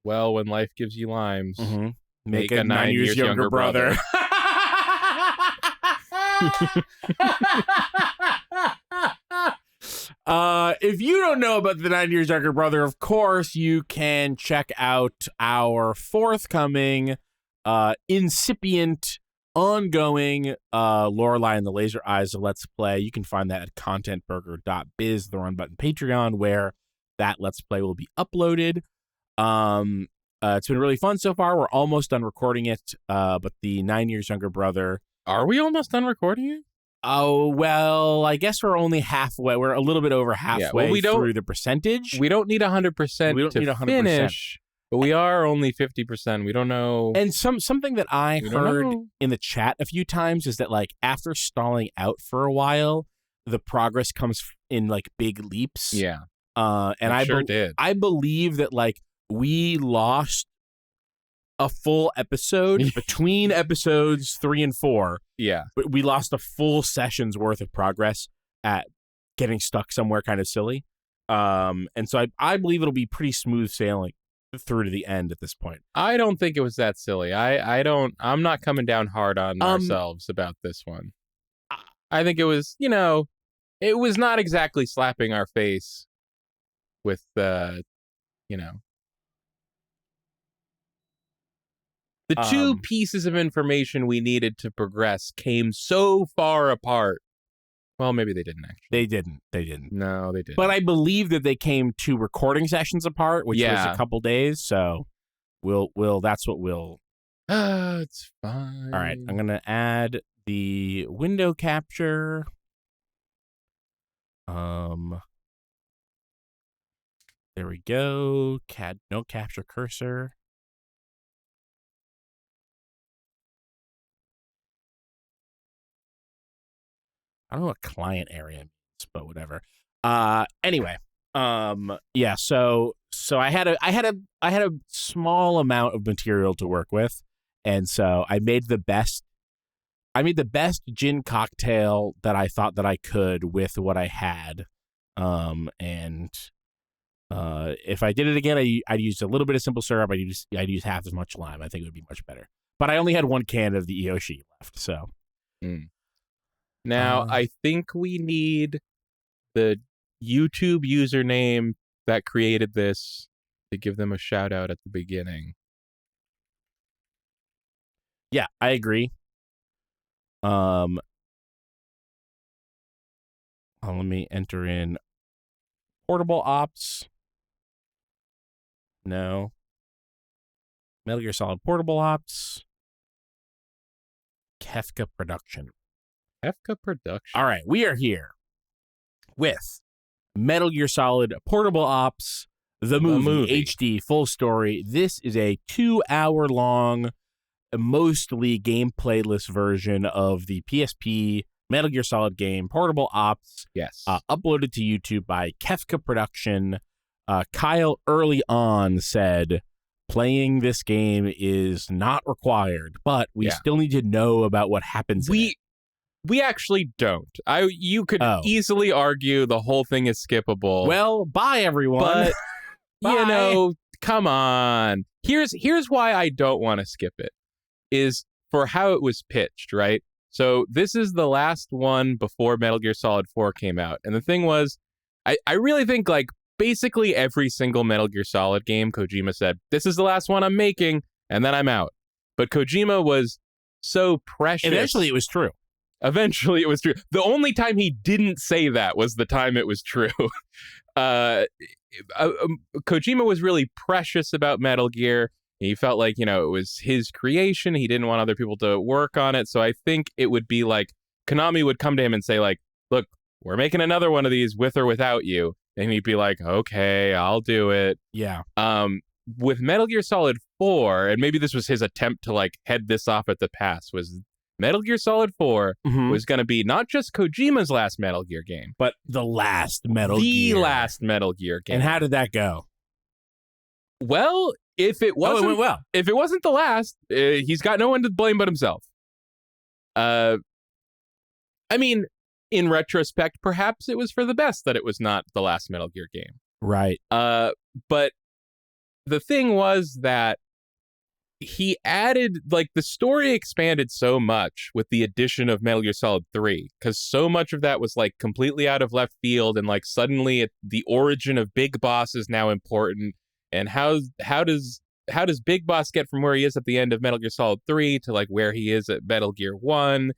Well, when life gives you limes, make a 9 years younger brother. If you don't know about the 9 years younger brother, of course, you can check out our forthcoming, incipient, ongoing Lorelei and the Laser Eyes of Let's Play. You can find that at contentburger.biz, the Run Button Patreon, where that Let's Play will be uploaded. It's been really fun so far. We're almost done recording it, but the 9 years younger brother... Are we almost done recording it? Oh, well, I guess we're only halfway. We're a little bit over halfway through the percentage. We don't need 100% to finish, but we are only 50%. We don't know. And something that I heard in the chat a few times is that, like, after stalling out for a while, the progress comes in, like, big leaps. Yeah. And I did. I believe that, like, we lost a full episode between episodes 3 and 4. Yeah. But we lost a full session's worth of progress at getting stuck somewhere kind of silly. And so I believe it'll be pretty smooth sailing through to the end at this point. I don't think it was that silly. I'm not coming down hard on ourselves about this one. I think it was, it was not exactly slapping our face with, the two pieces of information we needed to progress came so far apart. Well, maybe they didn't actually. They didn't. No, they didn't. But I believe that they came 2 recording sessions apart, which was a couple days. So that's what we'll. It's fine. All right, I'm gonna add the window capture. There we go. No capture cursor. I don't know what client area means, but whatever. Anyway, yeah. So I had a small amount of material to work with, and so I made the best gin cocktail that I thought that I could with what I had. If I did it again, I'd use a little bit of simple syrup. I'd use half as much lime. I think it would be much better. But I only had 1 can of the Eoshi left, so. Now, I think we need the YouTube username that created this to give them a shout out at the beginning. Yeah, I agree. Let me enter in Portable Ops. No. Metal Gear Solid Portable Ops. Kefka Production. Kefka Production. All right, we are here with Metal Gear Solid Portable Ops, the movie, HD, full story. This is a 2-hour-long, mostly gameplayless version of the PSP Metal Gear Solid game, Portable Ops. Yes. Uploaded to YouTube by Kefka Production. Kyle early on said, playing this game is not required, but we still need to know about what happens in it. We actually don't. You could easily argue the whole thing is skippable. Well, bye everyone. But come on. Here's why I don't want to skip it. Is for how it was pitched, right? So this is the last one before Metal Gear Solid 4 came out. And the thing was, I really think like basically every single Metal Gear Solid game, Kojima said, this is the last one I'm making, and then I'm out. But Kojima was so precious. Eventually it was true. The only time he didn't say that was the time it was true. Kojima was really precious about Metal Gear. He felt like, it was his creation. He didn't want other people to work on it. So I think it would be like Konami would come to him and say like, look, we're making another one of these with or without you. And he'd be like, okay, I'll do it. Yeah. With Metal Gear Solid 4, and maybe this was his attempt to like head this off at the pass, was Metal Gear Solid 4 was going to be not just Kojima's last Metal Gear game, but the last Metal Gear. The last Metal Gear game. And how did that go? Well, if it wasn't, it went well. If it wasn't the last, he's got no one to blame but himself. I mean, in retrospect, perhaps it was for the best that it was not the last Metal Gear game. Right. But the thing was that he added, like, the story expanded so much with the addition of Metal Gear Solid 3, because so much of that was, like, completely out of left field, and, like, suddenly the origin of Big Boss is now important, and how does Big Boss get from where he is at the end of Metal Gear Solid 3 to, like, where he is at Metal Gear 1?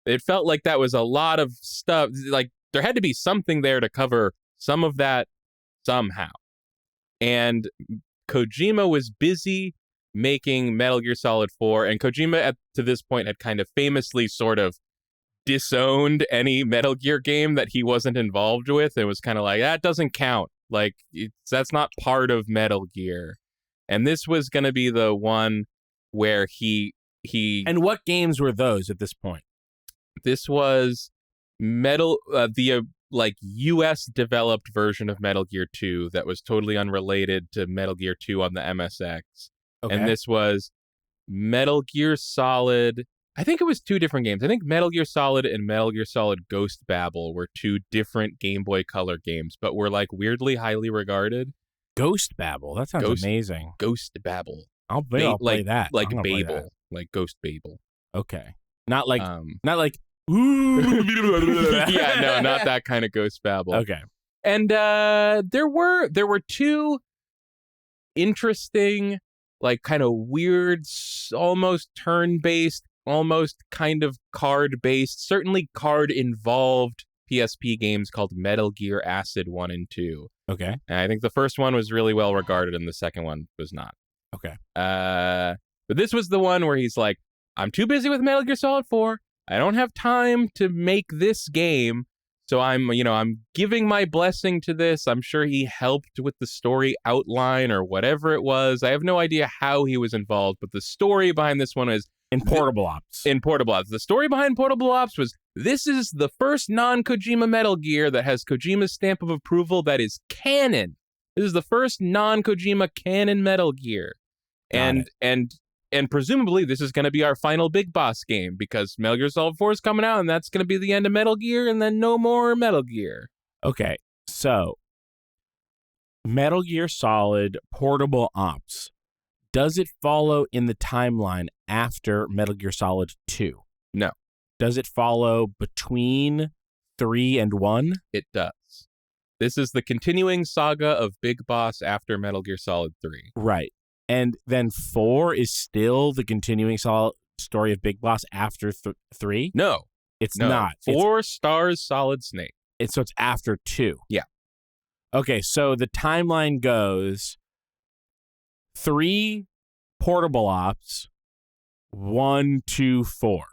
It felt like that was a lot of stuff. Like, there had to be something there to cover some of that somehow. And Kojima was busy making Metal Gear Solid 4, and Kojima to this point had kind of famously sort of disowned any Metal Gear game that he wasn't involved with. It was kind of like, that doesn't count. Like, that's not part of Metal Gear. And this was going to be the one where he... And what games were those at this point? This was like US developed version of Metal Gear 2 that was totally unrelated to Metal Gear 2 on the MSX. Okay. And this was Metal Gear Solid. I think it was two different games. I think Metal Gear Solid and Metal Gear Solid Ghost Babel were two different Game Boy Color games, but were like weirdly highly regarded. Ghost Babel? That sounds amazing. Ghost Babel. I'll play that. Like Babel. Like Ghost Babel. Okay. Not like ooh. Yeah, no, not that kind of Ghost Babel. Okay. And there were two interesting, like, kind of weird, almost turn-based, almost kind of card-based, certainly card-involved PSP games called Metal Gear Acid 1 and 2. Okay. And I think the first one was really well regarded and the second one was not. Okay. But this was the one where he's like, I'm too busy with Metal Gear Solid 4. I don't have time to make this game. So I'm giving my blessing to this. I'm sure he helped with the story outline or whatever it was. I have no idea how he was involved, but the story behind this one is in Portable Ops. In Portable Ops. The story behind Portable Ops was, this is the first non-Kojima Metal Gear that has Kojima's stamp of approval that is canon. This is the first non-Kojima canon Metal Gear. And presumably this is going to be our final Big Boss game, because Metal Gear Solid 4 is coming out, and that's going to be the end of Metal Gear, and then no more Metal Gear. Okay, so Metal Gear Solid Portable Ops, does it follow in the timeline after Metal Gear Solid 2? No. Does it follow between 3 and 1? It does. This is the continuing saga of Big Boss after Metal Gear Solid 3. Right. And then 4 is still the continuing story of Big Boss after 3? No. It's not. 4 stars Solid Snake. So it's after 2? Yeah. Okay, so the timeline goes 3 Portable Ops, 1, 2, 4.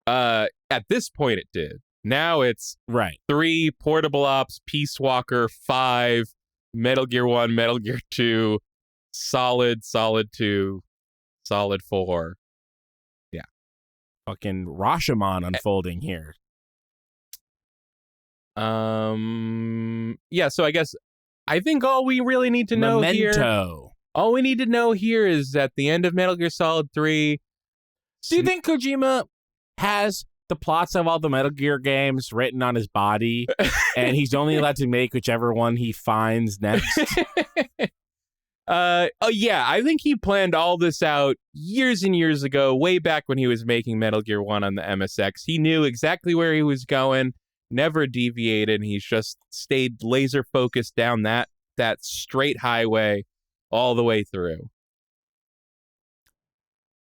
At this point it did. Now it's right. 3 Portable Ops, Peace Walker, 5 Metal Gear 1, Metal Gear 2, Solid 2, Solid 4. Yeah. Fucking Rashomon unfolding here. Yeah, so I think all we really need to know all we need to know here is at the end of Metal Gear Solid 3. Do you think Kojima has the plots of all the Metal Gear games written on his body, and he's only allowed to make whichever one he finds next? Yeah, I think he planned all this out years and years ago, way back when he was making Metal Gear 1 on the MSX. He knew exactly where he was going, never deviated, and he's just stayed laser focused down that straight highway all the way through.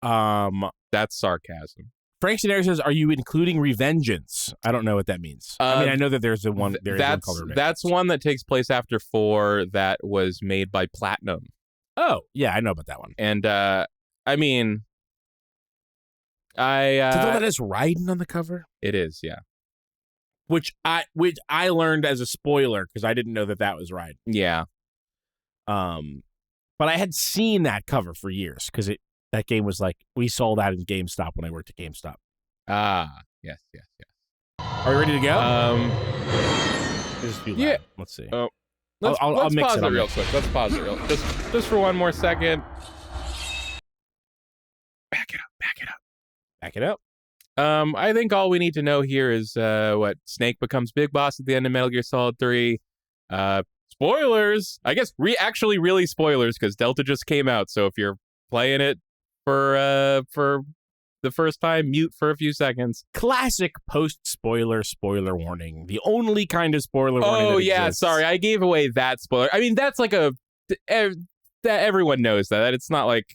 That's sarcasm. Frank Scenario says, "Are you including Revengeance?" I don't know what that means. I mean, I know that there's one. One called Revengeance. That's one that takes place after 4. That was made by Platinum. Oh yeah, I know about that one. And I mean, so that is Raiden on the cover. It is, yeah. Which I learned as a spoiler because I didn't know that was Raiden. Yeah. But I had seen that cover for years because that game was like, we sold out in GameStop when I worked at GameStop. Ah, yes. Are you ready to go? Just be loud. Yeah. Let's see. Let's mix pause it it real quick. Let's pause it real just for one more second. Back it up. I think all we need to know here is what Snake becomes Big Boss at the end of Metal Gear Solid 3. spoilers. I guess actually really spoilers because Delta just came out. So if you're playing it for the first time, mute for a few seconds. Classic post-spoiler warning. The only kind of spoiler warning that exists. Sorry. I gave away that spoiler. I mean, that's like that everyone knows that. It's not like,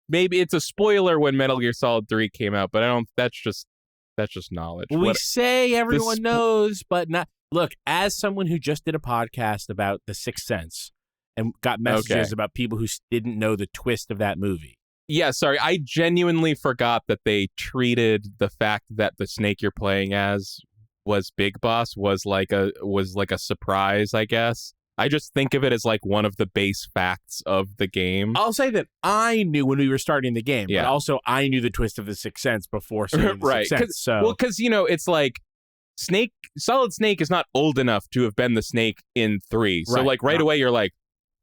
maybe it's a spoiler when Metal Gear Solid 3 came out, but that's just knowledge. We say everyone knows, but not. Look, as someone who just did a podcast about The Sixth Sense and got messages about people who didn't know the twist of that movie. Yeah, sorry. I genuinely forgot that they treated the fact that the snake you're playing as was Big Boss was like a surprise, I guess. I just think of it as like one of the base facts of the game. I'll say that I knew when we were starting the game, but also I knew the twist of The Sixth Sense before seeing The Sixth Sense. So. Because, it's like Solid Snake is not old enough to have been the snake in 3. So right away you're like,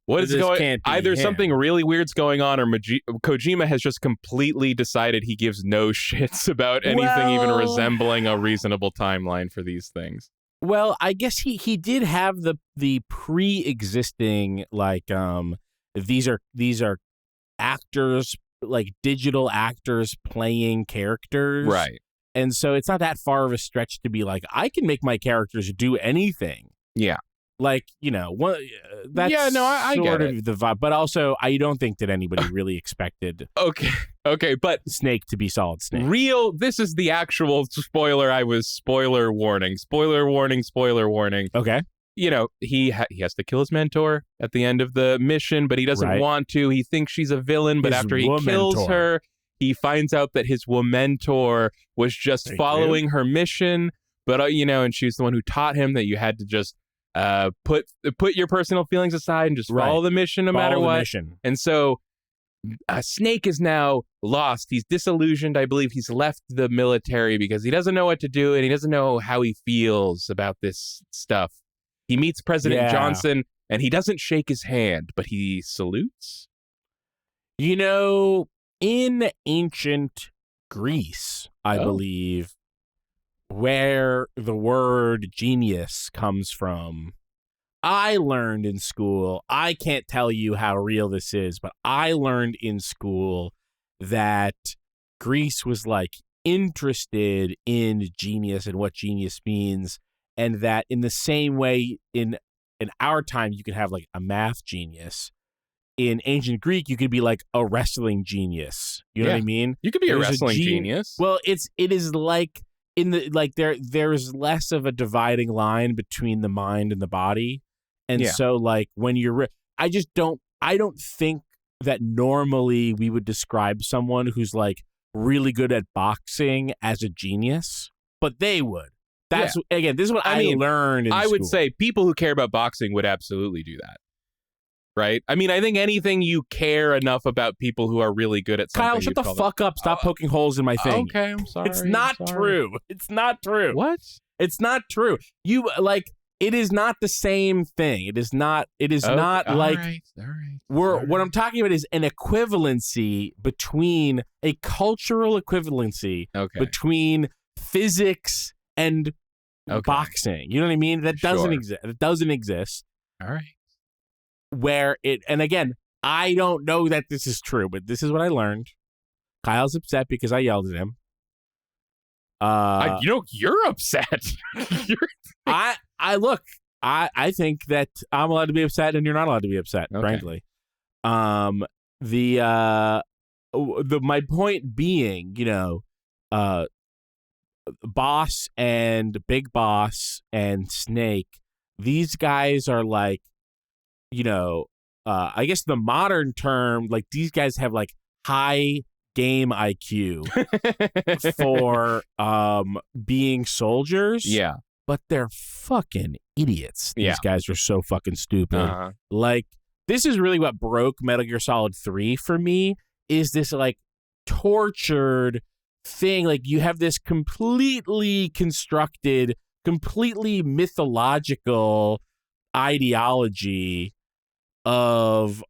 what is going? Either something really weird's going on, or Kojima has just completely decided he gives no shits about anything even resembling a reasonable timeline for these things. Well, I guess he did have the pre-existing these are actors, like digital actors playing characters, right? And so it's not that far of a stretch to be like, I can make my characters do anything. Yeah. Like, that's I sort get of it. the vibe. But also, I don't think that anybody really expected Okay, but Snake to be Solid Snake. This is the actual spoiler. Spoiler warning. Okay. He has to kill his mentor at the end of the mission, but he doesn't want to. He thinks she's a villain, but after he kills her, he finds out that his mentor was just following her mission. But, and she's the one who taught him that you had to just put your personal feelings aside and just follow the mission no matter what. And so Snake is now lost. He's disillusioned. I believe he's left the military because he doesn't know what to do and he doesn't know how he feels about this stuff. He meets President Johnson and he doesn't shake his hand, but he salutes. In ancient Greece, I believe, where the word genius comes from, I learned in school, I can't tell you how real this is, but I learned in school that Greece was interested in genius and what genius means, and that in the same way in our time you could have a math genius. In ancient Greek, you could be a wrestling genius. You know what I mean? You could be a wrestling genius. Well, it is in the there's less of a dividing line between the mind and the body, and so when you're, I don't think that normally we would describe someone who's really good at boxing as a genius, but they would. That's again, this is what I learned. I would say people who care about boxing would absolutely do that. Right? I mean, I think anything you care enough about people who are really good at something. Kyle, shut the fuck up. Stop poking holes in my thing. Okay, I'm sorry. It's not true. It's not true. What? It's not true. You it is not the same thing. It is not not all like right. What I'm talking about is an equivalency between a cultural equivalency between physics and boxing. You know what I mean? That doesn't exist. It doesn't exist. All right. And again, I don't know that this is true, but this is what I learned. Kyle's upset because I yelled at him. You're upset. I think that I'm allowed to be upset and you're not allowed to be upset, frankly. My point being, Boss and Big Boss and Snake, these guys are I guess the modern term, these guys have high game IQ for being soldiers. Yeah. But they're fucking idiots. These guys are so fucking stupid. Uh-huh. This is really what broke Metal Gear Solid 3 for me, is this tortured thing. You have this completely constructed, completely mythological ideology of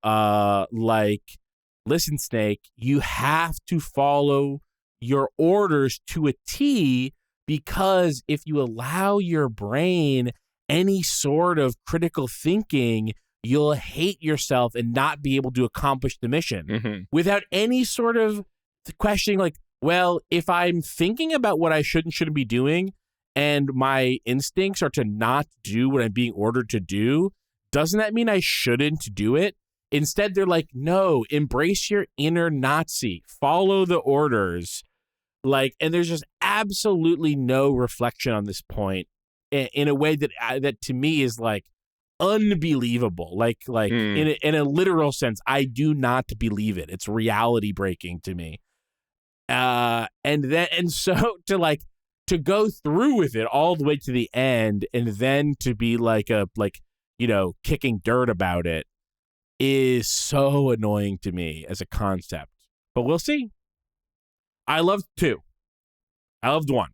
listen, Snake, you have to follow your orders to a T, because if you allow your brain any sort of critical thinking, you'll hate yourself and not be able to accomplish the mission. Mm-hmm. Without any sort of questioning, like, well, if I'm thinking about what I should and shouldn't be doing, and my instincts are to not do what I'm being ordered to do, doesn't that mean I shouldn't do it? Instead, they're like, no, embrace your inner Nazi, follow the orders. Like, and there's just absolutely no reflection on this point in a way that to me is like unbelievable. Like in a literal sense, I do not believe it. It's reality breaking to me. And so to go through with it all the way to the end, and then to be kicking dirt about it, is so annoying to me as a concept. But we'll see. I loved 2. I loved 1.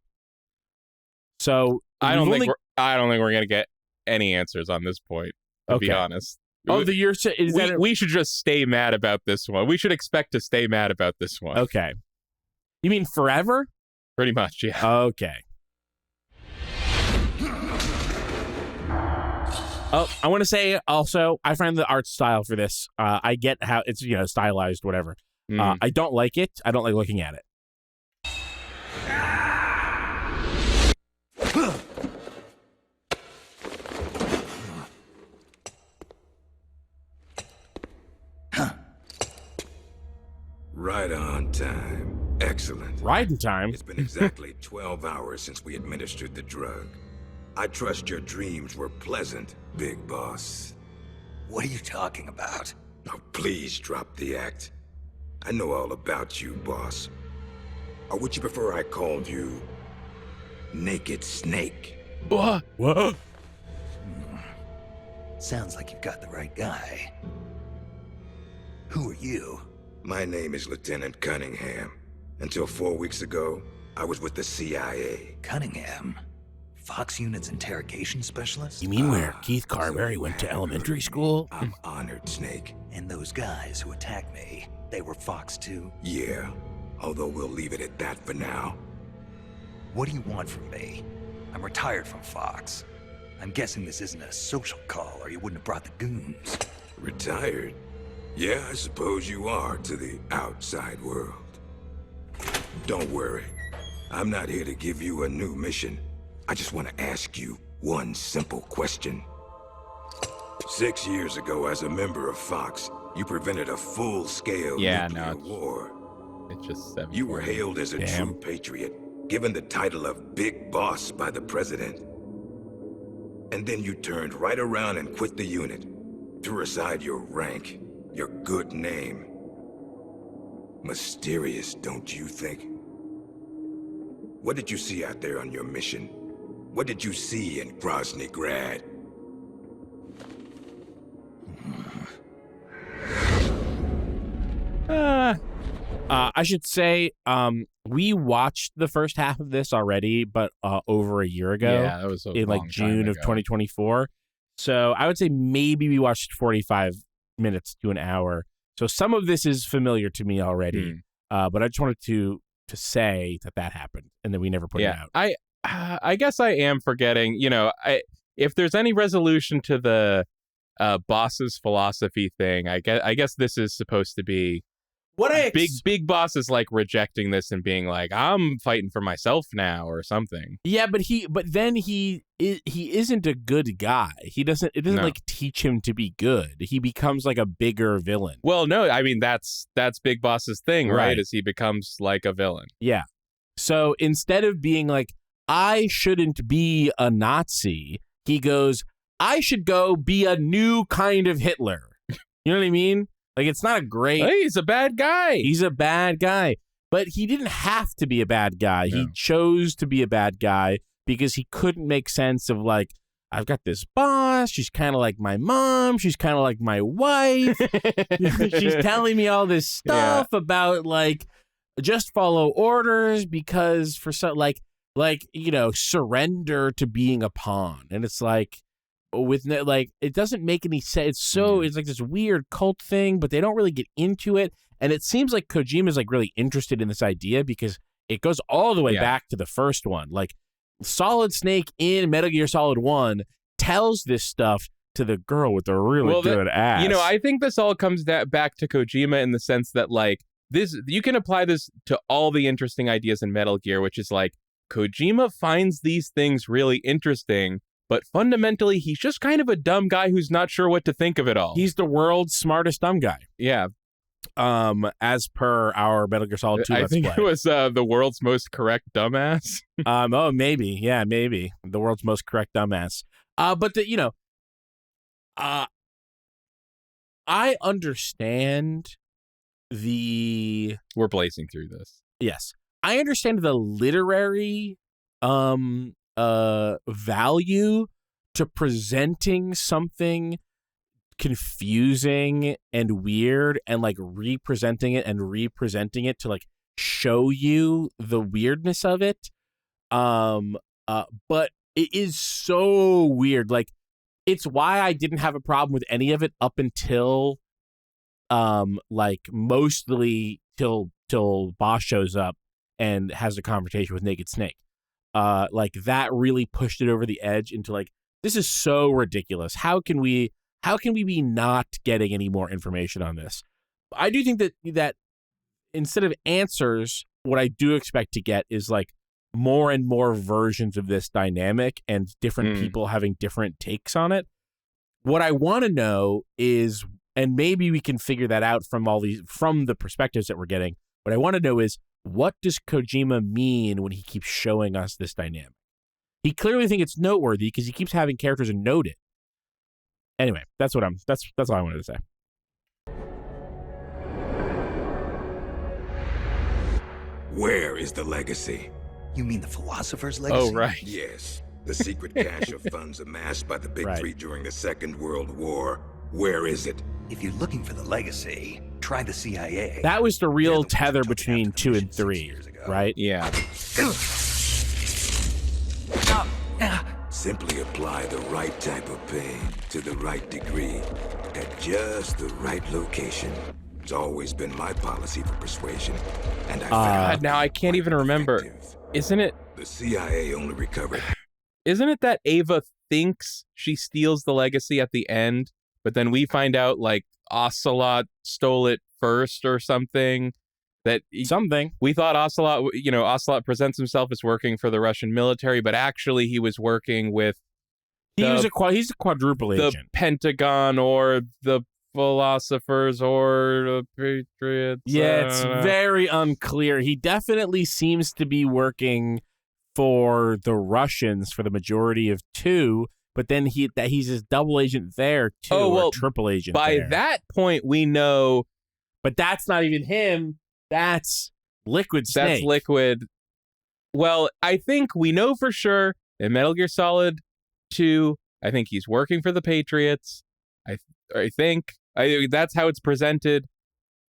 So I don't think we're gonna get any answers on this point. To be honest. Oh, we should just stay mad about this one. We should expect to stay mad about this one. Okay. You mean forever? Pretty much, yeah. Okay. Oh, I want to say also, I find the art style for this. I get how it's stylized, whatever. I don't like it. I don't like looking at it. Right on time. Excellent. Right in time. It's been exactly 12 hours since we administered the drug. I trust your dreams were pleasant, Big Boss. What are you talking about? Oh, please drop the act. I know all about you, boss. Or would you prefer I called you Naked Snake? What? Sounds like you've got the right guy. Who are you? My name is Lieutenant Cunningham. Until 4 weeks ago, I was with the CIA. Cunningham? Fox Unit's interrogation specialist? You mean where Keith Carberry went to elementary school? I'm honored, Snake. And those guys who attacked me, they were Fox too? Yeah, although we'll leave it at that for now. What do you want from me? I'm retired from Fox. I'm guessing this isn't a social call, or you wouldn't have brought the goons. Retired? Yeah, I suppose you are to the outside world. Don't worry. I'm not here to give you a new mission. I just want to ask you one simple question. 6 years ago, as a member of Fox, you prevented a full-scale nuclear war. It's just 7. You were hailed as a true patriot, given the title of Big Boss by the President. And then you turned right around and quit the unit, threw aside your rank, your good name. Mysterious, don't you think? What did you see out there on your mission? What did you see in Grozny Grad? I should say, we watched the first half of this already, but over a year ago. Yeah, that was in like June of 2024. So I would say maybe we watched 45 minutes to an hour. So some of this is familiar to me already. But I just wanted to say that happened, and then we never put it out. I guess I am forgetting. If there's any resolution to the boss's philosophy thing, I guess this is supposed to be what big boss is like rejecting this and being like, I'm fighting for myself now or something. Yeah, but then he isn't a good guy. It doesn't like teach him to be good. He becomes like a bigger villain. Well, no, I mean that's Big Boss's thing, right? Is he becomes like a villain. Yeah. So instead of being like, I shouldn't be a Nazi, he goes, I should go be a new kind of Hitler. You know what I mean? Like, it's not a great... Hey, he's a bad guy. He's a bad guy. But he didn't have to be a bad guy. No. He chose to be a bad guy because he couldn't make sense of, like, I've got this boss. She's kind of like my mom. She's kind of like my wife. She's telling me all this stuff about, like, just follow orders because for some, like, surrender to being a pawn. And it's like... it doesn't make any sense. It's like this weird cult thing, but they don't really get into it. And it seems like Kojima's like really interested in this idea because it goes all the way back to the first one. Like Solid Snake in Metal Gear Solid 1 tells this stuff to the girl with the really good ass. You know, I think this all comes back to Kojima in the sense that, like, this, you can apply this to all the interesting ideas in Metal Gear, which is like, Kojima finds these things really interesting, but fundamentally, he's just kind of a dumb guy who's not sure what to think of it all. He's the world's smartest dumb guy. Yeah. As per our Metal Gear Solid 2 I Let's think Play. it was the world's most correct dumbass. Oh, maybe. Yeah, maybe. The world's most correct dumbass. But, I understand We're blazing through this. Yes. I understand the literary value to presenting something confusing and weird and like representing it to like show you the weirdness of it. But it is so weird. Like, it's why I didn't have a problem with any of it up until like mostly till Boss shows up and has a conversation with Naked Snake. Like, that really pushed it over the edge into like, this is so ridiculous. How can we be not getting any more information on this? I do think that instead of answers, what I do expect to get is like more and more versions of this dynamic and different people having different takes on it. What I want to know is, and maybe we can figure that out from the perspectives that we're getting. What I want to know is, what does Kojima mean when he keeps showing us this dynamic? He clearly thinks it's noteworthy because he keeps having characters note it. Anyway, that's all I wanted to say. Where is the legacy? You mean the philosopher's legacy? Oh, right. Yes, the secret cache of funds amassed by the Big Right. Three during the Second World War. Where is it? If you're looking for the legacy, try the CIA. That was the They're real the ones who tether took it between after the 2 and mission 6 3, years ago. right? Yeah. Simply apply the right type of pain to the right degree at just the right location. It's always been my policy for persuasion, and I found God, now I can't even remember. effective. Isn't it The CIA only recovered that Ava thinks she steals the legacy at the end, but then we find out like Ocelot stole it first or something? Something. We thought Ocelot presents himself as working for the Russian military, but actually he was working with He's a quadruple the agent. Pentagon or the philosophers or the Patriots. Yeah, it's very unclear. He definitely seems to be working for the Russians for the majority of 2, but then he's his double agent there too, or triple agent by there. that point we know. But that's not even him. That's Liquid Snake. That's Liquid. Well, I think we know for sure in Metal Gear Solid 2, I think he's working for the Patriots. I think that's how it's presented.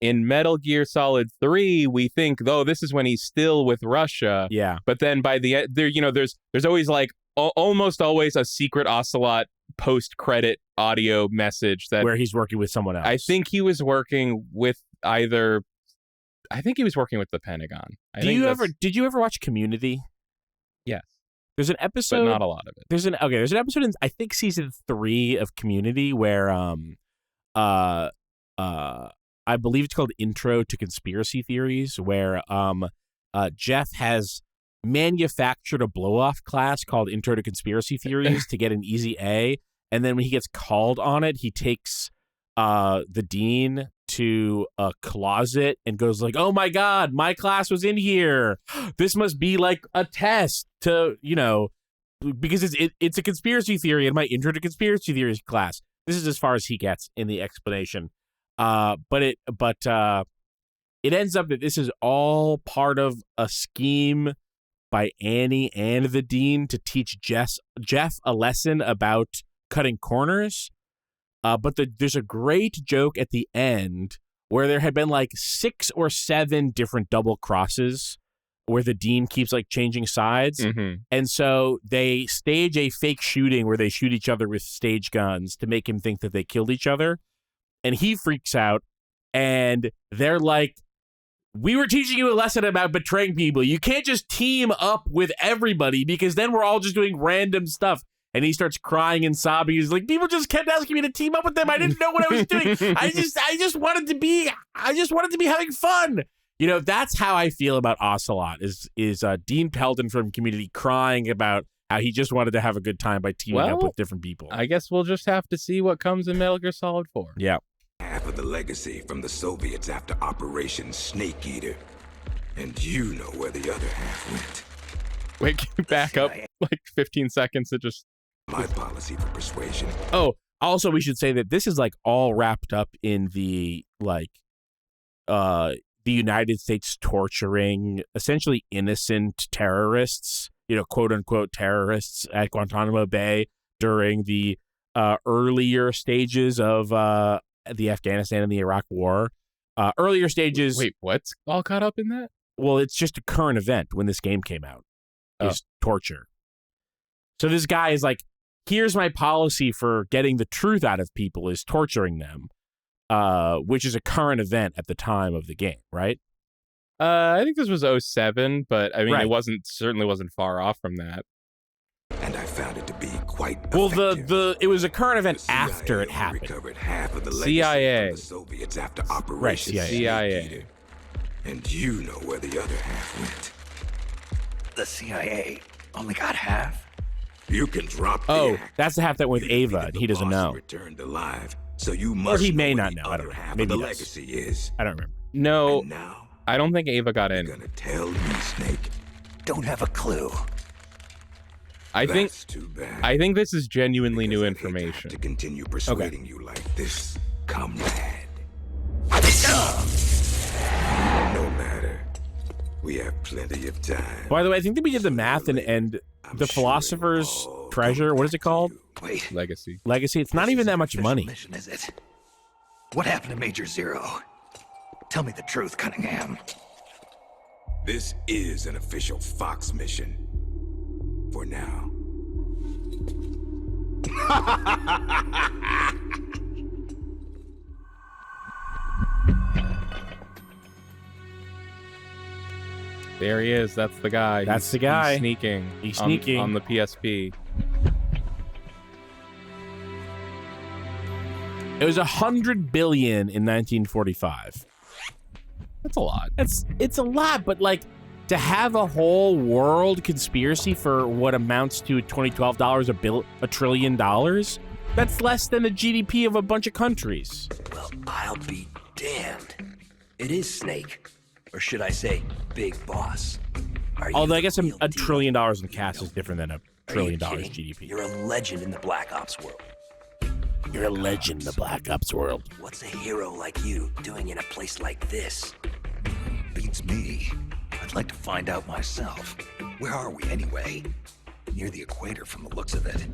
In Metal Gear Solid 3, we think, though, this is when he's still with Russia. Yeah. But then by the end, there's always like almost always a secret Ocelot post-credit audio message that where he's working with someone else. I think he was working with the Pentagon. Did you ever watch Community? Yes. There's an episode, but not a lot of it. There's an episode in I think season 3 of Community where I believe it's called Intro to Conspiracy Theories, where Jeff has manufactured a blow-off class called Intro to Conspiracy Theories to get an easy A, and then when he gets called on it, he takes the dean to a closet and goes like, "Oh my God, my class was in here. This must be like a test to, because it's a conspiracy theory in my Intro to Conspiracy Theories class." This is as far as he gets in the explanation. But it ends up that this is all part of a scheme by Annie and the dean to teach Jeff a lesson about cutting corners. But there's a great joke at the end where there had been like 6 or 7 different double crosses where the dean keeps like changing sides. Mm-hmm. And so they stage a fake shooting where they shoot each other with stage guns to make him think that they killed each other. And he freaks out, and they're like, "We were teaching you a lesson about betraying people. You can't just team up with everybody because then we're all just doing random stuff." And he starts crying and sobbing. He's like, people just kept asking me to team up with them. I didn't know what I was doing. I just wanted to be having fun. You know, that's how I feel about Ocelot is Dean Pelton from Community crying about how he just wanted to have a good time by teaming up with different people. I guess we'll just have to see what comes in Metal Gear Solid 4. Yeah. Half of the legacy from the Soviets after Operation Snake Eater. And you know where the other half went. Wait, can you back up like 15 seconds to just... My policy for persuasion. Oh, also we should say that this is like all wrapped up in the the United States torturing essentially innocent terrorists, you know, quote unquote terrorists at Guantanamo Bay during the earlier stages of the Afghanistan and the Iraq War. Earlier stages. Wait, what's all caught up in that? Well, it's just a current event when this game came out. Is torture. So this guy is like, here's my policy for getting the truth out of people is torturing them, which is a current event at the time of the game, right? I think this was 2007, but I mean, Right. It certainly wasn't far off from that. And I found it to be quite Well, effective. it was a current event The CIA after it happened. recovered half of the legacy CIA. from the Soviets after Operation CIA. Snake CIA. Eater. And you know where the other half went. The CIA only got half. You can drop the Oh, act. that's the half that went with You Ava, defeated and the he doesn't boss know. and returned alive, so you must he may know not where know. the I don't other know. half Maybe of he the does. legacy is. I don't remember. No, And now I don't think Ava got you're in. gonna tell me, Snake. Don't have a clue. I think That's too bad. I think this is genuinely new Because I'd hate to have information. to continue persuading you like this, comrade. No matter. We have plenty of time. By the way, I think that we did the math and I'm the sure Philosopher's it'll all Treasure. come What is back it called? to you. Wait. Legacy. Legacy. It's not This even isn't that an much official money. Mission, is it? What happened to Major Zero? Tell me the truth, Cunningham. This is an official Fox mission. For now. There he is. That's the guy. That's the He's guy. sneaking. He's on- sneaking. on the PSP. It was 100 billion in 1945. That's a lot. It's a lot, but like to have a whole world conspiracy for what amounts to $2012 $1 trillion, that's less than the GDP of a bunch of countries. Well, I'll be damned. It is Snake. Or should I say, Big Boss. Are you Although I the guess real a deal? trillion dollars in You cash know, is different than $1 are you trillion kidding? GDP. You're a legend in the Black Ops world. You're a legend in the Black Ops world. What's a hero like you doing in a place like this? Beats me. I'd like to find out myself. Where are we anyway? Near the equator from the looks of it.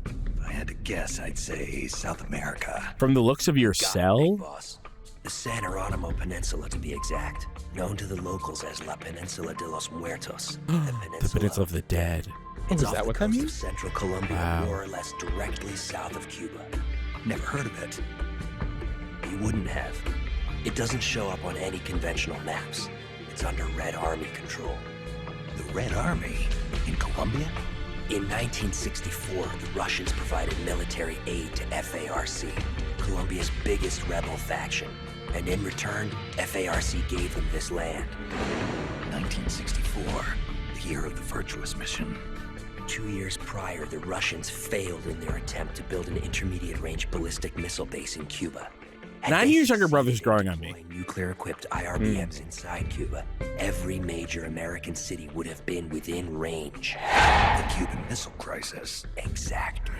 If I had to guess, I'd say South America. From the looks of your Got it, cell, Big Boss. The San Geronimo Peninsula, to be exact. Known to the locals as La Peninsula de los Muertos. the peninsula of the dead. It's is off that the what that coast of means? Central Colombia, Wow. more or less directly south of Cuba. Never heard of it. You wouldn't have. It doesn't show up on any conventional maps. It's under Red Army control. The Red Army? In Colombia? In 1964, the Russians provided military aid to FARC, Colombia's biggest rebel faction. And in return, FARC gave them this land. 1964. The year of the Virtuous Mission. 2 years prior, the Russians failed in their attempt to build an intermediate-range ballistic missile base in Cuba. Had 9 they years younger brother's succeeded growing in on me. deploying nuclear-equipped IRBMs inside Cuba, every major American city would have been within range. The Cuban Missile Crisis. Exactly.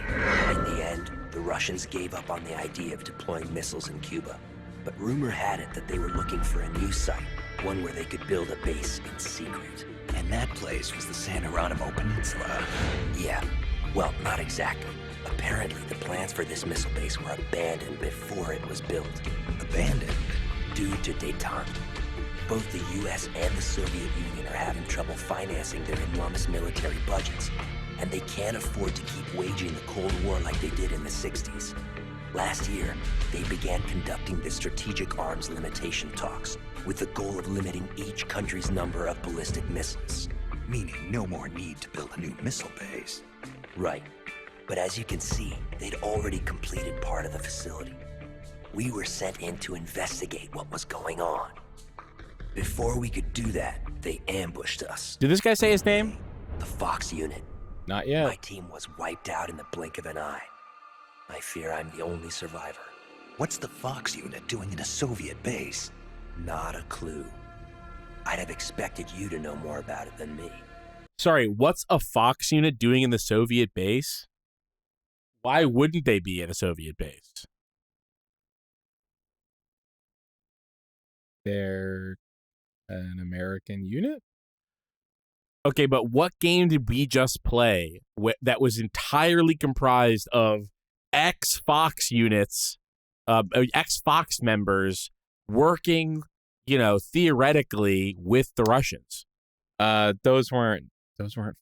In the end, the Russians gave up on the idea of deploying missiles in Cuba. But rumor had it that they were looking for a new site, one where they could build a base in secret. And that place was the San Geronimo Peninsula. Yeah, well, not exactly. Apparently, the plans for this missile base were abandoned before it was built. Abandoned. Due to détente. Both the US and the Soviet Union are having trouble financing their enormous military budgets, and they can't afford to keep waging the Cold War like they did in the 60s. Last year, they began conducting the strategic arms limitation talks, with the goal of limiting each country's number of ballistic missiles. Meaning no more need to build a new missile base. Right. But as you can see, they'd already completed part of the facility. We were sent in to investigate what was going on. Before we could do that, they ambushed us. Did this guy say his name? The Fox unit. Not yet. My team was wiped out in the blink of an eye. I fear I'm the only survivor. What's the Fox unit doing in a Soviet base? Not a clue. I'd have expected you to know more about it than me. Sorry, what's a Fox unit doing in the Soviet base? Why wouldn't they be at a Soviet base? They're an American unit? Okay, but what game did we just play that was entirely comprised of ex-Fox units, ex-Fox members working, theoretically with the Russians? Those weren't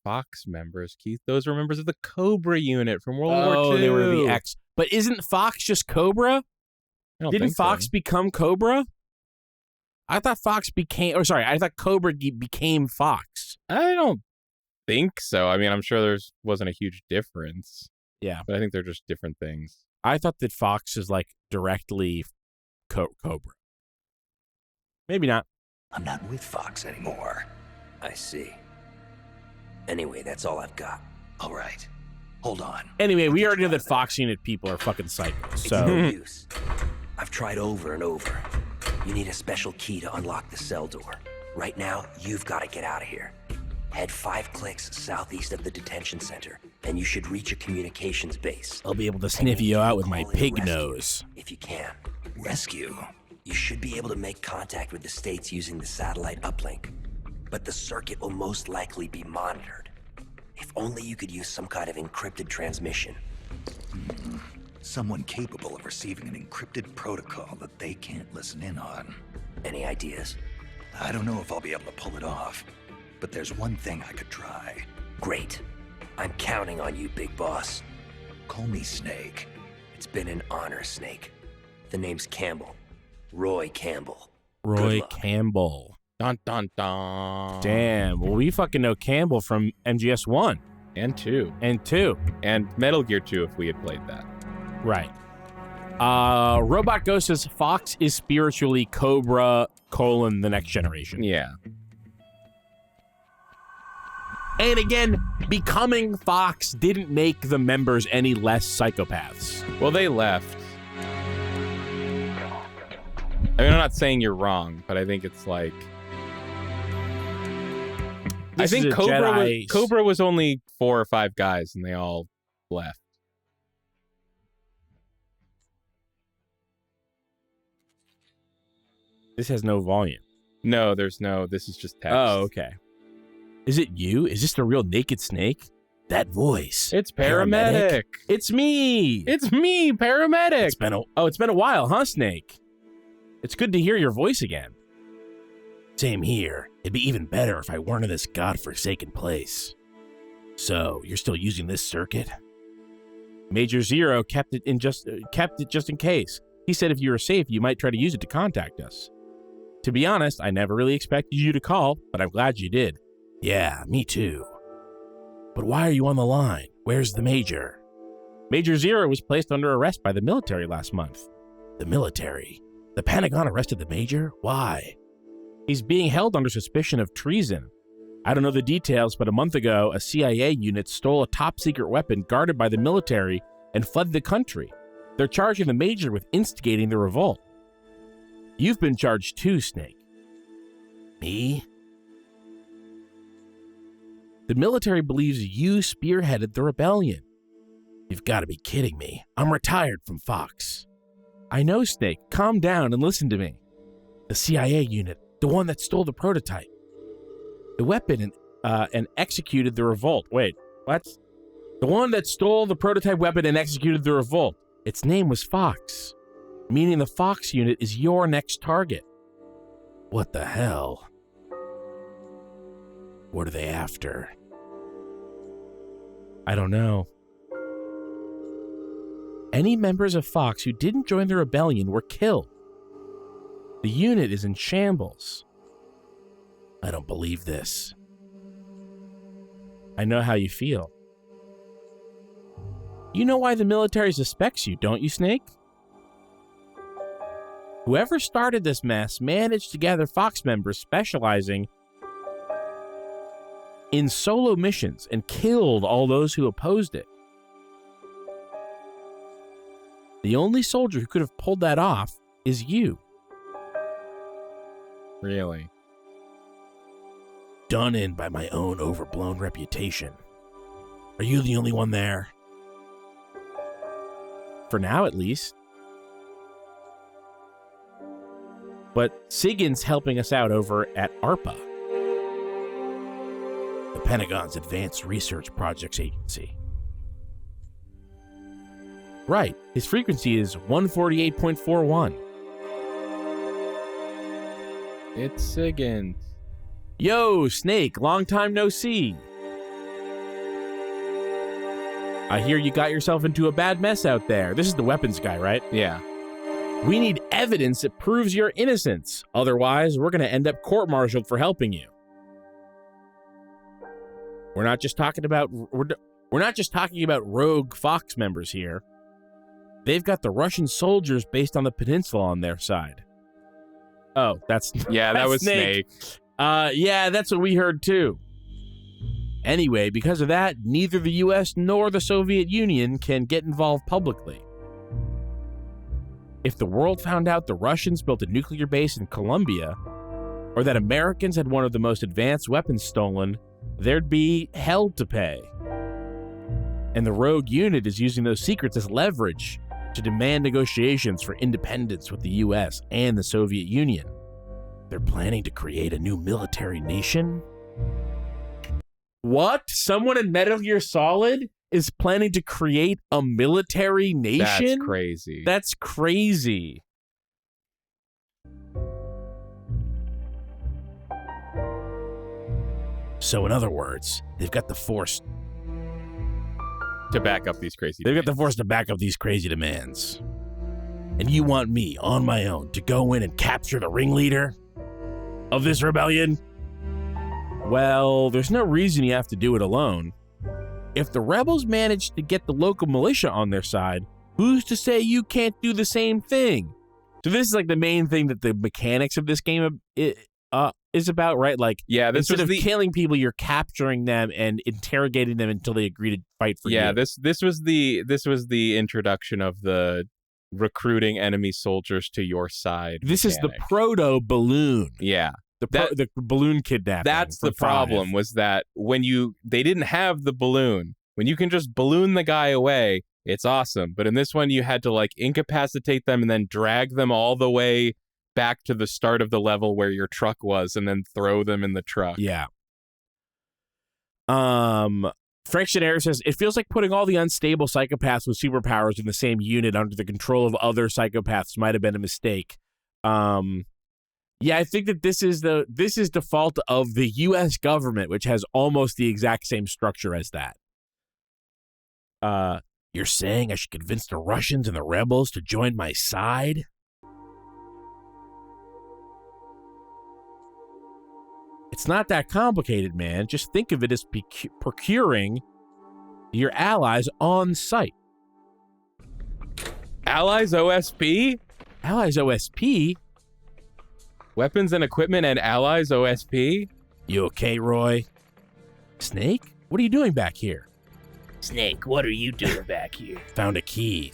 Fox members, Keith. Those were members of the Cobra unit from World War II. Oh, they were the ex. But isn't Fox just Cobra? Didn't Fox become Cobra? I thought I thought Cobra became Fox. I don't think so. I mean, I'm sure there wasn't a huge difference. Yeah. But I think they're just different things. I thought that Fox is like directly Cobra. Maybe not. I'm not with Fox anymore. I see. Anyway, that's all I've got. All right. Hold on. Anyway, we already know that Fox unit people are fucking psychos. It's So no use. I've tried over and over. You need a special key to unlock the cell door. Right now, you've got to get out of here. Head 5 clicks southeast of the detention center, and you should reach a communications base. I'll be able to sniff you out with my Call in a pig rescue, nose. if you can. Rescue? You should be able to make contact with the States using the satellite uplink, but the circuit will most likely be monitored. If only you could use some kind of encrypted transmission. Someone capable of receiving an encrypted protocol that they can't listen in on. Any ideas? I don't know if I'll be able to pull it off, but there's one thing I could try. Great. I'm counting on you, big boss. Call me Snake. It's been an honor, Snake. The name's Campbell. Roy Campbell. Roy Good luck. Campbell. Dun, dun, dun. Damn. Well, we fucking know Campbell from MGS 1 And 2. and 2. And Metal Gear 2 if we had played that. Right. Robot Ghost says Fox is spiritually Cobra : the next generation. Yeah. And again, becoming Fox didn't make the members any less psychopaths. Well, they left. I mean, I'm not saying you're wrong, but I think it's like... I This think is a Jedi- Cobra was only 4 or 5 guys, and they all left. This has no volume. No, there's no... This is just text. Oh, okay. Is it you? Is this the real Naked Snake? That voice. It's paramedic. It's me. It's me, paramedic. It's been a while, huh, Snake? It's good to hear your voice again. Same here. It'd be even better if I weren't in this godforsaken place. So, you're still using this circuit? Major Zero kept it just in case. He said if you were safe, you might try to use it to contact us. To be honest, I never really expected you to call, but I'm glad you did. Yeah, me too. But why are you on the line? Where's the Major? Major Zero was placed under arrest by the military last month. The military? The Pentagon arrested the Major? Why? He's being held under suspicion of treason. I don't know the details, but a month ago, a CIA unit stole a top-secret weapon guarded by the military and fled the country. They're charging the Major with instigating the revolt. You've been charged too, Snake. Me? The military believes you spearheaded the rebellion. You've got to be kidding me. I'm retired from Fox. I know, Snake. Calm down and listen to me. The CIA unit, the one that stole the prototype. The weapon and executed the revolt. Wait, what? The one that stole the prototype weapon and executed the revolt. Its name was Fox, meaning the Fox unit is your next target. What the hell? What are they after? I don't know. Any members of Fox who didn't join the rebellion were killed. The unit is in shambles. I don't believe this. I know how you feel. You know why the military suspects you, don't you, Snake? Whoever started this mess managed to gather Fox members specializing in solo missions and killed all those who opposed it. The only soldier who could have pulled that off is you. Really? Done in by my own overblown reputation. Are you the only one there? For now, at least. But Sigin's helping us out over at ARPA, the Pentagon's Advanced Research Projects Agency. Right, his frequency is 148.41. It's Sigint. Yo, Snake, long time no see. I hear you got yourself into a bad mess out there. This is the weapons guy, right? Yeah. We need evidence that proves your innocence. Otherwise, we're going to end up court-martialed for helping you. We're not just talking about rogue Fox members here. They've got the Russian soldiers based on the peninsula on their side. Oh, that's Yeah, that was Snake. Yeah, that's what we heard too. Anyway, because of that, neither the US nor the Soviet Union can get involved publicly. If the world found out the Russians built a nuclear base in Colombia, or that Americans had one of the most advanced weapons stolen, there'd be hell to pay. And the rogue unit is using those secrets as leverage to demand negotiations for independence with the US and the Soviet Union. They're planning to create a new military nation? What? Someone in Metal Gear Solid is planning to create a military nation? That's crazy. That's crazy. So in other words, they've got the force to back up these crazy They've got the demands. force to back up these crazy demands. And you want me, on my own, to go in and capture the ringleader of this rebellion? Well, there's no reason you have to do it alone. If the rebels manage to get the local militia on their side, who's to say you can't do the same thing? So this is like the main thing that the mechanics of this game is about, right? Like, Yeah, this instead was of killing people, you're capturing them and interrogating them until they agree to fight for you. Yeah, this was the introduction of the recruiting enemy soldiers to your side. This is the mechanic. proto balloon. Yeah. The balloon kidnapping. That's the from problem, 5. was that they didn't have the balloon. When you can just balloon the guy away, it's awesome. But in this one, you had to like incapacitate them and then drag them all the way back to the start of the level where your truck was and then throw them in the truck. Yeah. Frank Shanair says, it feels like putting all the unstable psychopaths with superpowers in the same unit under the control of other psychopaths might have been a mistake. Yeah, I think that this is the fault of the U.S. government, which has almost the exact same structure as that. You're saying I should convince the Russians and the rebels to join my side? It's not that complicated, man. Just think of it as procuring your allies on site. Allies OSP? Allies OSP? Weapons and equipment and allies OSP? You okay, Roy? Snake? What are you doing back here? Snake, what are you doing back here? Found a key.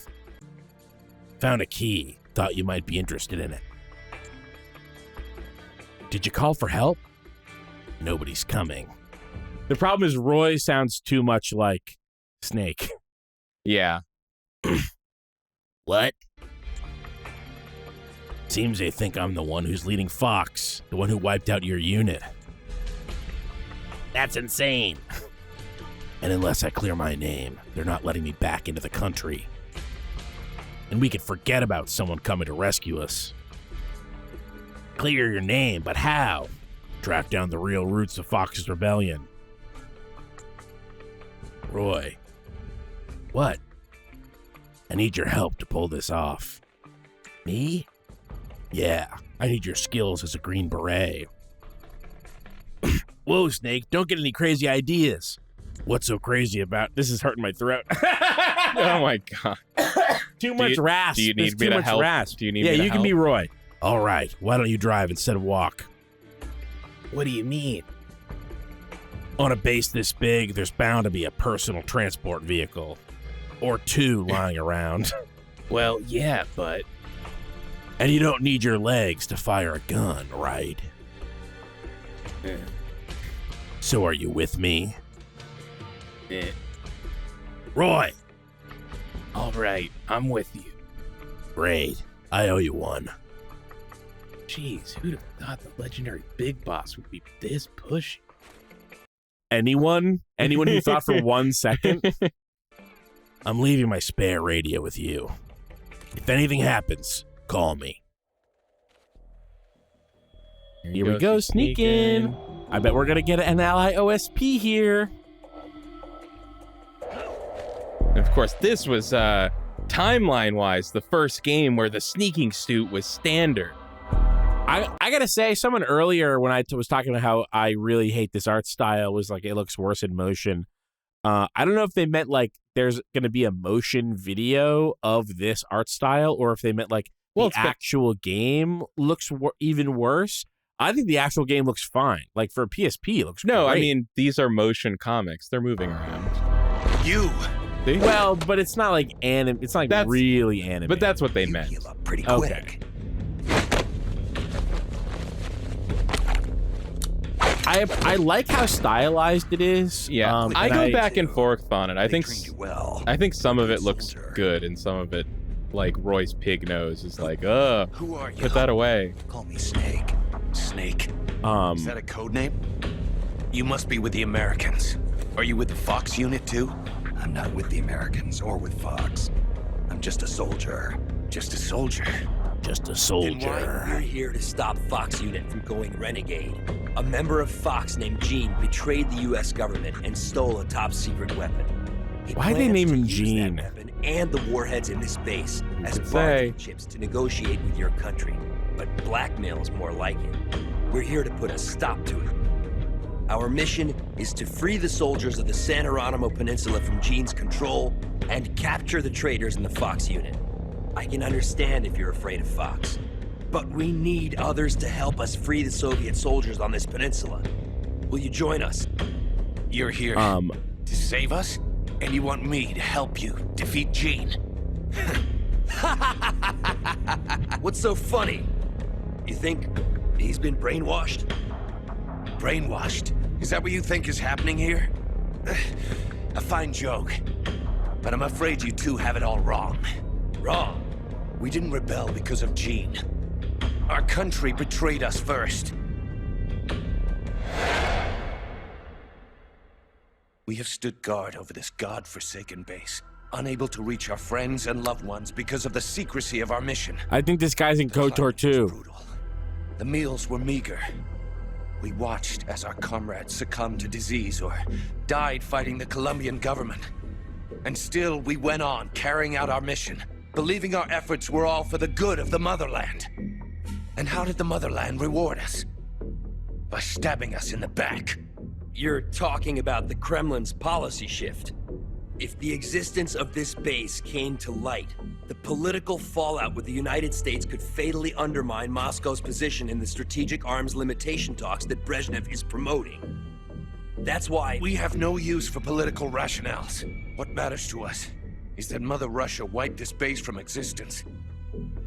Thought you might be interested in it. Did you call for help? Nobody's coming. The problem is Roy sounds too much like Snake. Yeah. What? Seems they think I'm the one who's leading Fox, the one who wiped out your unit. That's insane. And unless I clear my name, they're not letting me back into the country. And we could forget about someone coming to rescue us. Clear your name, but how? Track down the real roots of Fox's rebellion. Roy. What? I need your help to pull this off. Me? Yeah, I need your skills as a Green Beret. Whoa, Snake, don't get any crazy ideas. What's so crazy about this? Is hurting my throat. Oh my god. Too much rasp. Do you There's need me too to much help? rasp. Do you need yeah, me to you can help? be Roy. All right. Why don't you drive instead of walk? What do you mean? On a base this big, there's bound to be a personal transport vehicle. Or two lying around. Well, yeah, but... And you don't need your legs to fire a gun, right? Eh. So are you with me? Eh. Roy! All right, I'm with you. Great. I owe you one. Jeez, who'd have thought the legendary Big Boss would be this pushy? Anyone? Anyone who thought for 1 second? I'm leaving my spare radio with you. If anything happens, call me. Here we go, sneaking. I bet we're gonna get an ally OSP here. And of course, this was timeline-wise the first game where the sneaking suit was standard. I gotta say, someone earlier when I was talking about how I really hate this art style was like, it looks worse in motion. I don't know if they meant like there's gonna be a motion video of this art style, or if they meant like the actual game looks even worse. I think the actual game looks fine. Like for a PSP, it looks great. I mean, these are motion comics. They're moving around. You! See? Well, but it's not like it's not like really animated. But that's what they You meant. heal up pretty Okay. quick. I like how stylized it is. Yeah, I go back and forth on it. I They think trained you well. I think some of it looks Soldier. good, and some of it, like Roy's pig nose, is like, Who are you? put that away. Call me Snake. Snake. Is that a code name? You must be with the Americans. Are you with the Fox unit too? I'm not with the Americans or with Fox. I'm just a soldier. Just a soldier. just a Then why? soldier. We're here to stop Fox Unit from going renegade. A member of Fox named Gene betrayed the U.S. government and stole a top-secret weapon. He Why'd they plans name to him use that Gene? weapon and the warheads in this base as could bargaining say. chips to negotiate with your country. But blackmail is more like it. We're here to put a stop to it. Our mission is to free the soldiers of the San Geronimo Peninsula from Gene's control and capture the traitors in the Fox unit. I can understand if you're afraid of Fox, but we need others to help us free the Soviet soldiers on this peninsula. Will you join us? You're here to save us? And you want me to help you defeat Gene? What's so funny? You think he's been brainwashed? Brainwashed? Is that what you think is happening here? A fine joke. But I'm afraid you two have it all wrong. Wrong. We didn't rebel because of Gene. Our country betrayed us first. We have stood guard over this god-forsaken base, unable to reach our friends and loved ones because of the secrecy of our mission. I think this guy's in KOTOR Climate was too. brutal. The meals were meager. We watched as our comrades succumbed to disease or died fighting the Colombian government. And still, we went on carrying out our mission, believing our efforts were all for the good of the motherland. And how did the motherland reward us? By stabbing us in the back. You're talking about the Kremlin's policy shift. If the existence of this base came to light, the political fallout with the United States could fatally undermine Moscow's position in the strategic arms limitation talks that Brezhnev is promoting. That's why We have no use for political rationales. What matters to us is that Mother Russia wiped this base from existence.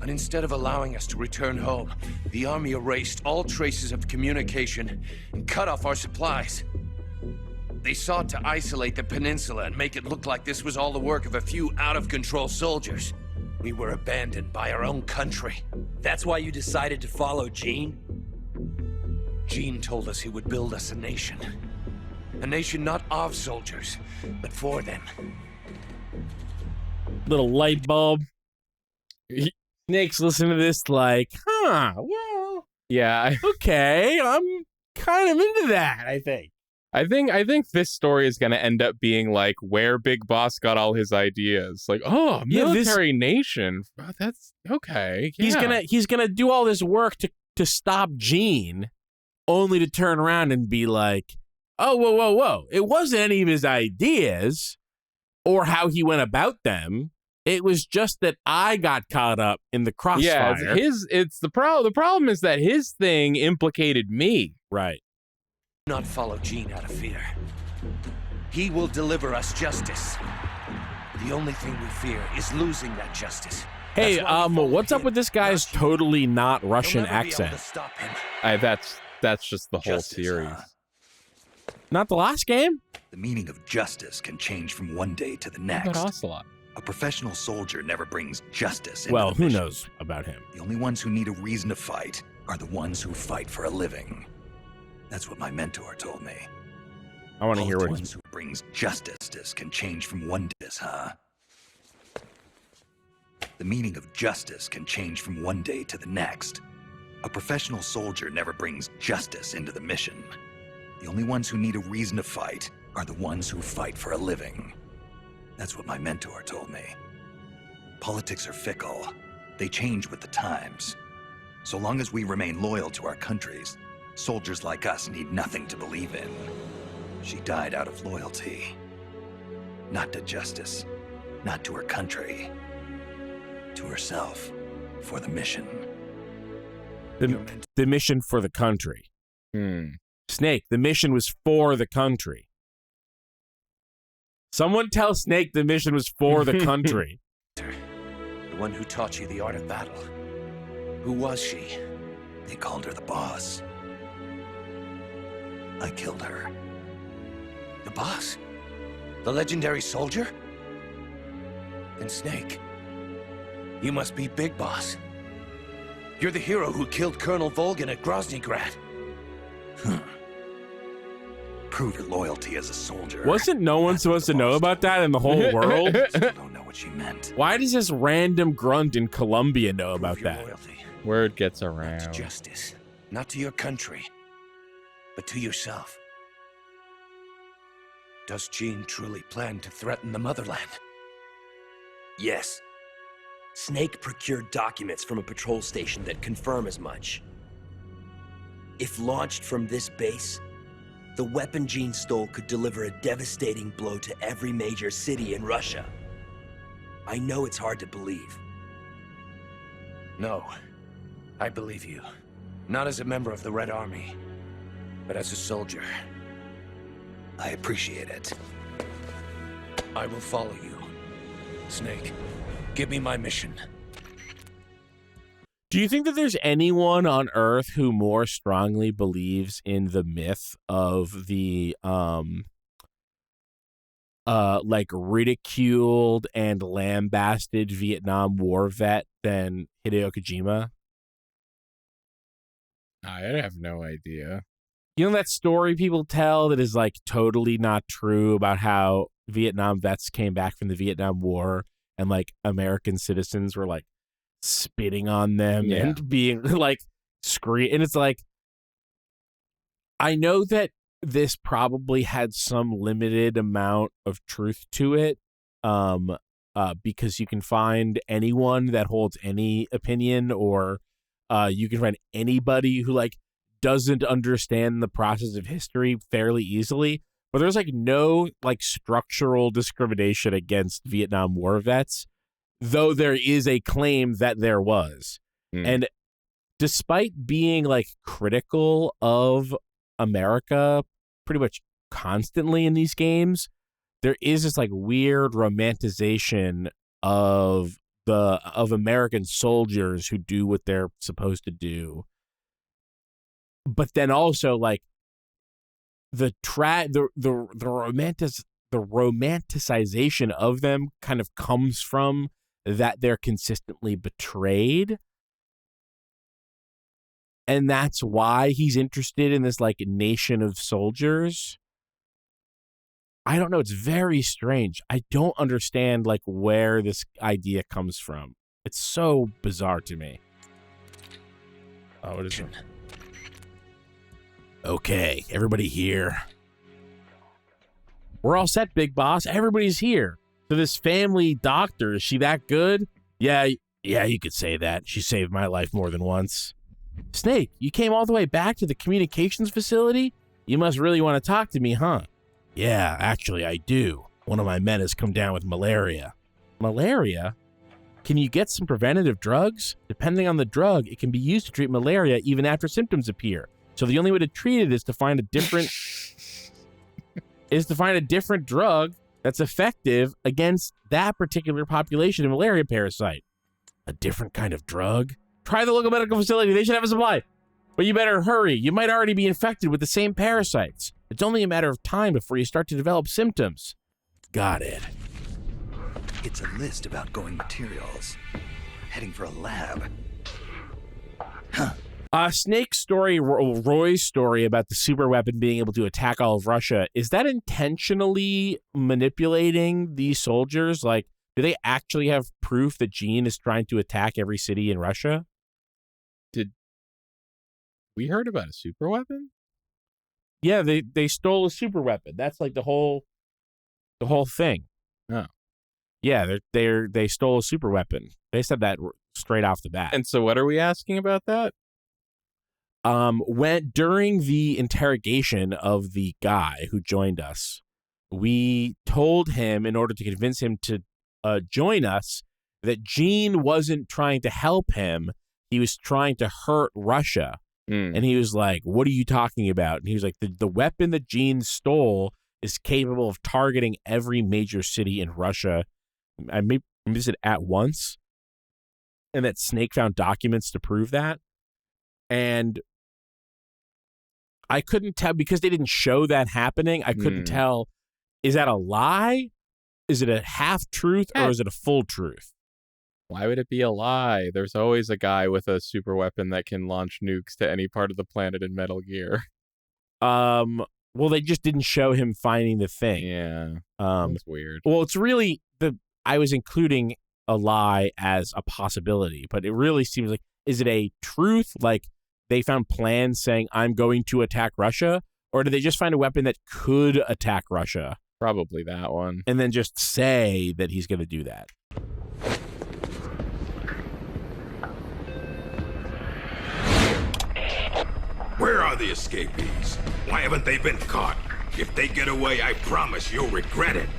And instead of allowing us to return home, the army erased all traces of communication and cut off our supplies. They sought to isolate the peninsula and make it look like this was all the work of a few out-of-control soldiers. We were abandoned by our own country. That's why you decided to follow Gene? Gene told us he would build us a nation. A nation not of soldiers, but for them. Little light bulb. Snake's listening to this like, well, Yeah, okay, I'm kind of into that, I think. I think this story is going to end up being like where Big Boss got all his ideas. Like, oh, Yeah, military nation. Oh, that's okay. Yeah. He's gonna do all this work to stop Gene, only to turn around and be like, oh, whoa. It wasn't any of his ideas or how he went about them. It was just that I got caught up in the crossfire. Yeah, it's the problem. The problem is that his thing implicated me. Right. Not follow Gene out of fear. He will deliver us justice. The only thing we fear is losing that justice. Hey, That's why we follow what's up him, with this guy's not you. totally not Russian You'll never be able accent? to stop him. That's just the whole Justice, series. huh? Not the last game? The meaning of justice can change from one day to the What next. about Ocelot? A professional soldier never brings justice into Well, the who mission. knows about him? The only ones who need a reason to fight are the ones who fight for a living. That's what my mentor told me. I want to All hear the what ones who brings justice can change from one day, huh? The meaning of justice can change from one day to the next. A professional soldier never brings justice into the mission. The only ones who need a reason to fight are the ones who fight for a living. That's what my mentor told me. Politics are fickle. They change with the times. So long as we remain loyal to our countries, soldiers like us need nothing to believe in. She died out of loyalty. Not to justice, not to her country. To herself, for the mission. the mission for the country. Hmm. Snake, the mission was for the country. Someone tell Snake the mission was for the country. The one who taught you the art of battle. Who was she? They called her the boss. I killed her. The boss? The legendary soldier? And Snake, you must be Big Boss. You're the hero who killed Colonel Volgin at Groznygrad. Prove your loyalty as a soldier. Wasn't no one That's what supposed the to know boss about told that in the whole world? me. Still don't know what she meant. Why does this random grunt in Colombia know about Prove your that? loyalty. Word gets Not to around. justice. Not to your country. But to yourself. Does Jean truly plan to threaten the motherland? Yes. Snake procured documents from a patrol station that confirm as much. If launched from this base, the weapon Jean stole could deliver a devastating blow to every major city in Russia. I know it's hard to believe. No. I believe you. Not as a member of the Red Army, but as a soldier. I appreciate it. I will follow you. Snake, give me my mission. Do you think that there's anyone on Earth who more strongly believes in the myth of the like ridiculed and lambasted Vietnam War vet than Hideo Kojima? I have no idea. You know that story people tell that is like totally not true about how Vietnam vets came back from the Vietnam War and like American citizens were like spitting on them and being like and it's like, I know that this probably had some limited amount of truth to it, because you can find anyone that holds any opinion, or you can find anybody who like doesn't understand the process of history fairly easily. But there's like no like structural discrimination against Vietnam War vets, though there is a claim that there was. And despite being like critical of America pretty much constantly in these games, there is this like weird romanticization of American soldiers who do what they're supposed to do. But then also like the romanticization of them kind of comes from that they're consistently betrayed. And that's why he's interested in this like nation of soldiers. I don't know. It's very strange. I don't understand like where this idea comes from. It's so bizarre to me. Oh, what is it? Okay, everybody here. We're all set, Big Boss. Everybody's here. So this family doctor, is she that good? Yeah, you could say that. She saved my life more than once. Snake, you came all the way back to the communications facility? You must really want to talk to me, huh? Yeah, actually, I do. One of my men has come down with malaria. Malaria? Can you get some preventative drugs? Depending on the drug, it can be used to treat malaria even after symptoms appear. So the only way to treat it is to find a different drug that's effective against that particular population of malaria parasite. A different kind of drug? Try the local medical facility. They should have a supply. But you better hurry. You might already be infected with the same parasites. It's only a matter of time before you start to develop symptoms. Got it. It's a list of outgoing materials. Heading for a lab. Huh. Snake's story, Roy's story about the super weapon being able to attack all of Russia, is that intentionally manipulating these soldiers? Like, do they actually have proof that Gene is trying to attack every city in Russia? We heard about a super weapon? Yeah, they stole a super weapon. That's like the whole thing. Oh. Yeah, they stole a super weapon. They said that straight off the bat. And so what are we asking about that? When during the interrogation of the guy who joined us, we told him, in order to convince him to join us, that Gene wasn't trying to help him. He was trying to hurt Russia. And he was like, what are you talking about? And he was like, the weapon that Gene stole is capable of targeting every major city in Russia. I may miss it at once. And that Snake found documents to prove that. And I couldn't tell, because they didn't show that happening. I couldn't tell, is that a lie? Is it a half truth or is it a full truth? Why would it be a lie? There's always a guy with a super weapon that can launch nukes to any part of the planet in Metal Gear. Well, they just didn't show him finding the thing. Yeah. That's weird. Well, it's really I was including a lie as a possibility, but it really seems like, is it a truth? Like they found plans saying, I'm going to attack Russia? Or did they just find a weapon that could attack Russia? Probably that one. And then just say that he's going to do that. Where are the escapees? Why haven't they been caught? If they get away, I promise you'll regret it.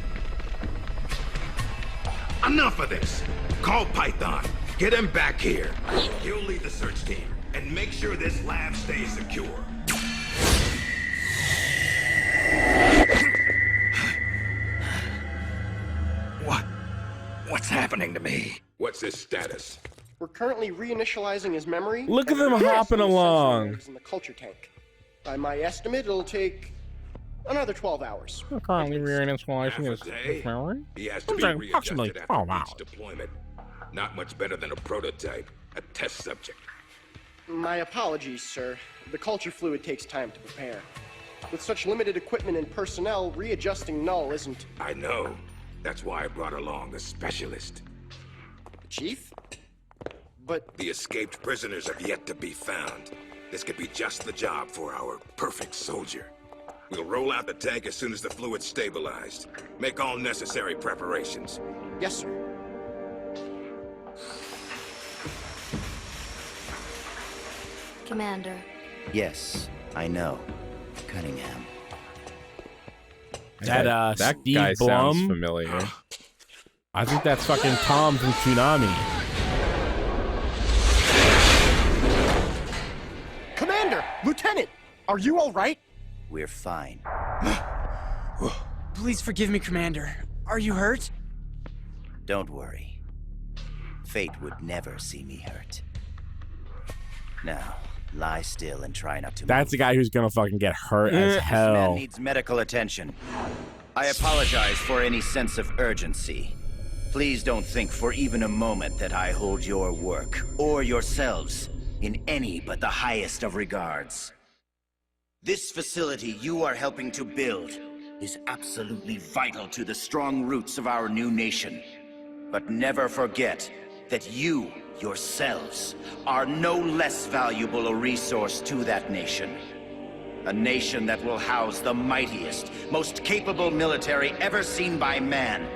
Enough of this. Call Python. Get him back here. He'll lead the search team and make sure this lab stays secure. What's happening to me? What's his status? We're currently reinitializing his memory. Look at them hopping along. In the culture tank. By my estimate, it'll take another 12 hours. We're currently reinitializing Half a day? his memory. He has to be readjusted after each deployment. Not much better than a prototype, a test subject. My apologies, sir. The culture fluid takes time to prepare. With such limited equipment and personnel, readjusting null isn't... I know. That's why I brought along a specialist. Chief? But... The escaped prisoners have yet to be found. This could be just the job for our perfect soldier. We'll roll out the tank as soon as the fluid's stabilized. Make all necessary preparations. Yes, sir. Commander. Yes, I know. Cunningham. That Steve guy Blum? sounds familiar. I think that's fucking Tom from Tsunami. Commander! Lieutenant! Are you all right? We're fine. Please forgive me, Commander. Are you hurt? Don't worry. Fate would never see me hurt. Now, lie still and try not to That's move. the guy who's gonna fucking get hurt as This hell. man needs medical attention. I apologize for any sense of urgency. Please don't think for even a moment that I hold your work, or yourselves, in any but the highest of regards. This facility you are helping to build is absolutely vital to the strong roots of our new nation. But never forget that you, yourselves, are no less valuable a resource to that nation. A nation that will house the mightiest, most capable military ever seen by man.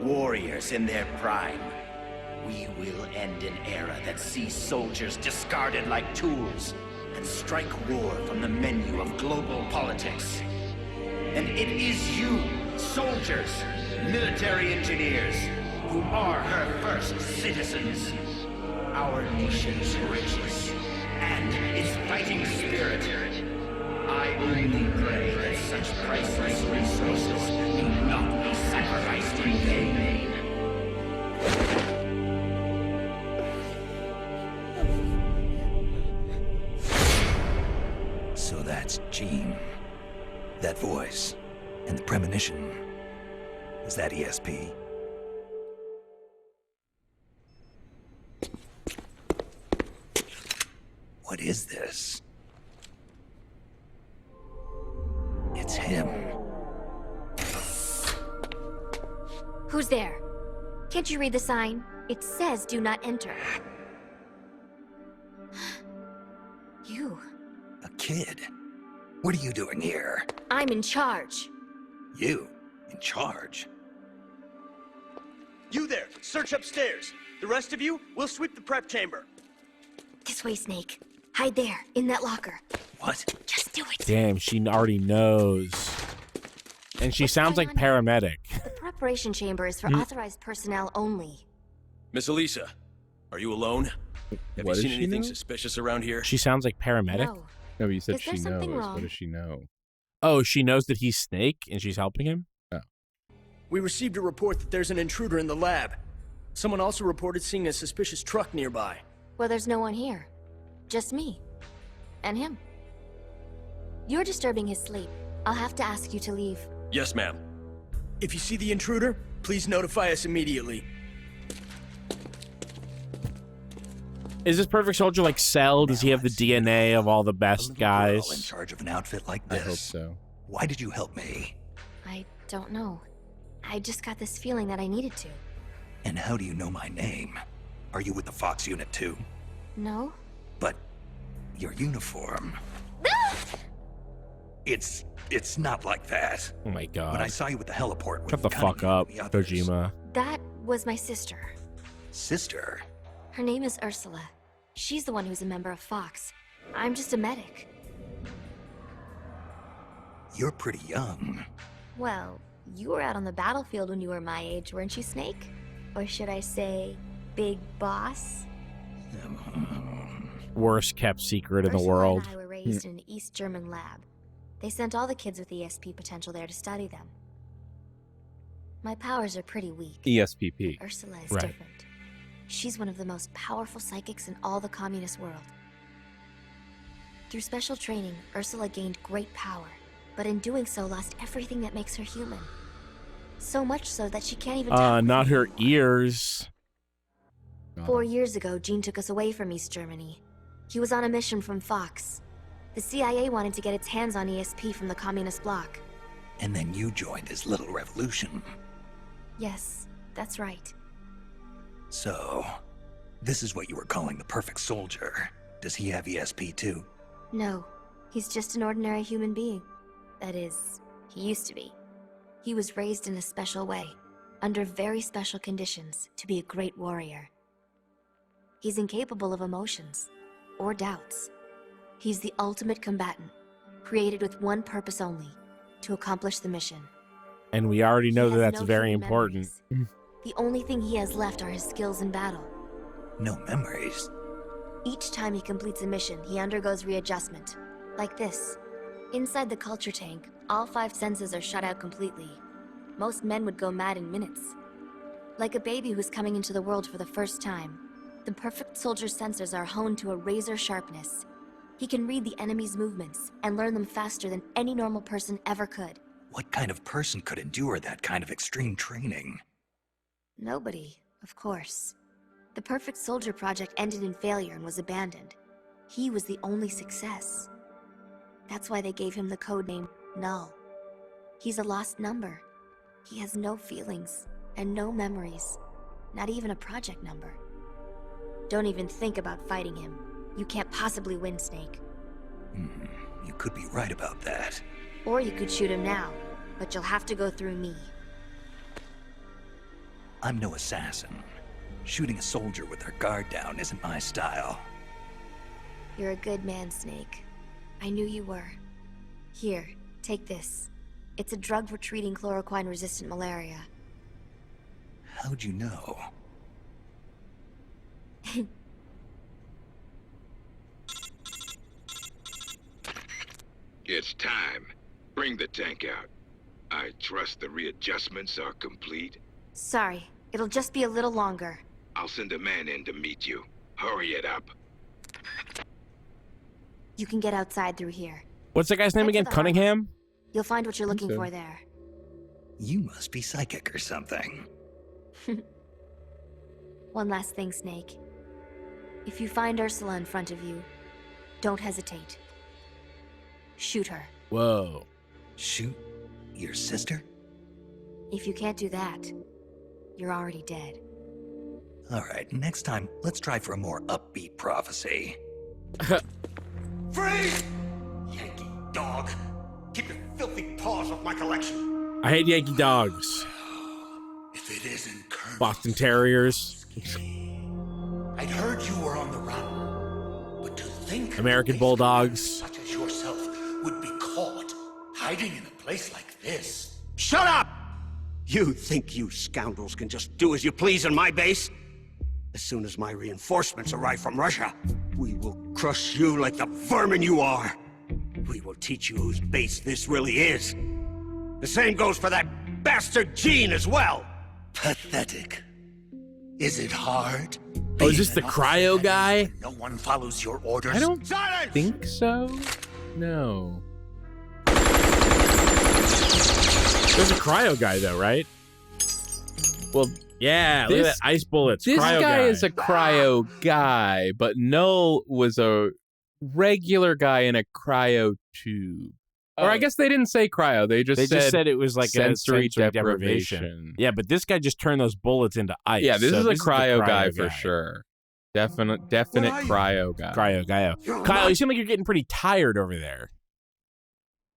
Warriors in their prime. We will end an era that sees soldiers discarded like tools and strike war from the menu of global politics. And it is you, soldiers, military engineers, who are her first citizens. Our nation's riches and its fighting spirit. I only pray that such priceless resources need not be sacrificed in vain. So that's Jean. That voice. And the premonition. Is that ESP? What is this? It's him. Who's there? Can't you read the sign? It says do not enter. You. A kid? What are you doing here? I'm in charge. You? In charge? You there, search upstairs. The rest of you, we'll sweep the prep chamber. This way, Snake. Hide there, in that locker. What? Just do it. Damn, she already knows. And she sounds like paramedic. The preparation chamber is for authorized personnel only. Miss Elisa, are you alone? Have What you does seen she anything know? suspicious around here? She sounds like paramedic. No. No, but you said Is there she something knows. wrong? What does she know? Oh, she knows that he's Snake and she's helping him? We received a report that there's an intruder in the lab. Someone also reported seeing a suspicious truck nearby. Well, there's no one here. Just me. And him. You're disturbing his sleep. I'll have to ask you to leave. Yes, ma'am. If you see the intruder, please notify us immediately. Is this Perfect Soldier like Cell? Does he have the DNA of all the A best little girl in guys? charge of an outfit like I this. hope so. Why did you help me? I don't know. I just got this feeling that I needed to. And how do you know my name? Are you with the Fox unit too? No? But your uniform. It's not like that. Oh my god. When I saw you with the heliport with Shut the fuck Cunningham up, and the others. Kojima. That was my sister. Sister? Her name is Ursula. She's the one who's a member of Fox. I'm just a medic. You're pretty young. Well, you were out on the battlefield when you were my age, weren't you, Snake? Or should I say, Big Boss? Worst kept secret in the Ursula world. and I were raised in an East German lab. They sent all the kids with ESP potential there to study them. My powers are pretty weak. ESPP. Ursula is Right. different. She's one of the most powerful psychics in all the communist world. Through special training, Ursula gained great power, but in doing so lost everything that makes her human. So much so that she can't even talk. Not her ears. 4 years ago, Gene took us away from East Germany. He was on a mission from Fox. The CIA wanted to get its hands on ESP from the communist bloc. And then you joined his little revolution. Yes, that's right. So, this is what you were calling the perfect soldier. Does he have ESP too? No, he's just an ordinary human being. That is, he used to be. He was raised in a special way, under very special conditions, to be a great warrior. He's incapable of emotions, or doubts. He's the ultimate combatant, created with one purpose only, to accomplish the mission. And we already know He that has that's no very human important. memories. The only thing he has left are his skills in battle. No memories. Each time he completes a mission, he undergoes readjustment. Like this. Inside the culture tank, all 5 senses are shut out completely. Most men would go mad in minutes. Like a baby who's coming into the world for the first time, the perfect soldier's sensors are honed to a razor sharpness. He can read the enemy's movements and learn them faster than any normal person ever could. What kind of person could endure that kind of extreme training? Nobody, of course. The Perfect Soldier project ended in failure and was abandoned. He was the only success. That's why they gave him the codename Null. He's a lost number. He has no feelings and no memories, not even a project number. Don't even think about fighting him. You can't possibly win, Snake. You could be right about that. Or you could shoot him now, but you'll have to go through me. I'm no assassin. Shooting a soldier with their guard down isn't my style. You're a good man, Snake. I knew you were. Here, take this. It's a drug for treating chloroquine-resistant malaria. How'd you know? It's time. Bring the tank out. I trust the readjustments are complete. Sorry, it'll just be a little longer. I'll send a man in to meet you. Hurry it up. You can get outside through here. What's that guy's name again? Cunningham? You'll find what you're looking for there. You must be psychic or something. One last thing, Snake. If you find Ursula in front of you, don't hesitate. Shoot her. Whoa. Shoot your sister? If you can't do that, you're already dead. All right, next time, let's try for a more upbeat prophecy. Freeze! Yankee dog. Keep your filthy paws off my collection. I hate Yankee dogs. If it isn't Colonel Boston Terriers. I'd heard you were on the run. But to think American Bulldogs. such as yourself would be caught hiding in a place like this. Shut up! You think you scoundrels can just do as you please on my base? As soon as my reinforcements arrive from Russia, we will crush you like the vermin you are. We will teach you whose base this really is. The same goes for that bastard Gene as well. Pathetic. Is it hard? Oh, is this the cryo guy? No one follows your orders. I don't think so. No. There's a cryo guy, though, right? Well, yeah, look at that ice bullets. This cryo guy is a cryo guy, but Null was a regular guy in a cryo tube. Or I guess they didn't say cryo. They just said it was like sensory a sensory deprivation. Yeah, but this guy just turned those bullets into ice. Yeah, this is a the cryo guy for sure. Definite cryo guy. Cryo guy. Kyle, you seem like you're getting pretty tired over there.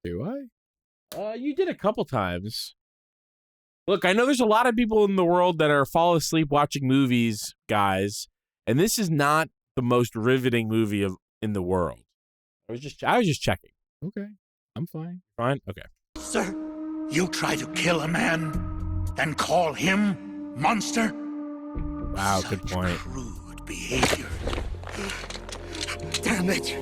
Do I? You did a couple times. Look, I know there's a lot of people in the world that are fall asleep watching movies, guys, and this is not the most riveting movie in the world. I was just checking. Okay, I'm fine. Fine? Okay. Sir, you try to kill a man, then call him monster? Wow, good point. Crude behavior. Damn it.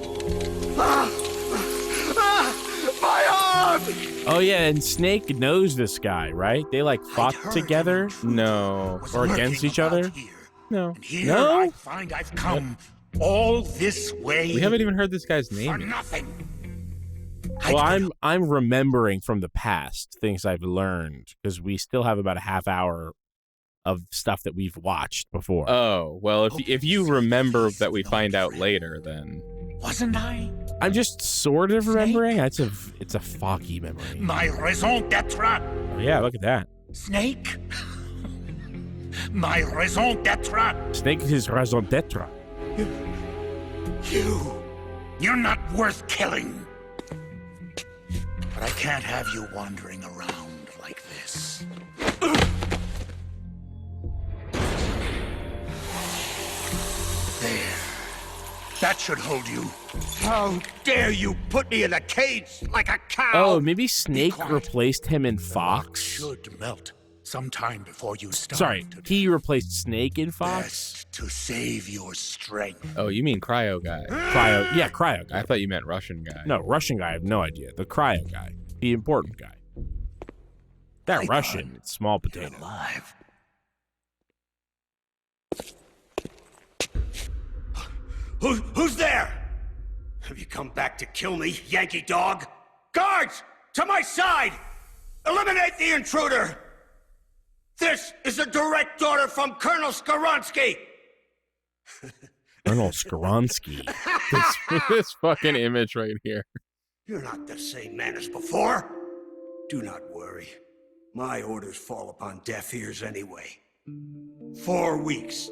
My arm! Oh, yeah, and Snake knows this guy, right? They, fought together? No. Or against each other? No. Here I find I've come all this way. We haven't even heard this guy's for name yet. nothing. Well, I'm remembering from the past things I've learned, because we still have about a half hour of stuff that we've watched before. Oh, well, if you remember that we find out later, then... Wasn't I? I'm just sort of remembering. It's a foggy memory. My raison d'etre. Oh, yeah, look at that. Snake? My raison d'etre. Snake is his raison d'etre. You're not worth killing. But I can't have you wandering around like this. There. That should hold you. How dare you put me in a cage like a cow? Oh, maybe Snake replaced him in Fox? Should melt sometime before you start. Sorry, he replaced Snake in Fox? Best to save your strength. Oh, you mean cryo guy. Cryo guy. I thought you meant Russian guy. No, Russian guy, I have no idea. The cryo guy. The important guy. That Russian, it's small potato. Alive. Who's there? Have you come back to kill me, Yankee dog? Guards, to my side! Eliminate the intruder! This is a direct order from Colonel Skoronsky! Colonel Skoronsky. this fucking image right here. You're not the same man as before. Do not worry. My orders fall upon deaf ears anyway. 4 weeks.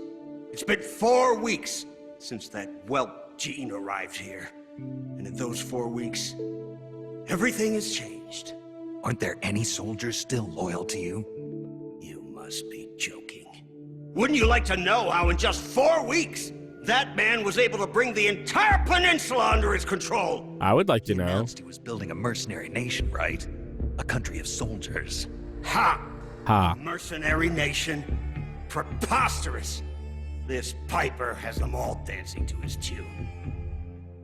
It's been 4 weeks since that whelp Gene arrived here. And in those 4 weeks, everything has changed. Aren't there any soldiers still loyal to you? You must be joking. Wouldn't you like to know how in just 4 weeks, that man was able to bring the entire peninsula under his control. I would like to know. Announced he was building a mercenary nation, right? A country of soldiers. Ha! Ha. Mercenary nation? Preposterous. This Piper has them all dancing to his tune.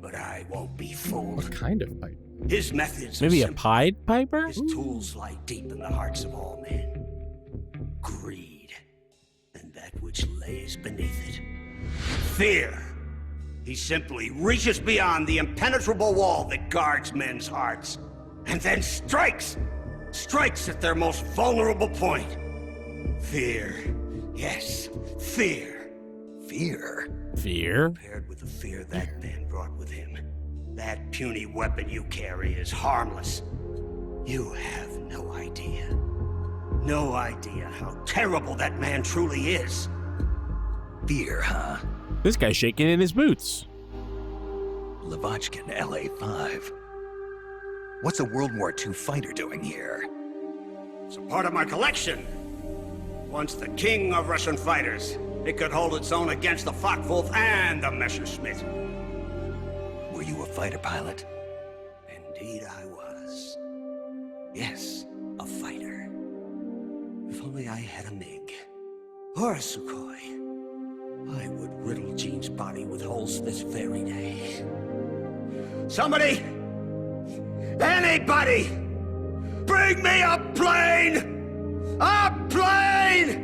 But I won't be fooled. What kind of pipe? His methods Maybe are a simple. Pied Piper? His tools lie deep in the hearts of all men. Greed, and that which lays beneath it. Fear. He simply reaches beyond the impenetrable wall that guards men's hearts, and then strikes! Strikes at their most vulnerable point. Fear. Yes, fear. Fear? Fear? Paired with the fear that man brought with him, that puny weapon you carry is harmless. You have no idea. No idea how terrible that man truly is. Fear, huh? This guy's shaking in his boots. Lavochkin, LA-5. What's a World War II fighter doing here? It's a part of my collection. Once the king of Russian fighters, it could hold its own against the Focke-Wulf and the Messerschmitt. Were you a fighter pilot? Indeed I was. Yes, a fighter. If only I had a MiG. Or a Sukhoi. I would riddle Jean's body with holes this very day. Somebody! Anybody! Bring me a plane! A plane!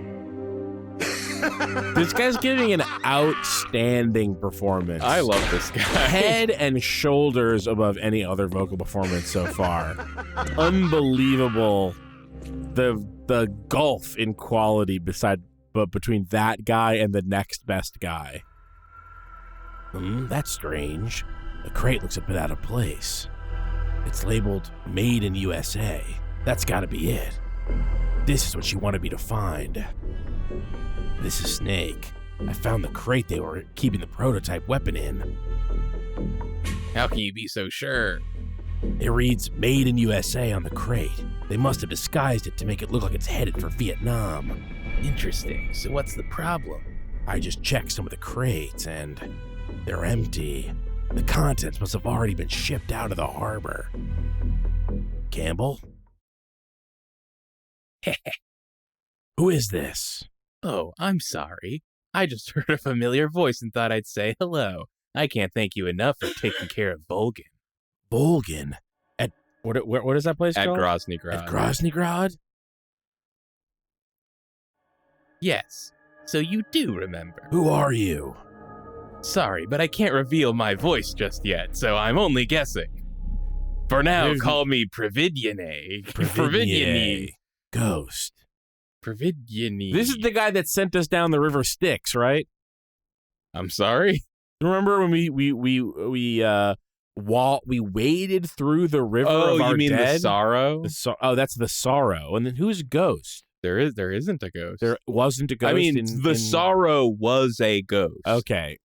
This guy's giving an outstanding performance. I love this guy. Head and shoulders above any other vocal performance so far. Unbelievable. The gulf in quality between that guy and the next best guy. That's strange. The crate looks a bit out of place. It's labeled Made in USA. That's gotta be it. This is what you wanted me to find. This is Snake. I found the crate they were keeping the prototype weapon in. How can you be so sure? It reads Made in USA on the crate. They must have disguised it to make it look like it's headed for Vietnam. Interesting. So what's the problem? I just checked some of the crates and they're empty. The contents must have already been shipped out of the harbor. Campbell? Who is this? Oh, I'm sorry. I just heard a familiar voice and thought I'd say hello. I can't thank you enough for taking care of Volgin. Volgin? At what is that place At called? Grozny Grad. At Grozny Grad? Yes. So you do remember. Who are you? Sorry, but I can't reveal my voice just yet, so I'm only guessing. For now, call me Providiane. Providiane. Ghost. Providiane. This is the guy that sent us down the river Styx, right? I'm sorry? Remember when we waded through the river of our you mean dead? the Sorrow? That's the Sorrow. And then who's Ghost? There isn't a ghost. There wasn't a ghost. I mean, the Sorrow was a ghost. Okay.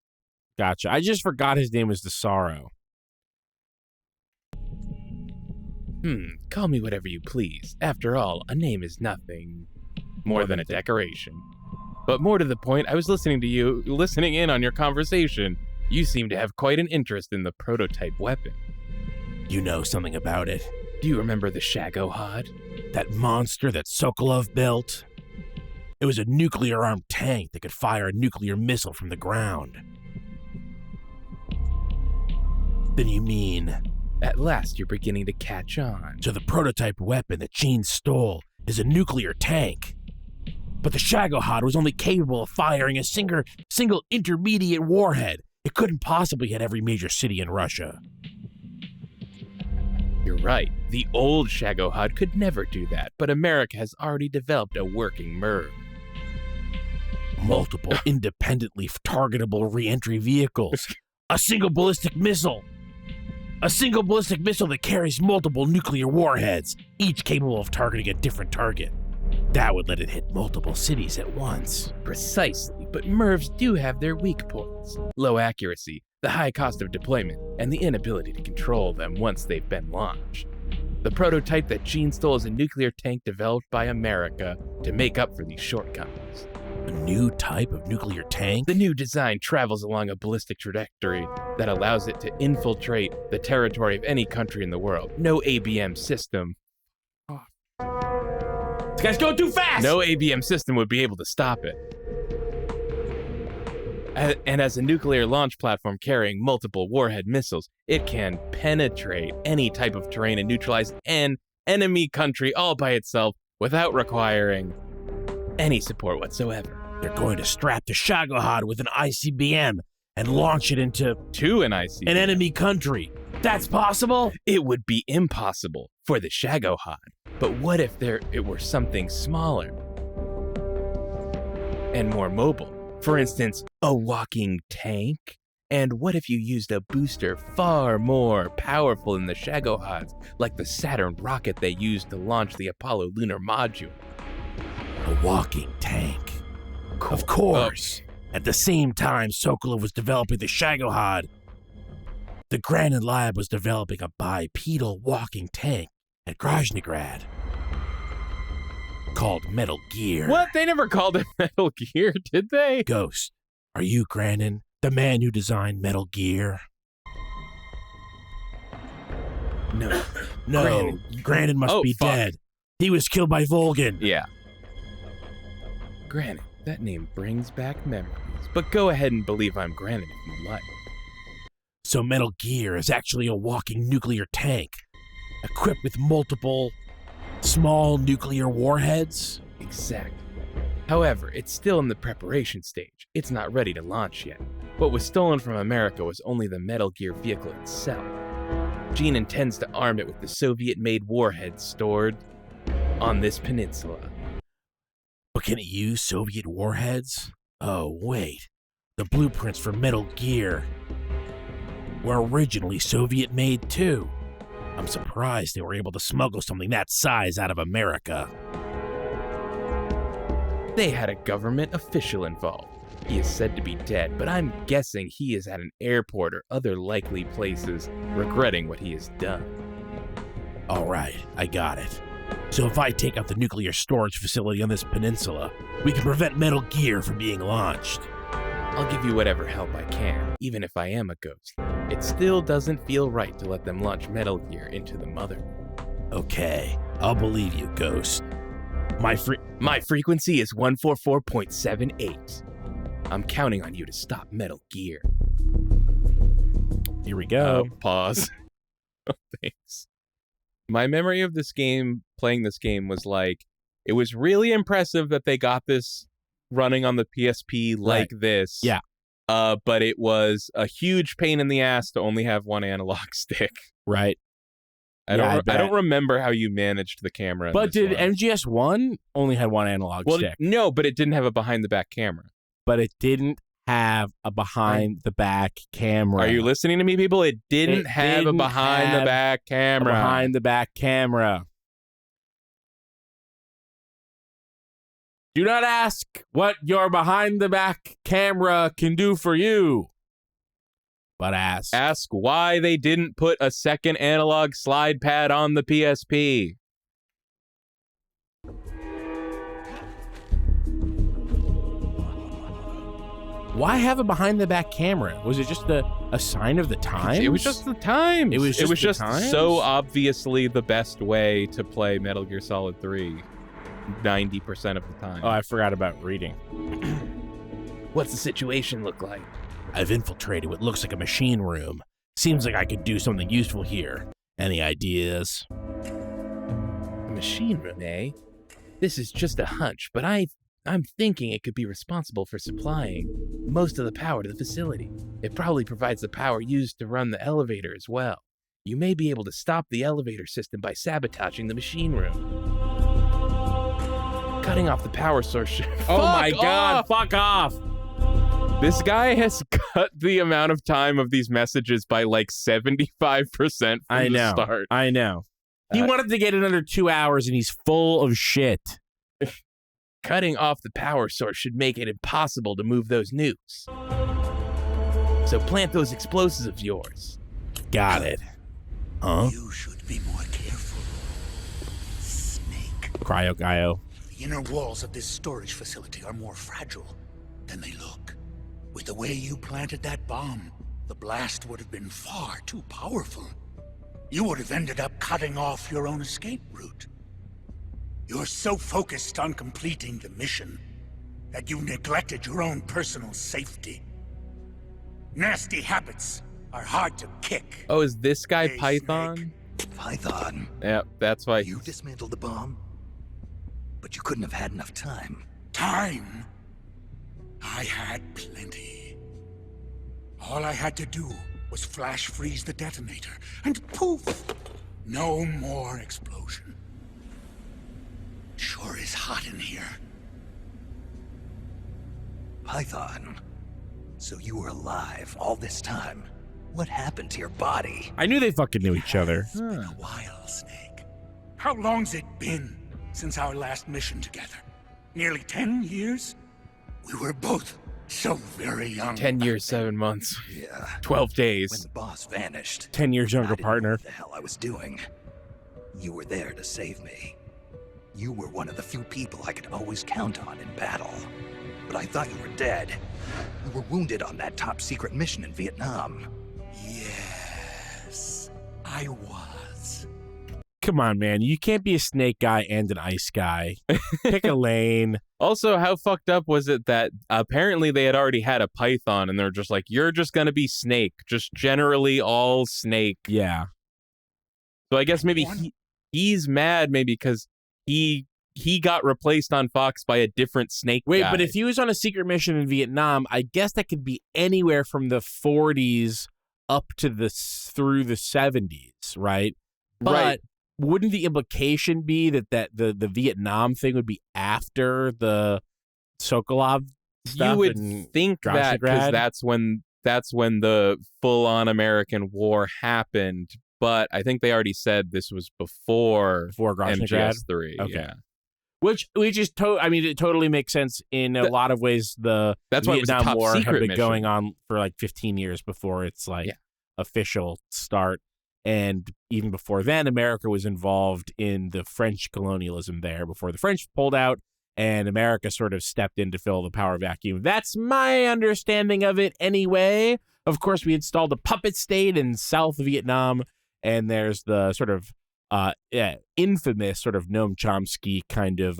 Gotcha. I just forgot his name was the Sorrow. Call me whatever you please. After all, a name is nothing more than a decoration. But more to the point, I was listening in on your conversation. You seem to have quite an interest in the prototype weapon. You know something about it. Do you remember the Shagohod? That monster that Sokolov built? It was a nuclear-armed tank that could fire a nuclear missile from the ground. Then you mean... At last you're beginning to catch on. So the prototype weapon that Jean stole is a nuclear tank. But the Shagohod was only capable of firing a single intermediate warhead. It couldn't possibly hit every major city in Russia. You're right. The old Shagohod could never do that, but America has already developed a working MIRV. Multiple independently targetable re-entry vehicles. A single ballistic missile. A single ballistic missile that carries multiple nuclear warheads, each capable of targeting a different target. That would let it hit multiple cities at once. Precisely, but MIRVs do have their weak points. Low accuracy, the high cost of deployment, and the inability to control them once they've been launched. The prototype that Jean stole is a nuclear tank developed by America to make up for these shortcomings. A new type of nuclear tank? The new design travels along a ballistic trajectory that allows it to infiltrate the territory of any country in the world. No ABM system. This guy's going too fast! No ABM system would be able to stop it. And as a nuclear launch platform carrying multiple warhead missiles, it can penetrate any type of terrain and neutralize an enemy country all by itself without requiring any support whatsoever. They're going to strap the Shagohod with an ICBM and launch it into an ICBM. An enemy country. That's possible? It would be impossible for the Shagohod. But what if it were something smaller and more mobile? For instance, a walking tank? And what if you used a booster far more powerful than the Shagohods, like the Saturn rocket they used to launch the Apollo lunar module? A walking tank. Of course. At the same time Sokolov was developing the Shagohod, the Granin Lab was developing a bipedal walking tank at Groznygrad called Metal Gear. What? They never called it Metal Gear, did they? Ghost, are you Granin, the man who designed Metal Gear? No. Granin must be dead. He was killed by Volgin. Yeah. Granin, that name brings back memories. But go ahead and believe I'm Granin if you like. So Metal Gear is actually a walking nuclear tank, equipped with multiple small nuclear warheads? Exactly. However, it's still in the preparation stage. It's not ready to launch yet. What was stolen from America was only the Metal Gear vehicle itself. Gene intends to arm it with the Soviet-made warheads stored on this peninsula. But can it use Soviet warheads? Oh, wait. The blueprints for Metal Gear were originally Soviet-made too. I'm surprised they were able to smuggle something that size out of America. They had a government official involved. He is said to be dead, but I'm guessing he is at an airport or other likely places regretting what he has done. All right, I got it. So if I take out the nuclear storage facility on this peninsula, we can prevent Metal Gear from being launched. I'll give you whatever help I can, even if I am a ghost. It still doesn't feel right to let them launch Metal Gear into the mother. Okay, I'll believe you, Ghost. My frequency is 144.78. I'm counting on you to stop Metal Gear. Here we go. Pause. Thanks. My memory of this game, playing this game, was like, it was really impressive that they got this running on the PSP like this. Yeah. But it was a huge pain in the ass to only have one analog stick. Right. I don't remember how you managed the camera. But did MGS1 only had one analog stick? No, but it didn't have a behind-the-back camera. But it didn't have a behind-the-back camera. Are you listening to me, people? It didn't have a behind-the-back camera. Behind-the-back camera. Do not ask what your behind-the-back camera can do for you, but ask. Ask why they didn't put a second analog slide pad on the PSP. Why have a behind-the-back camera? Was it just a sign of the times? It was just the times. It was just so obviously the best way to play Metal Gear Solid 3 90% of the time. Oh, I forgot about reading. What's the situation look like? I've infiltrated what looks like a machine room. Seems like I could do something useful here. Any ideas? A machine room, eh? This is just a hunch, but I'm thinking it could be responsible for supplying most of the power to the facility. It probably provides the power used to run the elevator as well. You may be able to stop the elevator system by sabotaging the machine room. Cutting off the power source. Oh my God, fuck off! This guy has cut the amount of time of these messages by like 75% from the start. I know. He wanted to get another 2 hours and he's full of shit. Cutting off the power source should make it impossible to move those nukes. So plant those explosives of yours. Got it. Huh? You should be more careful. Snake. Cryo-Gyo. The inner walls of this storage facility are more fragile than they look. With the way you planted that bomb, the blast would have been far too powerful. You would have ended up cutting off your own escape route. You're so focused on completing the mission that you neglected your own personal safety. Nasty habits are hard to kick. Oh, is this guy Hey, Python? Python, Yeah, that's why. you dismantled the bomb, but you couldn't have had enough time. Time? I had plenty. All I had to do was flash freeze the detonator, and poof! No more explosion. Sure is hot in here. Python, so you were alive all this time. What happened to your body? I knew they fucking knew each other. It's been a while, Snake. How long's it been since our last mission together? Nearly 10 years? We were both so very young. 10 years, 7 months. Yeah. 12 When days. the boss vanished, 10 years I younger didn't know partner. what the hell I was doing. You were there to save me. You were one of the few people I could always count on in battle. But I thought you were dead. You were wounded on that top secret mission in Vietnam. Yes, I was. Come on, man. You can't be a snake guy and an ice guy. Pick a lane. Also, how fucked up was it that apparently they had already had a Python and they're just like, you're just going to be Snake. Just generally all Snake. Yeah. So I guess maybe he's mad maybe because he got replaced on Fox by a different Snake Wait, guy. but if he was on a secret mission in Vietnam, I guess that could be anywhere from the 40s up to through the 70s, right? But Right. wouldn't the implication be that the Vietnam thing would be after the Sokolov stuff? You would and think that because Grad? that's when the full-on American war happened. But I think they already said this was before Grad? MGS3. Okay. Yeah. Which is I mean, it totally makes sense in a lot of ways. That's why it was a Vietnam top War had secret been mission. going on for like 15 years before its official start, and even before then, America was involved in the French colonialism there before the French pulled out, and America sort of stepped in to fill the power vacuum. That's my understanding of it, anyway. Of course, we installed a puppet state in South Vietnam, and there's the sort of infamous sort of Noam Chomsky kind of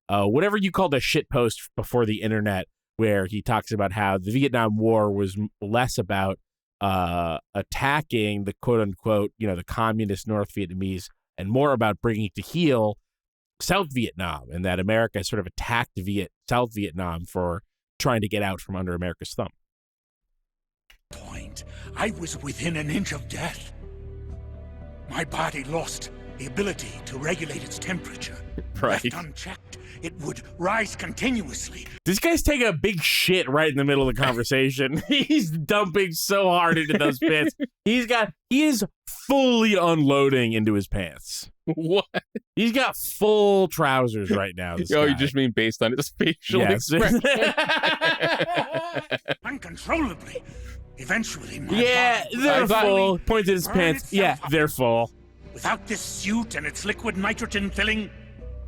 whatever you call the shit post before the internet, where he talks about how the Vietnam War was less about attacking the quote unquote, the communist North Vietnamese and more about bringing to heel South Vietnam, and that America sort of attacked South Vietnam for trying to get out from under America's thumb. I was within an inch of death. My body lost the ability to regulate its temperature. Right. Left unchecked, it would rise continuously. This guy's taking a big shit right in the middle of the conversation. He's dumping so hard into those pits. He is fully unloading into his pants. What? He's got full trousers right now. This Oh, guy. you just mean based on his facial Yes. expression? Uncontrollably. Eventually, my Yeah, body they're would full. finally Points at his burn pants. itself Yeah, up. they're full. Without this suit and its liquid nitrogen filling,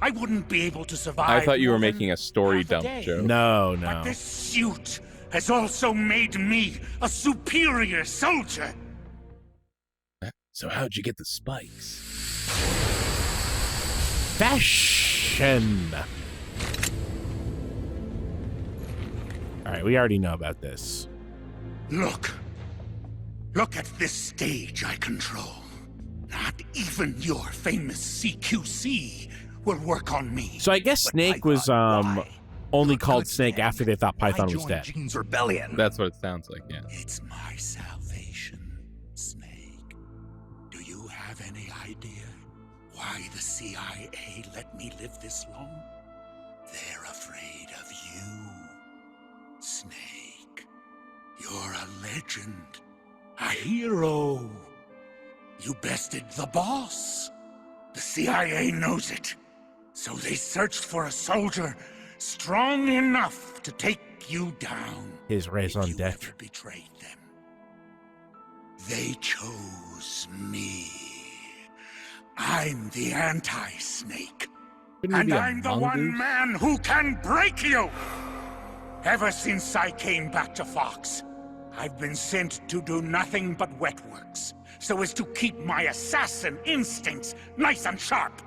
I wouldn't be able to survive. I thought you were more than making a story half a dump day. joke. No. But this suit has also made me a superior soldier. So how'd you get the spikes? Fashion. All right, we already know about this. Look at this stage I control. Not even your famous CQC will work on me. So I guess Snake was only called Snake after they thought Python was dead. Gene's rebellion. That's what it sounds like, yeah. It's my salvation, Snake. Do you have any idea why the CIA let me live this long? They're afraid of you, Snake. You're a legend, a hero. You bested the boss. The CIA knows it. So they searched for a soldier strong enough to take you down. His raison d'etre. Betrayed them. They chose me. I'm the anti-Snake. Couldn't you And be a I'm the mongoose? one man who can break you! Ever since I came back to Fox, I've been sent to do nothing but wet works, so as to keep my assassin instincts nice and sharp.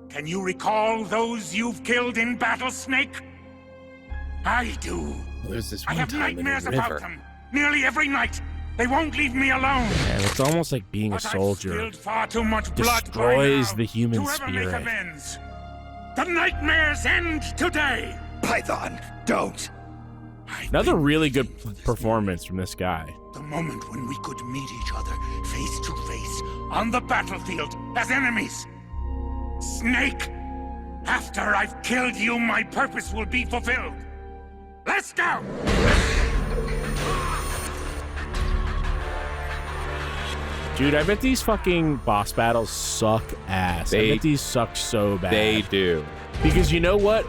Can you recall those you've killed in battle, Snake? I do. Well, there's this I one have time in the nightmares about river. them, nearly every night. They won't leave me alone. And it's almost like being a But I've soldier spilled far too much blood by destroys now the human to ever make spirit. amends. The nightmares end today. Python, don't! Another really good performance from this guy. The moment when we could meet each other face to face on the battlefield as enemies. Snake, after I've killed you, my purpose will be fulfilled. Let's go! Dude, I bet these fucking boss battles suck ass. I bet these suck so bad. They do. Because you know what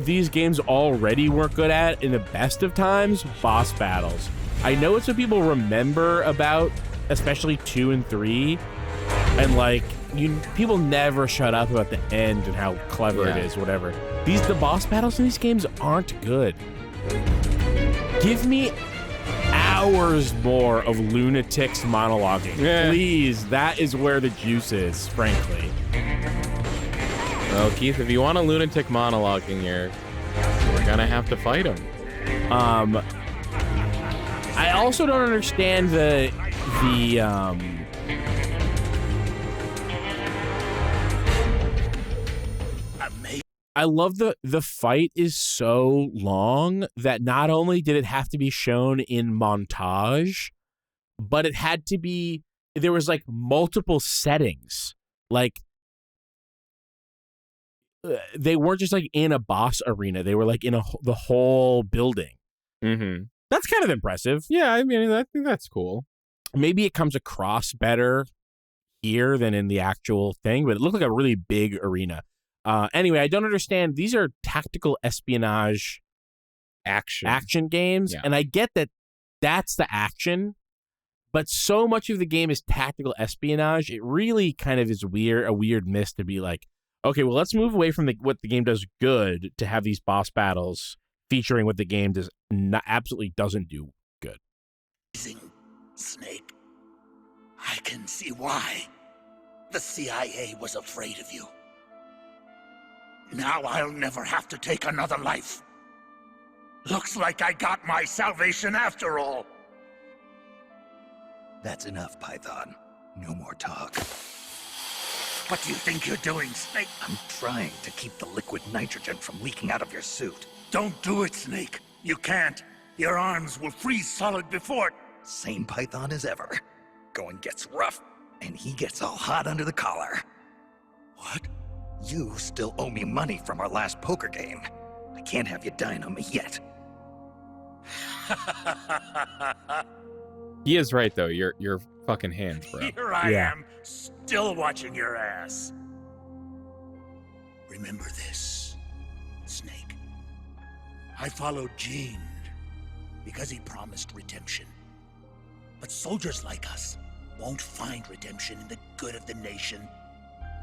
these games already weren't good at in the best of times? Boss battles. I know it's what people remember about, especially 2 and 3. And like, people never shut up about the end and how clever it is, whatever. The boss battles in these games aren't good. Give me hours more of lunatics monologuing. Please, that is where the juice is, frankly. Well, Keith, if you want a lunatic monologuing here, we're gonna have to fight him. I also don't understand the I love the fight is so long that not only did it have to be shown in montage, but it had to be, there was like multiple settings. Like they weren't just like in a boss arena. They were like in the whole building. Mm-hmm. That's kind of impressive. Yeah, I mean, I think that's cool. Maybe it comes across better here than in the actual thing, but it looked like a really big arena. Anyway, I don't understand. These are tactical espionage action games, and I get that that's the action, but so much of the game is tactical espionage. It really kind of is a weird miss to be like, okay, well, let's move away from what the game does good to have these boss battles featuring what the game does absolutely doesn't do good. Snake, I can see why the CIA was afraid of you. Now I'll never have to take another life. Looks like I got my salvation after all. That's enough, Python. No more talk. What do you think you're doing, Snake? I'm trying to keep the liquid nitrogen from leaking out of your suit. Don't do it, Snake. You can't. Your arms will freeze solid before it. Same Python as ever. Going gets rough, and he gets all hot under the collar. What? You still owe me money from our last poker game. I can't have you dying on me yet. He is right, though. Your fucking hands, bro. Here I am, still watching your ass. Remember this, Snake. I followed Gene because he promised redemption. But soldiers like us won't find redemption in the good of the nation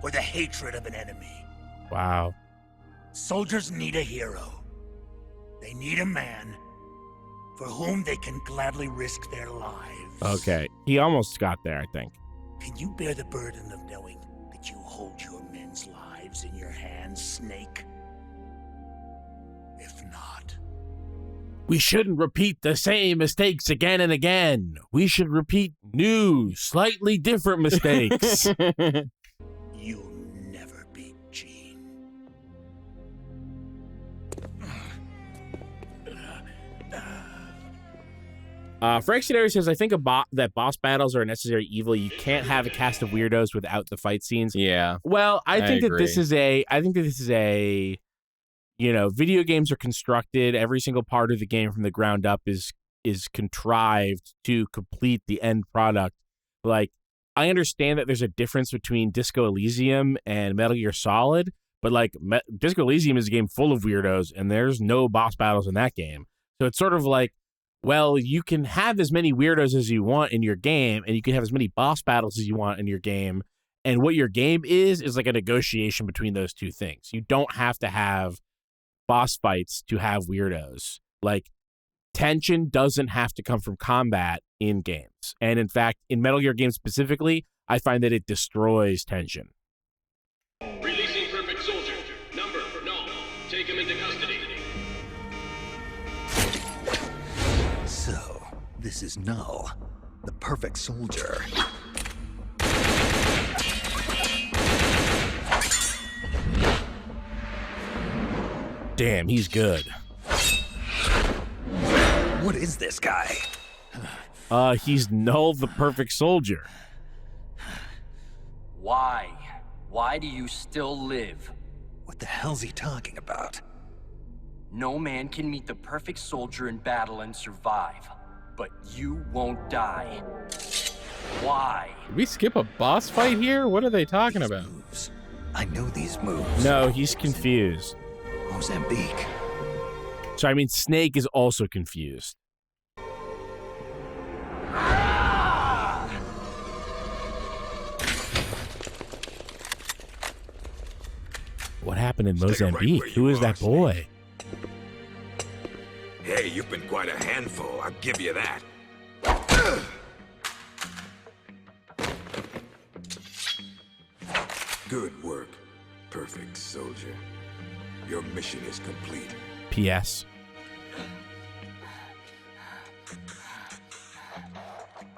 or the hatred of an enemy. Wow. Soldiers need a hero. They need a man for whom they can gladly risk their lives. Okay, he almost got there, I think. Can you bear the burden of knowing that you hold your men's lives in your hands, Snake? If not... We shouldn't repeat the same mistakes again and again. We should repeat new, slightly different mistakes. You'll never beat Gene. Frank Scenario says, I think that boss battles are a necessary evil. You can't have a cast of weirdos without the fight scenes. Yeah. Well, I think that agree. this is a video games are constructed. Every single part of the game from the ground up is contrived to complete the end product. Like, I understand that there's a difference between Disco Elysium and Metal Gear Solid, but like Disco Elysium is a game full of weirdos, and there's no boss battles in that game. So it's sort of like, well, you can have as many weirdos as you want in your game, and you can have as many boss battles as you want in your game, And what your game is like a negotiation between those two things. You don't have to have boss fights to have weirdos. Like, tension doesn't have to come from combat in games. And in fact, in Metal Gear games specifically, I find that it destroys tension. Releasing Perfect Soldier. Number, no. Take him into custody. So, this is Null, the perfect soldier. Damn, he's good. What is this guy? He's Null, the perfect soldier. Why? Why do you still live? What the hell's he talking about? No man can meet the perfect soldier in battle and survive, but you won't die. Why? Did we skip a boss fight here? What are they talking about? Moves. I know these moves. No, he's confused. Mozambique. So, I mean, Snake is also confused. What happened in Mozambique? Who is that boy? Hey, you've been quite a handful, I'll give you that. Good work, perfect soldier. Your mission is complete. P.S.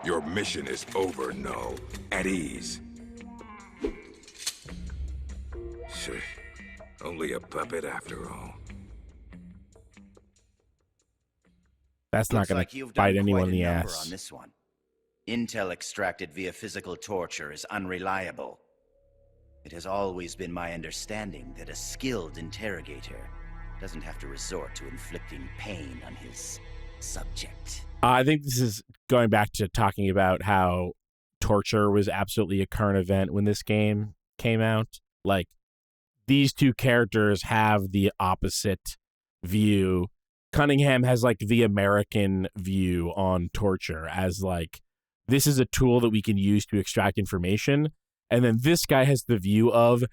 Your mission is over, Null. At ease. Sure. Only a puppet after all. That's not going to bite anyone in the ass. On this one. Intel extracted via physical torture is unreliable. It has always been my understanding that a skilled interrogator doesn't have to resort to inflicting pain on his subject. I think this is going back to talking about how torture was absolutely a current event when this game came out. Like, these two characters have the opposite view. Cunningham has like the American view on torture as like, this is a tool that we can use to extract information. And then this guy has the view of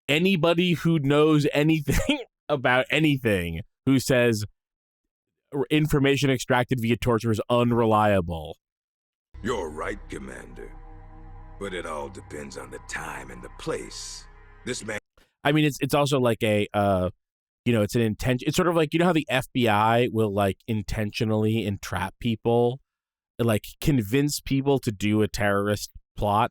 anybody who knows anything about anything who says information extracted via torture is unreliable. You're right, Commander. But it all depends on the time and the place. This man... I mean, it's also like a, it's an intention. It's sort of like, you know how the FBI will like intentionally entrap people, like convince people to do a terrorist plot,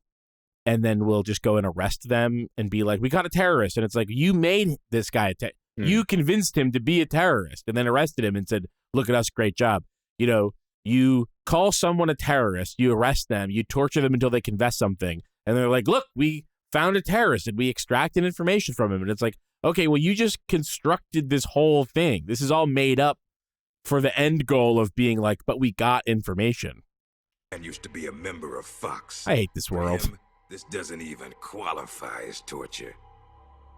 and then we'll just go and arrest them and be like, we got a terrorist. And it's like, you made this guy, you convinced him to be a terrorist and then arrested him and said, look at us, great job. You know, you call someone a terrorist, you arrest them, you torture them until they confess something. And they're like, look, we found a terrorist and we extracted information from him. And it's like, okay, well, you just constructed this whole thing. This is all made up for the end goal of being like, but we got information. And used to be a member of Fox. I hate this world. For him, this doesn't even qualify as torture.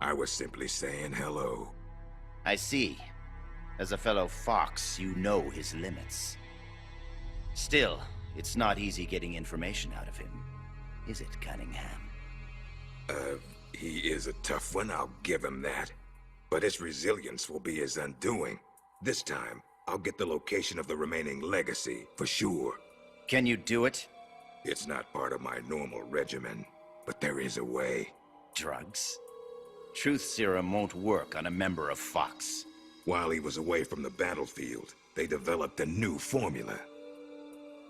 I was simply saying hello. I see. As a fellow Fox, you know his limits. Still, it's not easy getting information out of him, is it, Cunningham? He is a tough one, I'll give him that. But his resilience will be his undoing. This time, I'll get the location of the remaining legacy, for sure. Can you do it? It's not part of my normal regimen, but there is a way. Drugs? Truth serum won't work on a member of Fox. While he was away from the battlefield, they developed a new formula.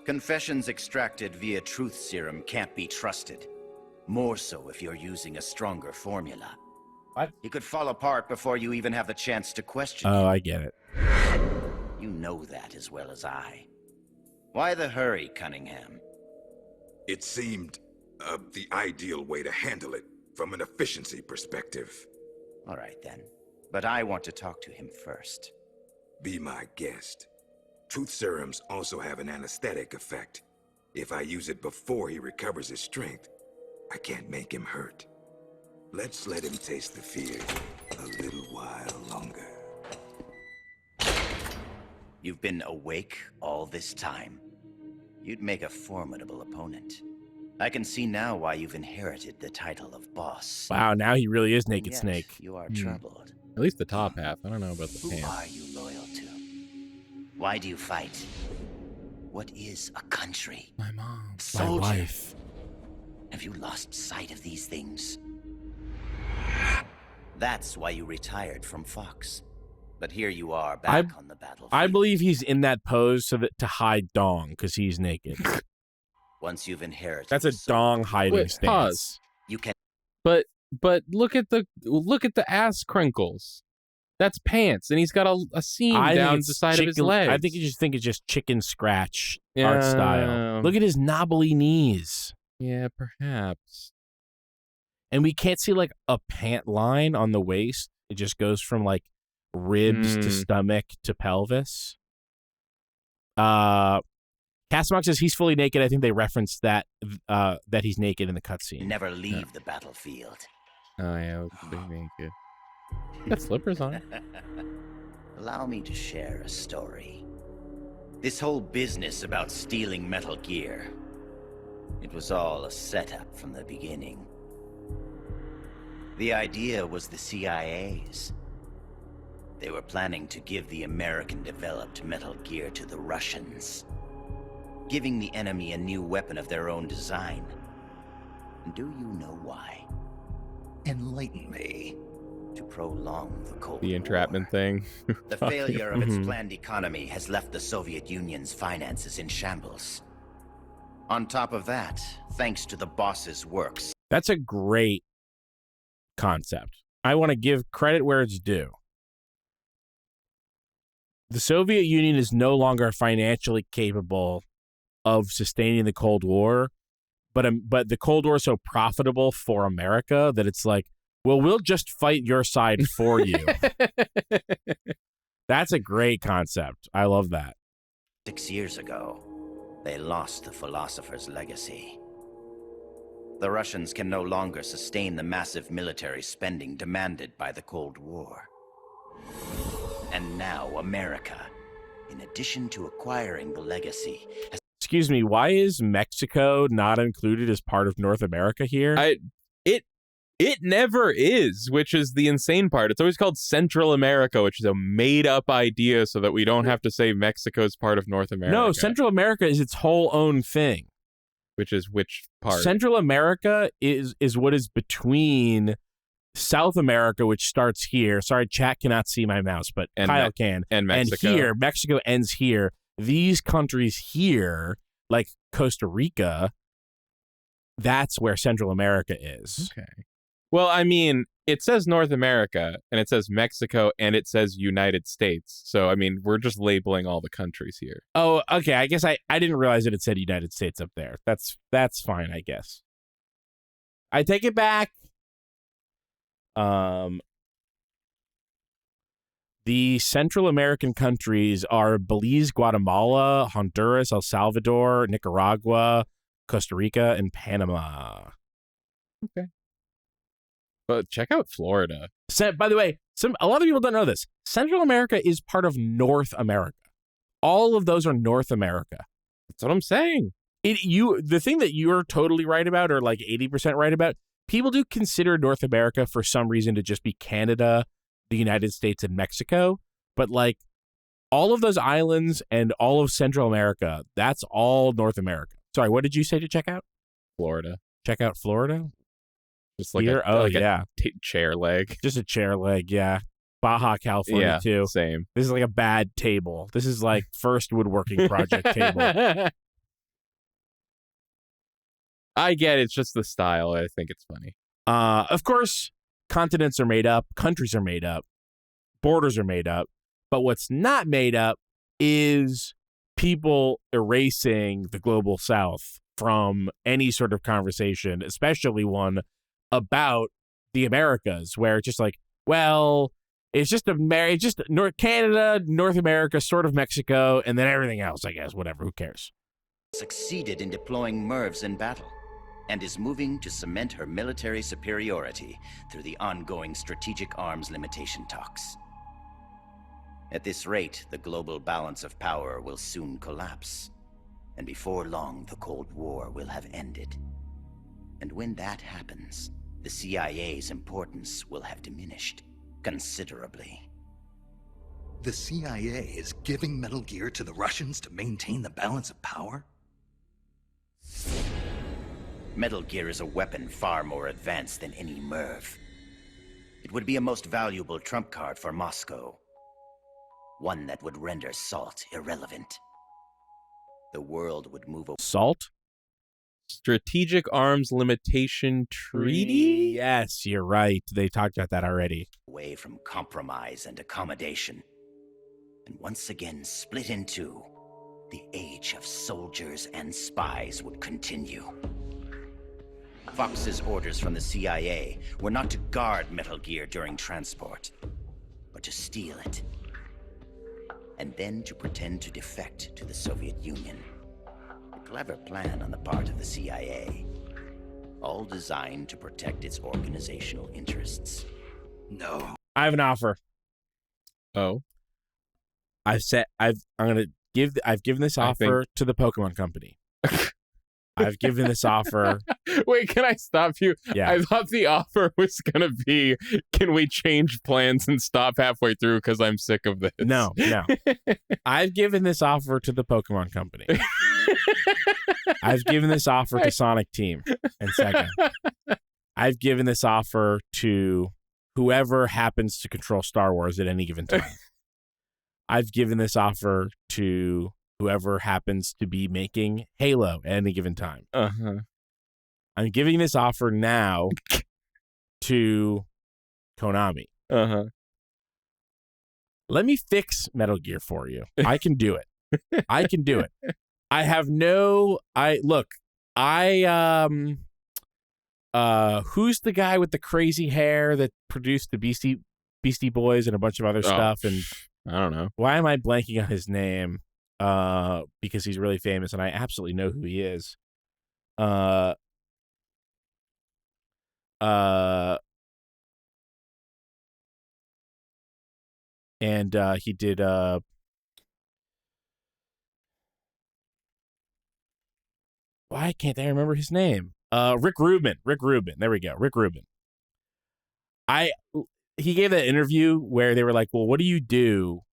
Confessions extracted via truth serum can't be trusted. More so if you're using a stronger formula. What? He could fall apart before you even have the chance to question Oh, him. I get it. You know that as well as I. Why the hurry, Cunningham? It seemed the ideal way to handle it, from an efficiency perspective. All right, then. But I want to talk to him first. Be my guest. Truth serums also have an anesthetic effect. If I use it before he recovers his strength, I can't make him hurt. Let's let him taste the fear a little while longer. You've been awake all this time. You'd make a formidable opponent. I can see now why you've inherited the title of boss. Wow, now he really is Naked Yet, Snake. You are troubled. At least the top half. I don't know about the Who pants. are you loyal to? Why do you fight? What is a country? My mom. Soldier. My wife. Have you lost sight of these things? That's why you retired from Fox. But here you are back on the battlefield. I believe he's in that pose so that to hide dong, because he's naked. Once you've inherited, That's a dong hiding stance. Pause. You can. But look at the ass crinkles. That's pants, and he's got a seam down the side of his legs. I think it's just chicken scratch art style. Look at his knobbly knees. Yeah, perhaps. And we can't see like a pant line on the waist. It just goes from like ribs to stomach to pelvis. Castbox says he's fully naked. I think they referenced that he's naked in the cutscene. Never leave the battlefield. Oh yeah, big naked. Got slippers on. Allow me to share a story. This whole business about stealing Metal Gear, it was all a setup from the beginning. The idea was the CIA's. They were planning to give the American-developed Metal Gear to the Russians, giving the enemy a new weapon of their own design. Do you know why? Enlighten me. To prolong the Cold The entrapment thing. The failure of its planned economy has left the Soviet Union's finances in shambles. On top of that, thanks to the boss's works. That's a great concept. I want to give credit where it's due. The Soviet Union is no longer financially capable of sustaining the Cold War, but the Cold War is so profitable for America that it's like, well, we'll just fight your side for you. That's a great concept. I love that. 6 years ago, they lost the philosopher's legacy. The Russians can no longer sustain the massive military spending demanded by the Cold War. And now America, in addition to acquiring the legacy, has... Excuse me, why is Mexico not included as part of North America here? It never is, which is the insane part. It's always called Central America, which is a made-up idea so that we don't have to say Mexico's part of North America. No, Central America is its whole own thing. Which is which part? Central America is what is between South America, which starts here. Sorry, chat cannot see my mouse, but Kyle can. And Mexico. And here, Mexico ends here. These countries here, like Costa Rica, that's where Central America is. Okay. Well, I mean, it says North America, and it says Mexico, and it says United States. So, I mean, we're just labeling all the countries here. Oh, okay. I guess I didn't realize that it said United States up there. That's fine, I guess. I take it back. The Central American countries are Belize, Guatemala, Honduras, El Salvador, Nicaragua, Costa Rica, and Panama. Okay. But check out Florida. By the way, a lot of people don't know this. Central America is part of North America. All of those are North America. That's what I'm saying. The thing that you're totally right about, or like 80% right about, people do consider North America for some reason to just be Canada, the United States, and Mexico. But like all of those islands and all of Central America, that's all North America. Sorry, what did you say to check out? Florida. Check out Florida? Just like here? a chair leg. Just a chair leg, yeah. Baja, California, too. Same. This is like a bad table. This is like first woodworking project table. I get it. It's just the style. I think it's funny. Of course, continents are made up. Countries are made up. Borders are made up. But what's not made up is people erasing the global south from any sort of conversation, especially one about the Americas, where it's just like, well, it's just North Canada, North America, sort of Mexico, and then everything else, I guess, whatever, who cares? Succeeded in deploying MIRVs in battle, and is moving to cement her military superiority through the ongoing strategic arms limitation talks. At this rate, the global balance of power will soon collapse, and before long, the Cold War will have ended. And when that happens, the CIA's importance will have diminished considerably. The CIA is giving Metal Gear to the Russians to maintain the balance of power? Metal Gear is a weapon far more advanced than any MIRV. It would be a most valuable trump card for Moscow. One that would render SALT irrelevant. The world would move SALT? Strategic Arms Limitation Treaty? Yes, you're right. They talked about that already. away from compromise and accommodation. And once again split in two, the age of soldiers and spies would continue. Fox's orders from the CIA were not to guard Metal Gear during transport, but to steal it. And then to pretend to defect to the Soviet Union. A clever plan on the part of the CIA. All designed to protect its organizational interests. No. I have an offer. Oh. I've given this offer to the Pokemon Company. I've given this offer. Wait, can I stop you? Yeah. I thought the offer was going to be, can we change plans and stop halfway through because I'm sick of this? No. I've given this offer to the Pokemon Company. I've given this offer to Sonic Team and Sega. I've given this offer to whoever happens to control Star Wars at any given time. I've given this offer to whoever happens to be making Halo at any given time. Uh-huh. I'm giving this offer now to Konami. Uh-huh. Let me fix Metal Gear for you. I can do it. I can do it. I have no... who's the guy with the crazy hair that produced the Beastie Boys and a bunch of other stuff? And I don't know. Why am I blanking on his name? Because he's really famous and I absolutely know who he is. And he did why can't I remember his name? Rick Rubin. There we go. Rick Rubin. He gave that interview where they were like, well, what do you do?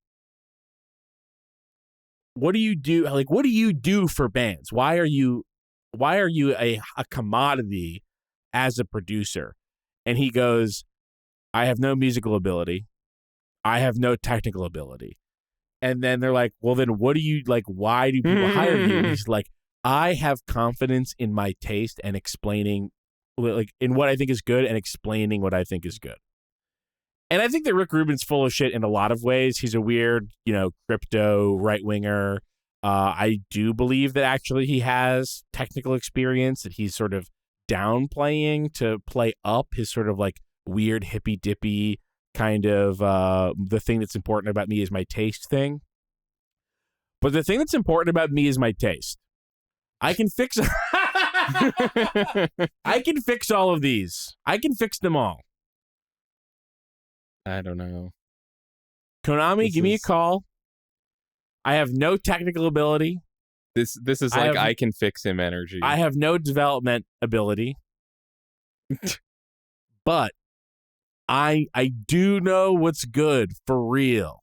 What do you do? Like, what do you do for bands? Why are you a commodity as a producer? And he goes, I have no musical ability. I have no technical ability. And then they're like, well, then what do you like? Why do people hire you? And he's like, I have confidence in my taste and explaining like in what I think is good and explaining what I think is good. And I think that Rick Rubin's full of shit in a lot of ways. He's a weird, crypto right-winger. I do believe that actually he has technical experience that he's sort of downplaying to play up his sort of like weird hippy-dippy kind of the thing that's important about me is my taste thing. But the thing that's important about me is my taste. I can fix I can fix all of these. I can fix them all. I don't know. Konami, give me a call. I have no technical ability. This is like I can fix him energy. I have no development ability. But I do know what's good for real.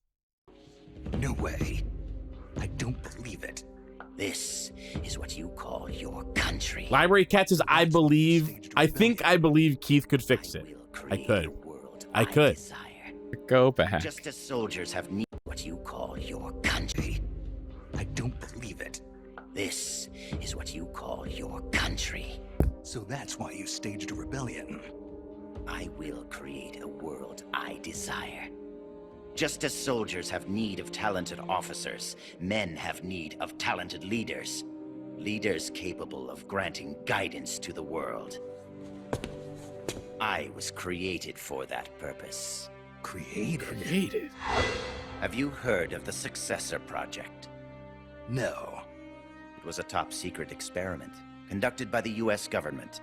No way. I don't believe it. This is what you call your country. Library Cat says, I believe Keith could fix it. I could. Go back. Just as soldiers have need what you call your country. I don't believe it. This is what you call your country. So that's why you staged a rebellion. I will create a world I desire. Just as soldiers have need of talented officers, men have need of talented leaders. Leaders capable of granting guidance to the world. I was created for that purpose. Created? Have you heard of the Successor Project? No. It was a top-secret experiment conducted by the U.S. government.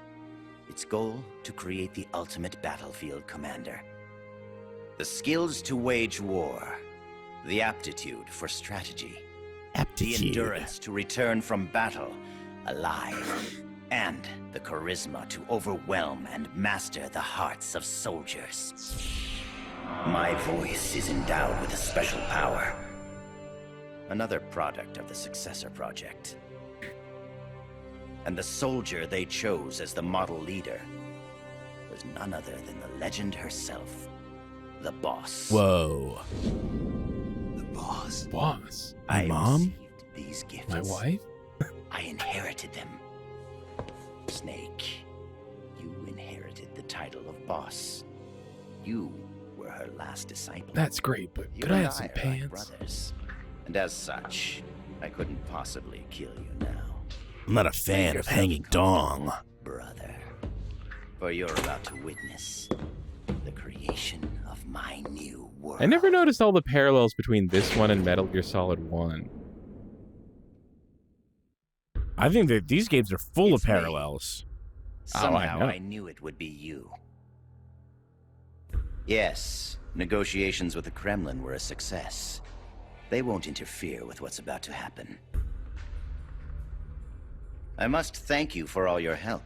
Its goal, to create the ultimate battlefield commander. The skills to wage war. The aptitude for strategy. The endurance to return from battle alive. and the charisma to overwhelm and master the hearts of soldiers. My voice is endowed with a special power. Another product of the Successor Project. And the soldier they chose as the model leader was none other than the legend herself, the boss. Whoa. The boss? Boss? My I mom? received these gifts. My wife? I inherited them. Snake, you inherited the title of boss. You were her last disciple. That's great, but You could I and have some are like pants? brothers. And as such, I couldn't possibly kill you now. I'm not a fan of hanging dong. Brother. For you're about to witness the creation of my new world. I never noticed all the parallels between this one and Metal Gear Solid 1. I think that these games are full of parallels. Somehow I knew it would be you. Yes, negotiations with the Kremlin were a success. They won't interfere with what's about to happen. I must thank you for all your help.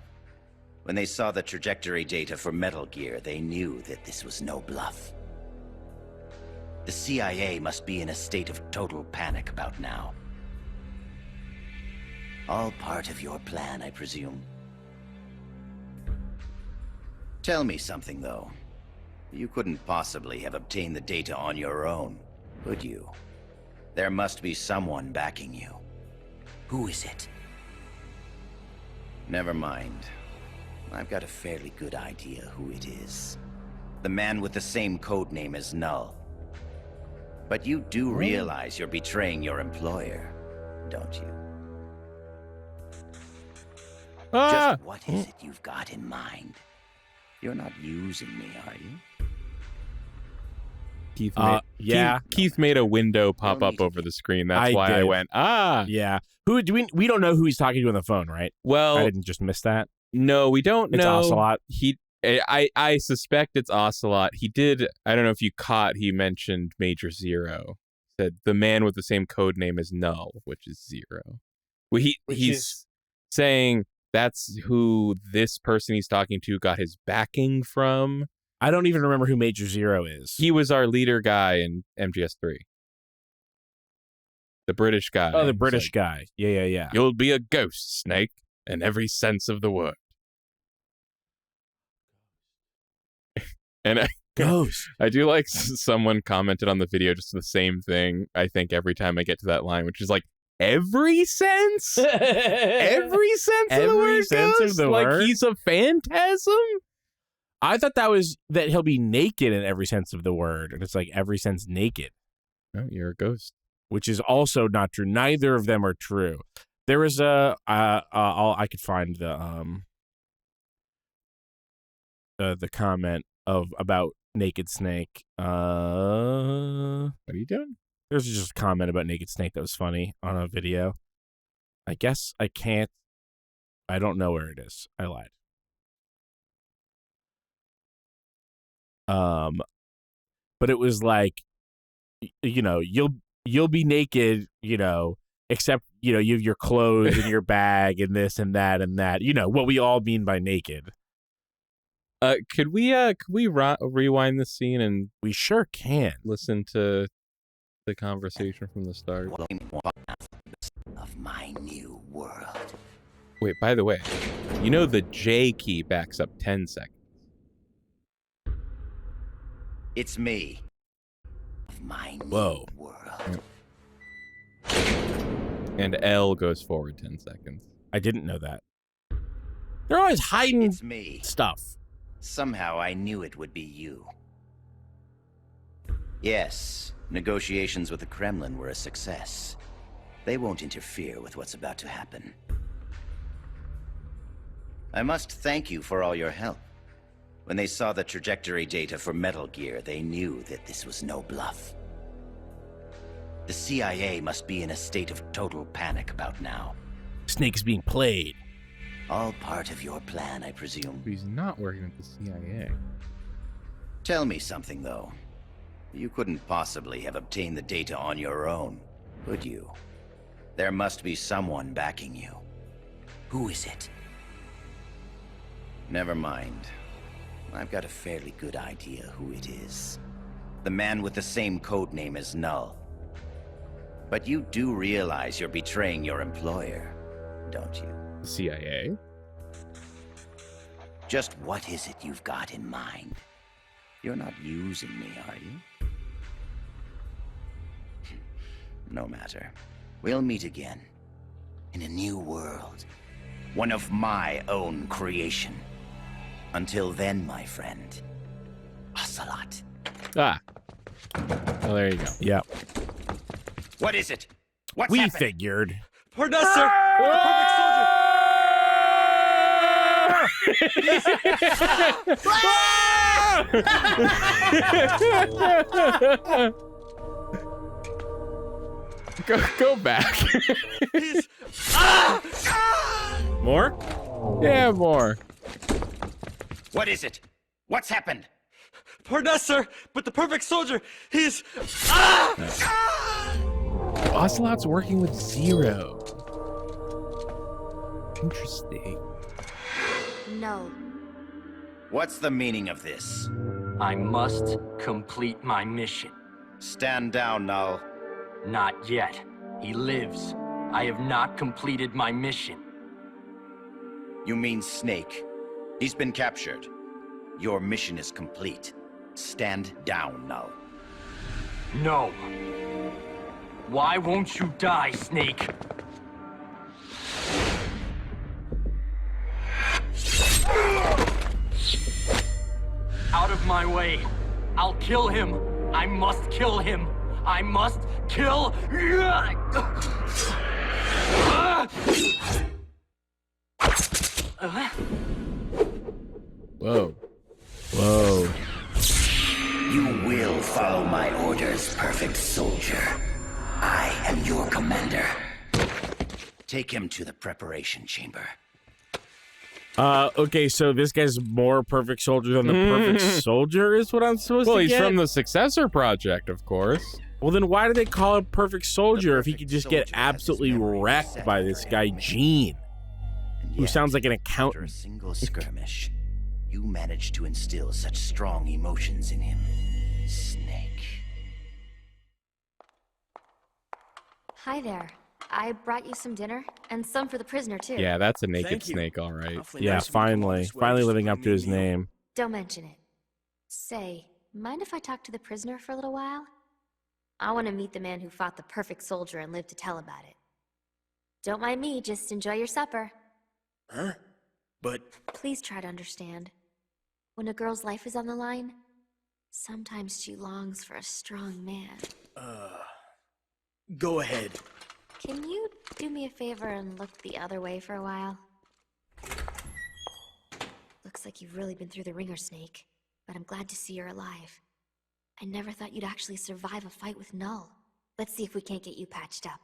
When they saw the trajectory data for Metal Gear, they knew that this was no bluff. The CIA must be in a state of total panic about now. All part of your plan, I presume. Tell me something, though. You couldn't possibly have obtained the data on your own, could you? There must be someone backing you. Who is it? Never mind. I've got a fairly good idea who it is. The man with the same code name as Null. But you do realize you're betraying your employer, don't you? Just what is it you've got in mind? You're not using me, are you? Keith made a window pop up over the screen. That's why I went, Yeah. Who do we don't know who he's talking to on the phone, right? Well, I didn't just miss that. No, we don't know. It's Ocelot. I suspect it's Ocelot. He did. I don't know if you caught. He mentioned Major Zero. Said the man with the same code name as Null, which is Zero. Well, he's saying that's who this person he's talking to got his backing from. I don't even remember who Major Zero is. He was our leader guy in MGS3. The British guy. Oh, the British guy. Yeah. You'll be a ghost, Snake, in every sense of the word. And I do like someone commented on the video just the same thing, I think, every time I get to that line, which is like, every sense? Every sense of the word? Sense of the like word? He's a phantasm? I thought that he'll be naked in every sense of the word, and it's like every sense naked. Oh, you're a ghost. Which is also not true. Neither of them are true. There was I could find the comment about Naked Snake. What are you doing? There's just a comment about Naked Snake that was funny on a video. I guess I can't. I don't know where it is. I lied. But it was like, you'll be naked, except, you have your clothes and your bag and this and that and that. What we all mean by naked. Could we rewind the scene and we sure can listen to the conversation from the start? Of my new world. Wait, by the way, the J key backs up 10 seconds. It's me. Of my new Whoa. world. And L goes forward 10 seconds. I didn't know that. They're always hiding stuff. Somehow I knew it would be you. Yes, negotiations with the Kremlin were a success. They won't interfere with what's about to happen. I must thank you for all your help. When they saw the trajectory data for Metal Gear, they knew that this was no bluff. The CIA must be in a state of total panic about now. Snake's being played. All part of your plan, I presume. He's not working with the CIA. Tell me something, though. You couldn't possibly have obtained the data on your own, could you? There must be someone backing you. Who is it? Never mind. I've got a fairly good idea who it is. The man with the same code name as Null. But you do realize you're betraying your employer, don't you? CIA? Just what is it you've got in mind? You're not using me, are you? No matter. We'll meet again. In a new world. One of my own creation. Until then, my friend. Ocelot. Ah. Well, there you go. Yeah. What is it? What's we happened? figured. Pardon us, sir. We're a perfect soldier. Go back. More? Yeah, more. What is it? What's happened? Pardon us, sir, but the perfect soldier, he's... Ocelot's working with Zero. Interesting. No. What's the meaning of this? I must complete my mission. Stand down, Null. Not yet. He lives. I have not completed my mission. You mean Snake? He's been captured. Your mission is complete. Stand down, Null. No. Why won't you die, Snake? Out of my way. I'll kill him. I must kill him. I must kill... Whoa. Whoa. You will follow my orders, perfect soldier. I am your commander. Take him to the preparation chamber. Okay, so this guy's more perfect soldier than the perfect soldier is what I'm supposed to get? Well, he's from the Successor Project, of course. Well, then why do they call him perfect soldier if he could just get absolutely wrecked by this guy, Gene? Who sounds like an accountant. After a single skirmish, you managed to instill such strong emotions in him. Snake. Hi there. I brought you some dinner, and some for the prisoner, too. Yeah, that's a naked Thank you. snake, all right. Yeah, finally. Finally living up to his name. Don't mention it. Say, mind if I talk to the prisoner for a little while? I want to meet the man who fought the perfect soldier and live to tell about it. Don't mind me, just enjoy your supper. Huh? But... Please try to understand. When a girl's life is on the line, sometimes she longs for a strong man. Go ahead. Can you do me a favor and look the other way for a while? Looks like you've really been through the ringer, Snake, but I'm glad to see you're alive. I never thought you'd actually survive a fight with Null. Let's see if we can't get you patched up.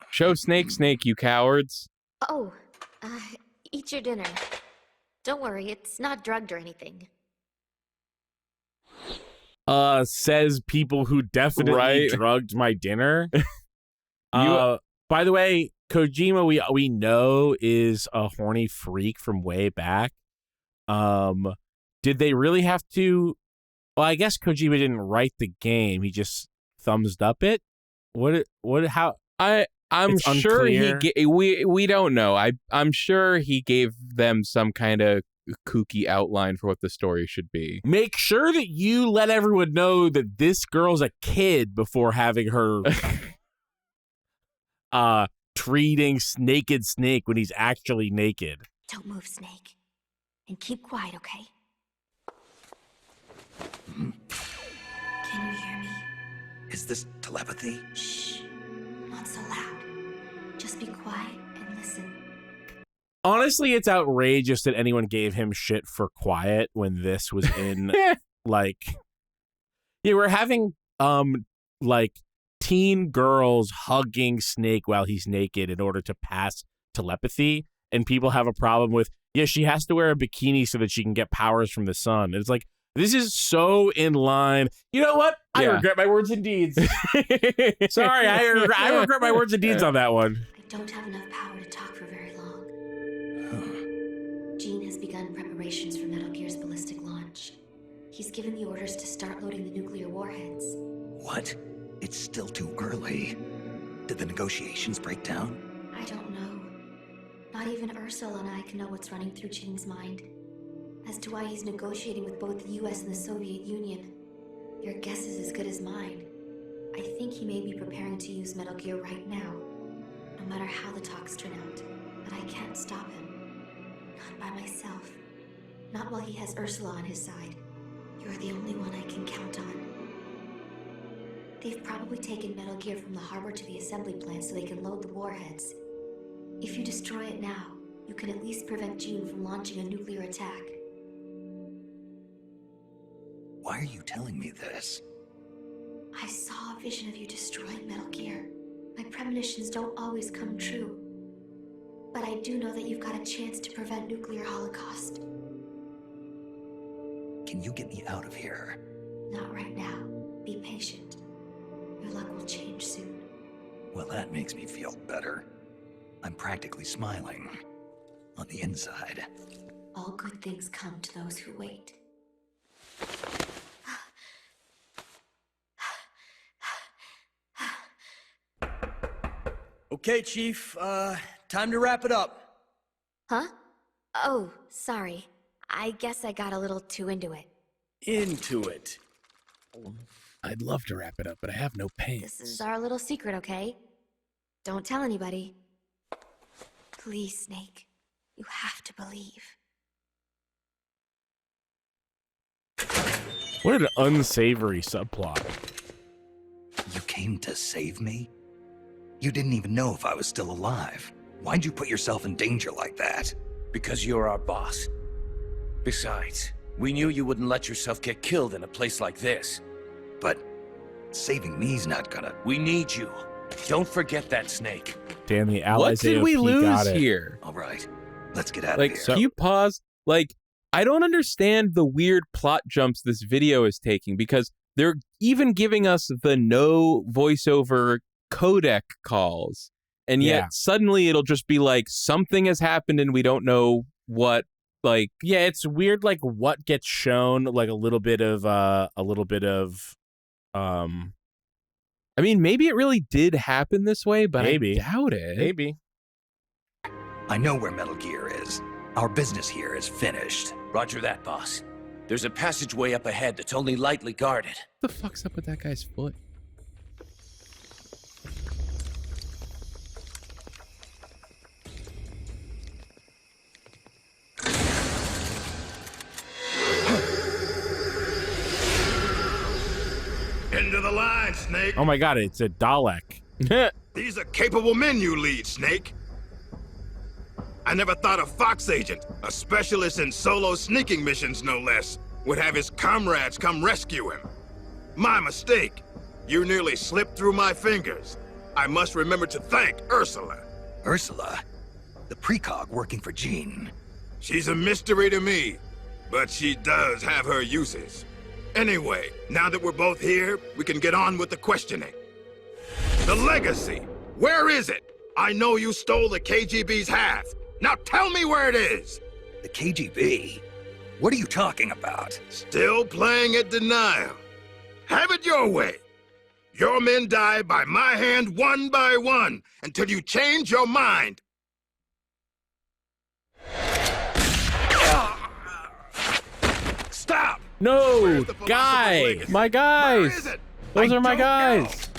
Show Snake, Snake, you cowards. Oh, eat your dinner. Don't worry, it's not drugged or anything. Says people who definitely drugged my dinner. By the way, Kojima, we know is a horny freak from way back. Did they really have to? Well, I guess Kojima didn't write the game. He just thumbs up it. How? I'm it's sure unclear. we don't know. I'm sure he gave them some kind of kooky outline for what the story should be. Make sure that you let everyone know that this girl's a kid before having her treating naked Snake when he's actually naked. Don't move, Snake. And keep quiet, okay? Can you hear me? Is this telepathy? Shh. Not so loud. Just be quiet and listen. Honestly, it's outrageous that anyone gave him shit for quiet when this was in like we're having like teen girls hugging Snake while he's naked in order to pass telepathy, and people have a problem with she has to wear a bikini so that she can get powers from the sun. And it's like, this is so in line. You know what? I regret my words and deeds. Sorry, I regret my words and deeds on that one. I but don't have enough power to talk for very long. Gene has begun preparations for Metal Gear's ballistic launch. He's given the orders to start loading the nuclear warheads. What? It's still too early. Did the negotiations break down? I don't know. Not even Ursula and I can know what's running through Gene's mind. As to why he's negotiating with both the US and the Soviet Union, your guess is as good as mine. I think he may be preparing to use Metal Gear right now, no matter how the talks turn out. But I can't stop him. Not by myself. Not while he has Ursula on his side. You're the only one I can count on. They've probably taken Metal Gear from the harbor to the assembly plant so they can load the warheads. If you destroy it now, you can at least prevent Gene from launching a nuclear attack. Why are you telling me this? I saw a vision of you destroying Metal Gear. My premonitions don't always come true. But I do know that you've got a chance to prevent nuclear holocaust. Can you get me out of here? Not right now. Be patient. Your luck will change soon. Well, that makes me feel better. I'm practically smiling. On the inside. All good things come to those who wait. Okay, Chief, time to wrap it up. Huh? Oh, sorry. I guess I got a little too into it. Into it. I'd love to wrap it up, but I have no pants. This is our little secret, okay? Don't tell anybody. Please, Snake. You have to believe. What an unsavory subplot. You came to save me? You didn't even know if I was still alive. Why'd you put yourself in danger like that? Because you're our boss. Besides, we knew you wouldn't let yourself get killed in a place like this. But saving me's not gonna... We need you. Don't forget that, Snake. Damn, the allies. What did we lose here? All right, let's get out Like, of here. can you pause? Like, I don't understand the weird plot jumps this video is taking, because they're even giving us the no voiceover codec calls, and yet suddenly it'll just be like something has happened and we don't know what. Like, yeah, it's weird. Like, what gets shown, like a little bit of I mean, maybe it really did happen this way, but maybe. I doubt it. Maybe. I know where Metal Gear is. Our business here is finished. Roger that, boss. There's a passageway up ahead that's only lightly guarded. What the fuck's up with that guy's foot? Into the line, Snake. Oh my god, it's a Dalek. These are capable men you lead, Snake. I never thought a Fox agent, a specialist in solo sneaking missions no less, would have his comrades come rescue him. My mistake. You nearly slipped through my fingers. I must remember to thank Ursula. Ursula? The precog working for Gene. She's a mystery to me, but she does have her uses. Anyway, now that we're both here, we can get on with the questioning. The legacy, where is it? I know you stole the KGB's half. Now tell me where it is. The KGB? What are you talking about? Still playing at denial. Have it your way. Your men die by my hand one by one until you change your mind. Stop! No, guy! My guys! Those are my guys!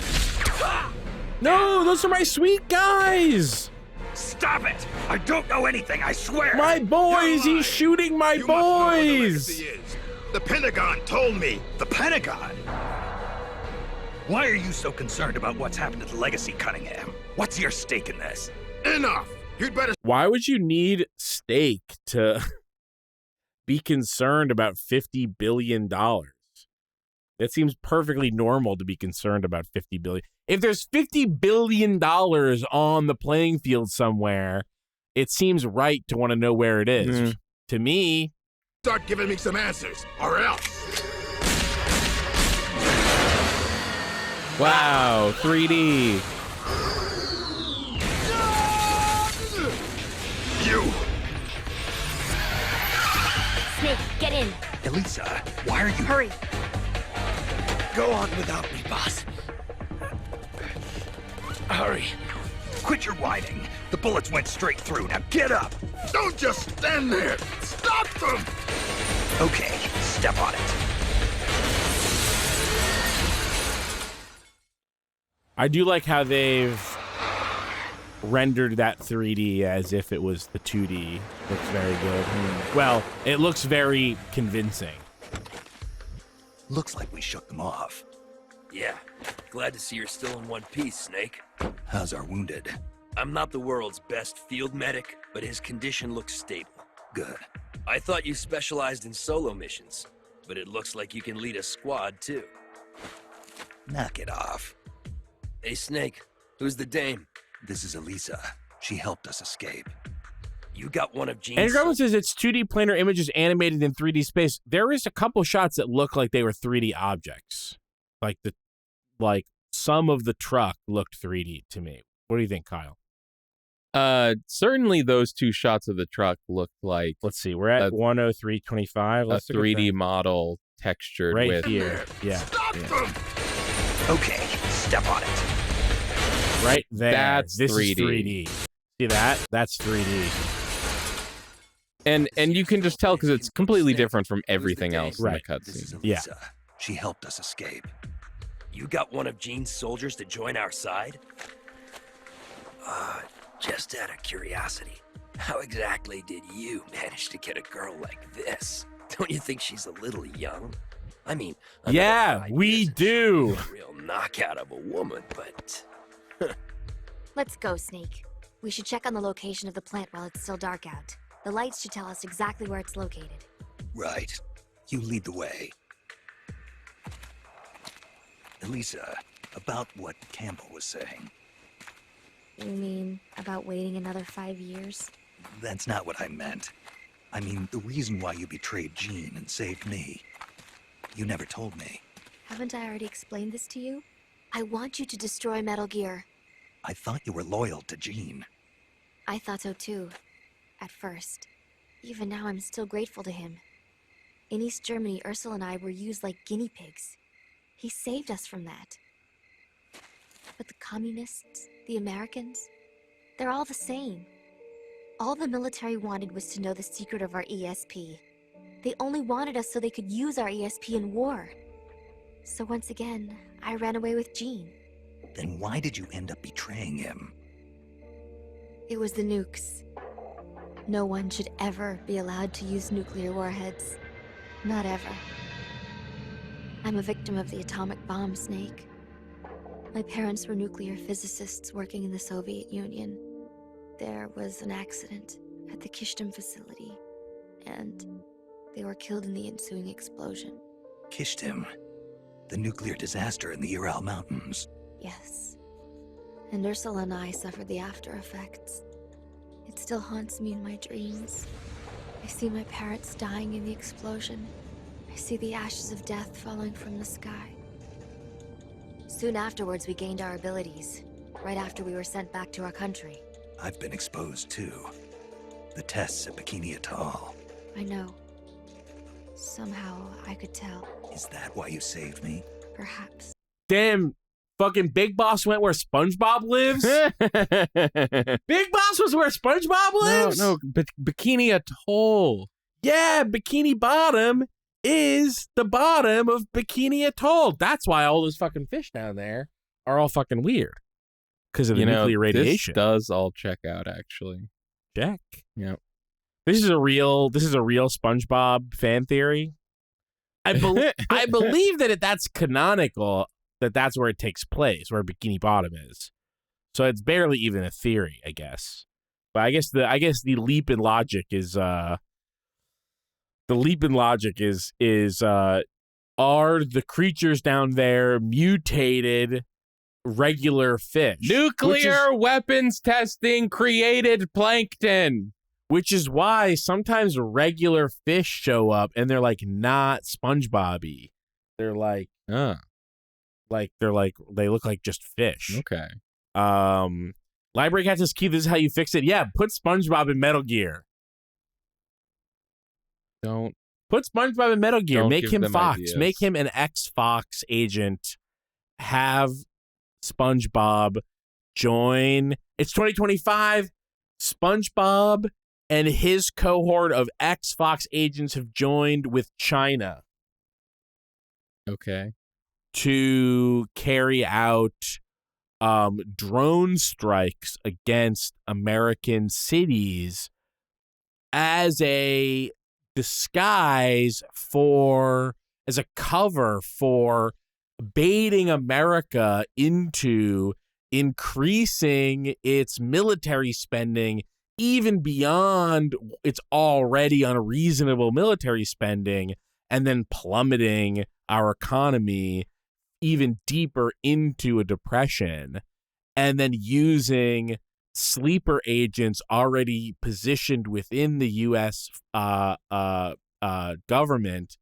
No, those are my sweet guys! Stop it! I don't know anything, I swear! My boys! He's shooting my You must know where the boys! legacy is. The Pentagon told me. The Pentagon? Why are you so concerned about what's happened to the legacy, Cunningham? What's your stake in this? Enough! You'd better... Why would you need steak to be concerned about $50 billion? It seems perfectly normal to be concerned about $50 billion. If there's $50 billion on the playing field somewhere, it seems right to want to know where it is. To me... Start giving me some answers, or else. Wow, 3D. Elisa, why are you... Hurry. Go on without me, boss. Hurry. Quit your whining. The bullets went straight through. Now get up. Don't just stand there. Stop them! Okay, step on it. I do like how they've rendered that 3D as if it was the 2D. Looks very good. Well, it looks very convincing. Looks like we shook them off. Yeah, glad to see you're still in one piece, Snake. How's our wounded? I'm not the world's best field medic, but his condition looks stable. Good. I thought you specialized in solo missions, but it looks like you can lead a squad, too. Knock it off. Hey, Snake, who's the dame? This is Elisa. She helped us escape. You got one of Gene's... And Grumman says it's 2D planar images animated in 3D space. There is a couple shots that look like they were 3D objects. Like some of the truck looked 3D to me. What do you think, Kyle? Certainly those two shots of the truck looked like... Let's see, we're at 103.25. A 3D model textured right with... here. Yeah. Stop them! Okay, step on it. Right there. That's this 3D. Is 3D. See that? That's 3D. And you can just tell because it's completely different from everything else in the This is cutscene. Elisa. She helped us escape. You got one of Gene's soldiers to join our side? Just out of curiosity, how exactly did you manage to get a girl like this? Don't you think she's a little young? I mean, Yeah, we do. a real knockout of a woman, but... Let's go, Snake. We should check on the location of the plant while it's still dark out. The lights should tell us exactly where it's located. Right. You lead the way. Elisa, about what Campbell was saying. You mean about waiting another 5 years? That's not what I meant. I mean, the reason why you betrayed Jean and saved me. You never told me. Haven't I already explained this to you? I want you to destroy Metal Gear. I thought you were loyal to Jean. I thought so too. At first. Even now, I'm still grateful to him. In East Germany, Ursula and I were used like guinea pigs. He saved us from that. But the communists, the Americans, they're all the same. All the military wanted was to know the secret of our ESP. They only wanted us so they could use our ESP in war. So once again, I ran away with Jean. Then why did you end up betraying him? It was the nukes. No one should ever be allowed to use nuclear warheads. Not ever. I'm a victim of the atomic bomb, Snake. My parents were nuclear physicists working in the Soviet Union. There was an accident at the Kishtim facility, and they were killed in the ensuing explosion. Kishtim. The nuclear disaster in the Ural Mountains. Yes. And Ursula and I suffered the after effects. It still haunts me in my dreams. I see my parents dying in the explosion. I see the ashes of death falling from the sky. Soon afterwards, we gained our abilities, right after we were sent back to our country. I've been exposed too. The tests at Bikini Atoll. I know. Somehow, I could tell. Is that why you saved me? Perhaps. Damn, fucking Big Boss went where SpongeBob lives? Big Boss was where SpongeBob lives? No, Bikini Atoll. Yeah, Bikini Bottom is the bottom of Bikini Atoll. That's why all those fucking fish down there are all fucking weird. Because of the nuclear radiation. This does all check out, actually. Check. Yep. This is a real SpongeBob fan theory. I believe that that's canonical, that's where it takes place, where Bikini Bottom is. So it's barely even a theory, I guess. But I guess the leap in logic is are the creatures down there mutated regular fish? Nuclear weapons testing created plankton. Which is why sometimes regular fish show up and they're like not SpongeBob-y. They're like, they look like just fish. Okay. Library Cat says, Keith, this is how you fix it. Yeah, put SpongeBob in Metal Gear. Don't Put SpongeBob in Metal Gear. Don't Make give him them Fox. ideas. Make him an ex-Fox agent. Have SpongeBob join. It's 2025. SpongeBob and his cohort of ex-Fox agents have joined with China Okay. to carry out drone strikes against American cities as a disguise as a cover for baiting America into increasing its military spending even beyond its already unreasonable military spending, and then plummeting our economy even deeper into a depression, and then using sleeper agents already positioned within the U.S. Government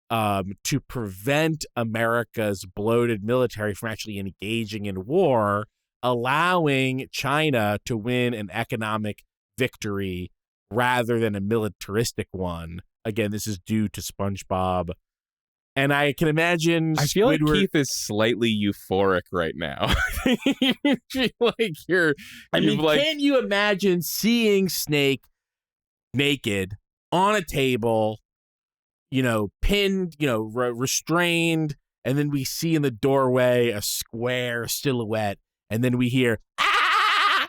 to prevent America's bloated military from actually engaging in war, allowing China to win an economic victory rather than a militaristic one. Again, this is due to SpongeBob. And I can imagine I feel like Squidward- Keith is slightly euphoric right now. You feel like can you imagine seeing Snake naked on a table, pinned, restrained, and then we see in the doorway a square silhouette, and then we hear, ah!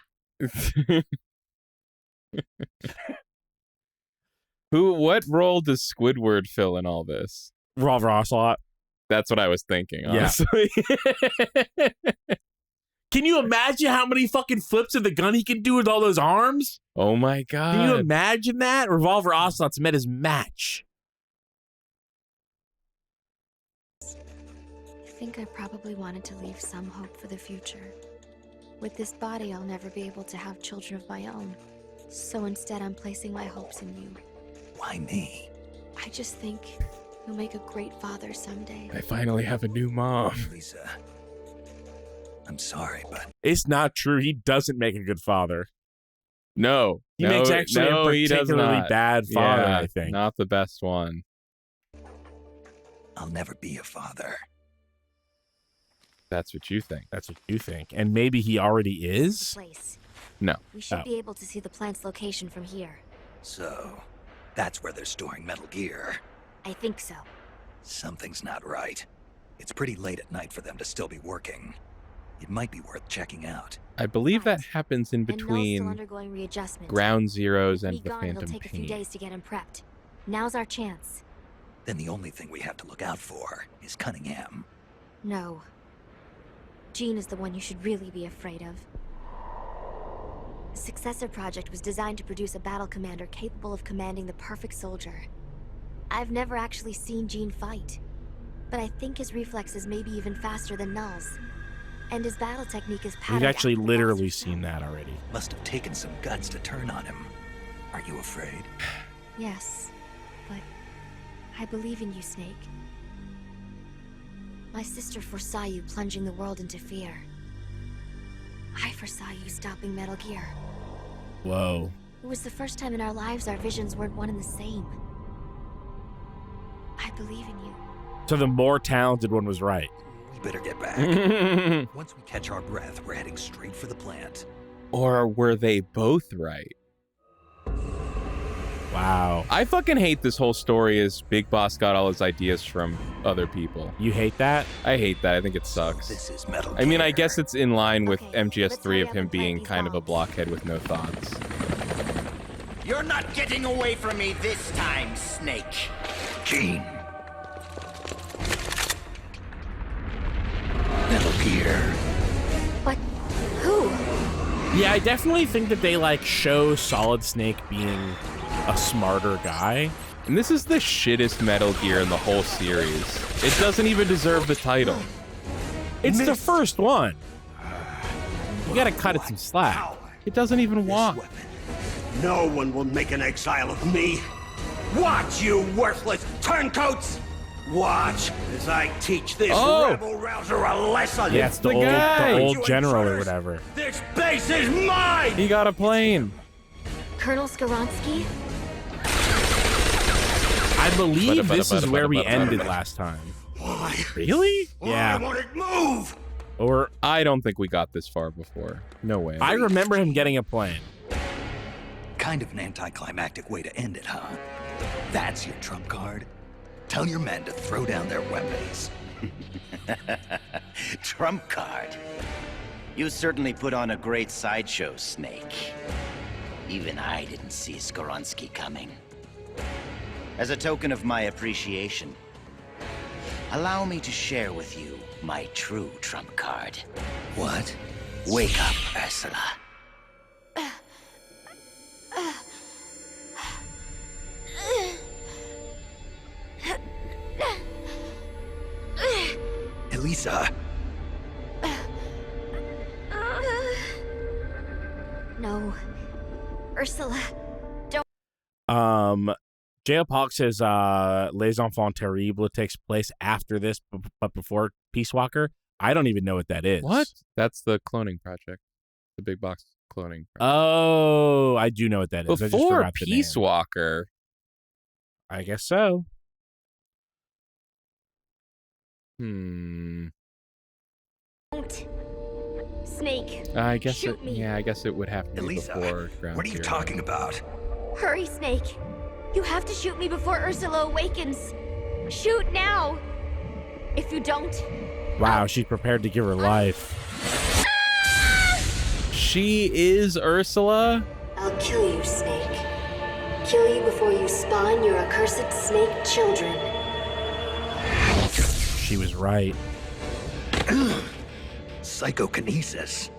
What role does Squidward fill in all this? Revolver Ocelot. That's what I was thinking, Yeah. honestly. Can you imagine how many fucking flips of the gun he can do with all those arms? Oh my god. Can you imagine that? Revolver Ocelot's met his match. I think I probably wanted to leave some hope for the future. With this body, I'll never be able to have children of my own. So instead, I'm placing my hopes in you. Why me? I just think you'll make a great father someday. I finally have a new mom. Lisa, I'm sorry, but It's not true. He doesn't make a good father. No. He makes actually a he does particularly not. bad father, Yeah, I think. Not the best one. I'll never be a father. That's what you think. That's what you think. And maybe he already is? Place. No. We should be able to see the plant's location from here. So, that's where they're storing Metal Gear. I think so. Something's not right. It's pretty late at night for them to still be working. It might be worth checking out. I believe that happens in And Null's still between undergoing readjustment. Ground Zeroes With and me the gone, Phantom it'll take a few Pain. days to get him prepped. Now's our chance. Then the only thing we have to look out for is Cunningham. No. Jean is the one you should really be afraid of. The Successor Project was designed to produce a battle commander capable of commanding the perfect soldier. I've never actually seen Jean fight, but I think his reflexes may be even faster than Null's. And his battle technique is patterned We've actually after the literally master's seen that already. Must have taken some guts to turn on him. Are you afraid? Yes, but I believe in you, Snake. My sister foresaw you plunging the world into fear. I foresaw you stopping Metal Gear. Whoa. It was the first time in our lives our visions weren't one and the same. I believe in you. So the more talented one was right. We better get back. Once we catch our breath, we're heading straight for the plant. Or were they both right? Wow. I fucking hate this whole story as Big Boss got all his ideas from other people. You hate that? I hate that. I think it sucks. This is Metal I mean, I Gear. guess it's in line with Okay, let's MGS3 hurry of up him and plant being these kind of a bombs. blockhead with no thoughts. You're not getting away from me this time, Snake. Gene. Metal Gear. But who? Yeah, I definitely think that they show Solid Snake being a smarter guy. And this is the shittest Metal Gear in the whole series. It doesn't even deserve the title. It's the first one. You gotta cut it some slack. It doesn't even walk. No one will make an exile of me. Watch, you worthless turncoats! Watch as I teach this rebel-rouser a lesson. Yeah, it's the old general or whatever. This base is mine! He got a plane. Colonel Skoronsky? I believe this is where we ended last time. Why? Really? Yeah. Why won't it move? Or I don't think we got this far before. No way. I remember him getting a plan. Kind of an anticlimactic way to end it, huh? That's your trump card? Tell your men to throw down their weapons. Trump card. You certainly put on a great sideshow, Snake. Even I didn't see Skoronsky coming. As a token of my appreciation, allow me to share with you my true trump card. What? Wake up, Ursula. Elisa! No. Ursula, don't. J.L. says Les Enfants Terribles takes place after this, but before Peace Walker. I don't even know what that is. What? That's the cloning project. The big box cloning project. Oh, I do know what that is. I just Before forgot the Peace name. Walker. I guess so. Don't. Snake. I guess shoot me. I guess it would have to be Elisa, before Ground what are you Zero. talking about? Hurry, Snake. You have to shoot me before Ursula awakens. Shoot now. If you don't... Wow, she's prepared to give her life. She is Ursula? I'll kill you, Snake. Kill you before you spawn your accursed snake children. She was right. Psychokinesis.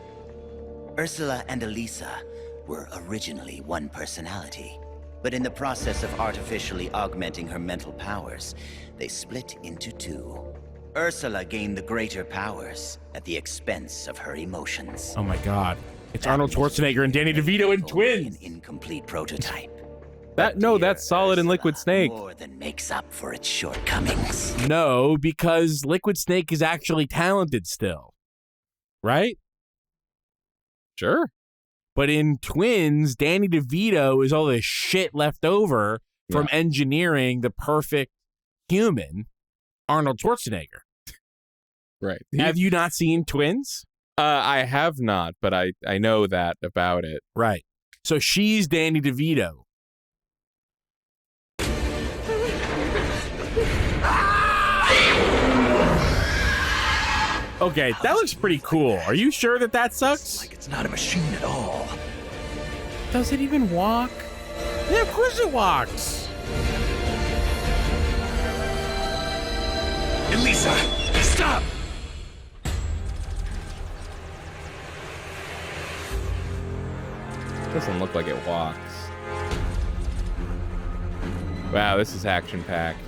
Ursula and Elisa were originally one personality, but in the process of artificially augmenting her mental powers, they split into two. Ursula gained the greater powers at the expense of her emotions. Oh my god. It's Arnold Schwarzenegger and Danny DeVito in Twins. An incomplete prototype. That's solid in Liquid Snake. More than makes up for its shortcomings. No, because Liquid Snake is actually talented still. Right? Sure. But in Twins, Danny DeVito is all the shit left over from engineering the perfect human, Arnold Schwarzenegger. Right. Have you not seen Twins? I have not, but I know that about it. Right. So she's Danny DeVito. Okay, that looks pretty cool. Are you sure that sucks? Like it's not a machine at all. Does it even walk? Yeah, of course it walks. Elisa, stop! Doesn't look like it walks. Wow, this is action-packed.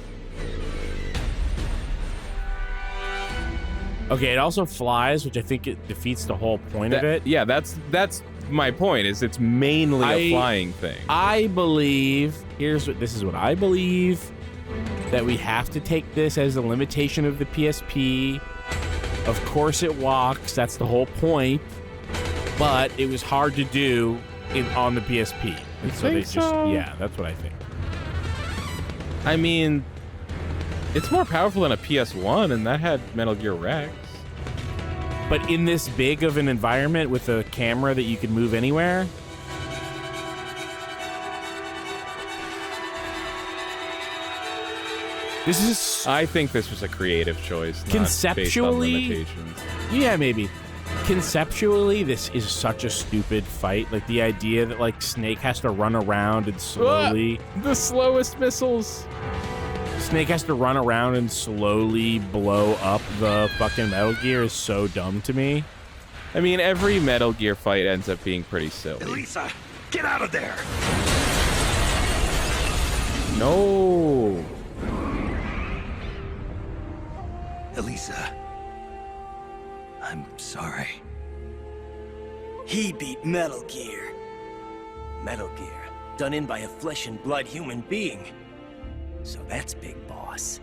Okay, it also flies, which I think it defeats the whole point of it. Yeah, that's my point. Is it's mainly a flying thing. I believe this is what I believe, that we have to take this as a limitation of the PSP. Of course, it walks. That's the whole point. But it was hard to do on the PSP. And so they just yeah, that's what I think. I mean, it's more powerful than a PS1, and that had Metal Gear Rex. But in this big of an environment with a camera that you can move anywhere, I think this was a creative choice, conceptually, not based on limitations. Yeah, maybe. Conceptually, this is such a stupid fight. Like the idea that like Snake has to run around and slowly the slowest missiles. Snake has to run around and slowly blow up the fucking Metal Gear is so dumb to me. I mean, every Metal Gear fight ends up being pretty silly. Elisa, get out of there! No. Elisa, I'm sorry. He beat Metal Gear. Metal Gear, done in by a flesh and blood human being. So that's Big Boss.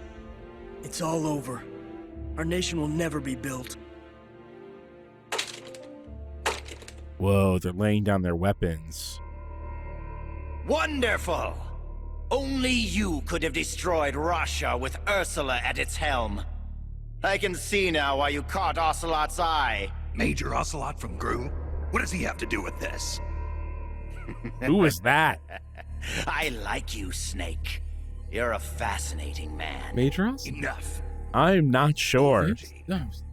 It's all over. Our nation will never be built. Whoa, they're laying down their weapons. Wonderful! Only you could have destroyed Russia with Ursula at its helm. I can see now why you caught Ocelot's eye. Major Ocelot from Gru? What does he have to do with this? Who was that? I like you, Snake. You're a fascinating man. Major Ocelot? Enough. I'm not sure.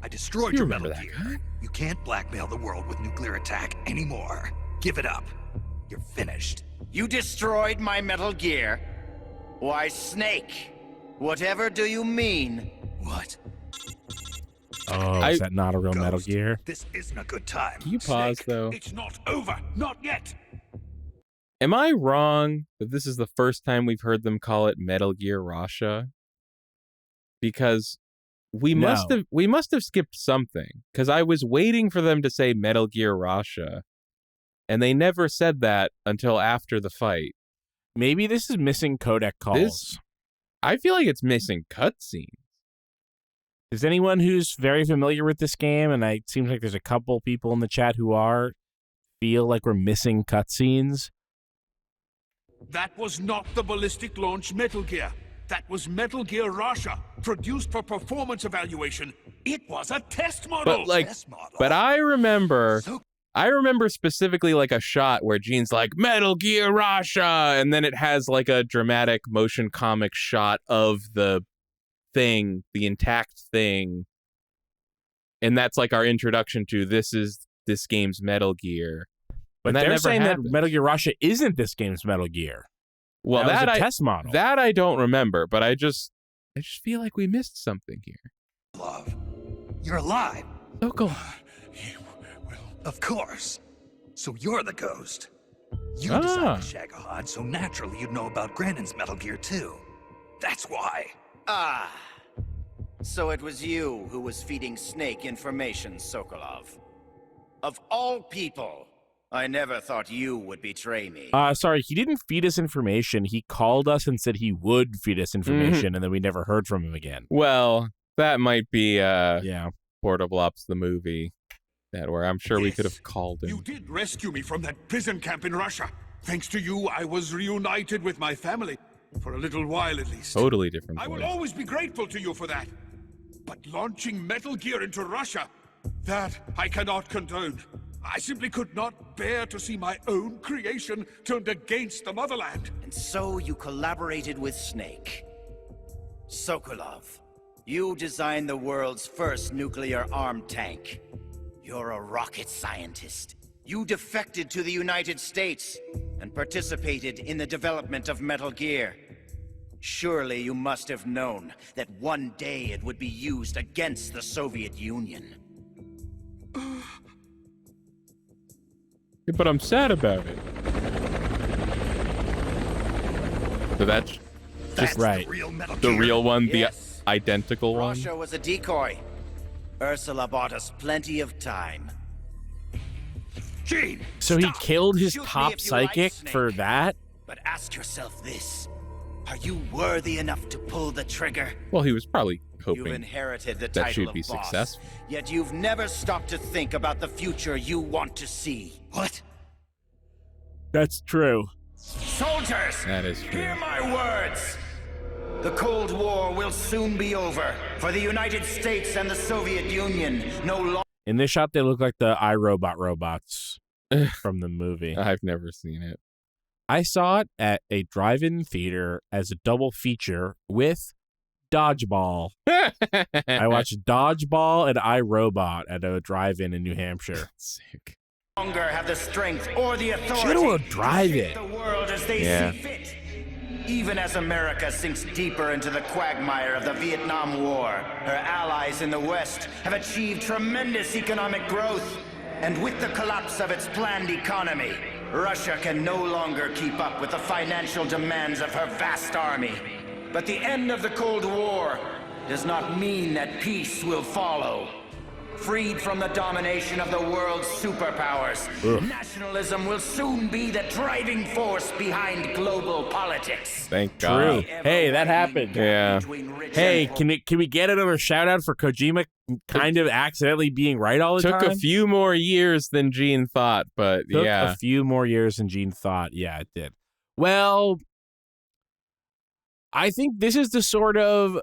I destroyed You your remember Metal that Gear. You can't blackmail the world with nuclear attack anymore. Give it up. You're finished. You destroyed my Metal Gear? Why, Snake, whatever do you mean? What? Oh, is that not a real Metal Gear? This isn't a good time. Can you pause, though? It's not over. Not yet. Am I wrong that this is the first time we've heard them call it Metal Gear Russia? Because we must have skipped something. Because I was waiting for them to say Metal Gear Russia, and they never said that until after the fight. Maybe this is missing codec calls. I feel like it's missing cutscenes. Is anyone who's very familiar with this game, and it seems like there's a couple people in the chat who are, feel like we're missing cutscenes? That was not the ballistic launch Metal Gear. That was Metal Gear Russia, produced for performance evaluation. It was a test model. But I remember specifically like a shot where Gene's like, Metal Gear Russia, and then it has like a dramatic motion comic shot of the thing, the intact thing. And that's like our introduction to this game's Metal Gear. But they're saying that Metal Gear Russia isn't this game's Metal Gear. Well, that was a test model. That I don't remember, but I just feel like we missed something here. Love, you're alive. Sokolov. Of course. So you're the ghost. You designed the Shagohod, so naturally you'd know about Grandin's Metal Gear too. That's why. Ah. So it was you who was feeding Snake information, Sokolov. Of all people, I never thought you would betray me. Sorry, he didn't feed us information. He called us and said he would feed us information, and then we never heard from him again. Well, that might be Portable Ops, the movie, that where I'm sure we could have called him. You did rescue me from that prison camp in Russia. Thanks to you, I was reunited with my family. For a little while, at least. Totally different I voice. will always be grateful to you for that. But launching Metal Gear into Russia, that I cannot condone. I simply could not bear to see my own creation turned against the motherland. And so you collaborated with Snake. Sokolov, you designed the world's first nuclear armed tank. You're a rocket scientist. You defected to the United States and participated in the development of Metal Gear. Surely you must have known that one day it would be used against the Soviet Union. But I'm sad about it. So that's just right. The real one, Yes. the identical one. Russia was a decoy. Ursula bought us plenty of time. Gene! So he killed his Shoot me top if you like, psychic Snake. for that? But ask yourself this. Are you worthy enough to pull the trigger? Well, he was probably You've hoping inherited the that title she'd of be boss, successful. yet you've never stopped to think about the future you want to see. What? That's true. Soldiers! That is true. Hear my words! The Cold War will soon be over for the United States and the Soviet Union. No longer. In this shot, they look like the iRobot robots from the movie. I've never seen it. I saw it at a drive-in theater as a double feature with Dodgeball. I watched Dodgeball and iRobot at a drive-in in New Hampshire. Sick. Longer have the strength or the authority Should have drive to it. shape the world as they see fit. Even as America sinks deeper into the quagmire of the Vietnam War, her allies in the West have achieved tremendous economic growth. And with the collapse of its planned economy, Russia can no longer keep up with the financial demands of her vast army. But the end of the Cold War does not mean that peace will follow. Freed from the domination of the world's superpowers, nationalism will soon be the driving force behind global politics. Thank True. God. Hey, that happened. Yeah. Hey, can we get another shout out for Kojima kind of accidentally being right all the Took time? a few more years than Gene thought, but Took yeah. a few more years than Gene thought. Yeah, it did. Well, I think this is the sort of,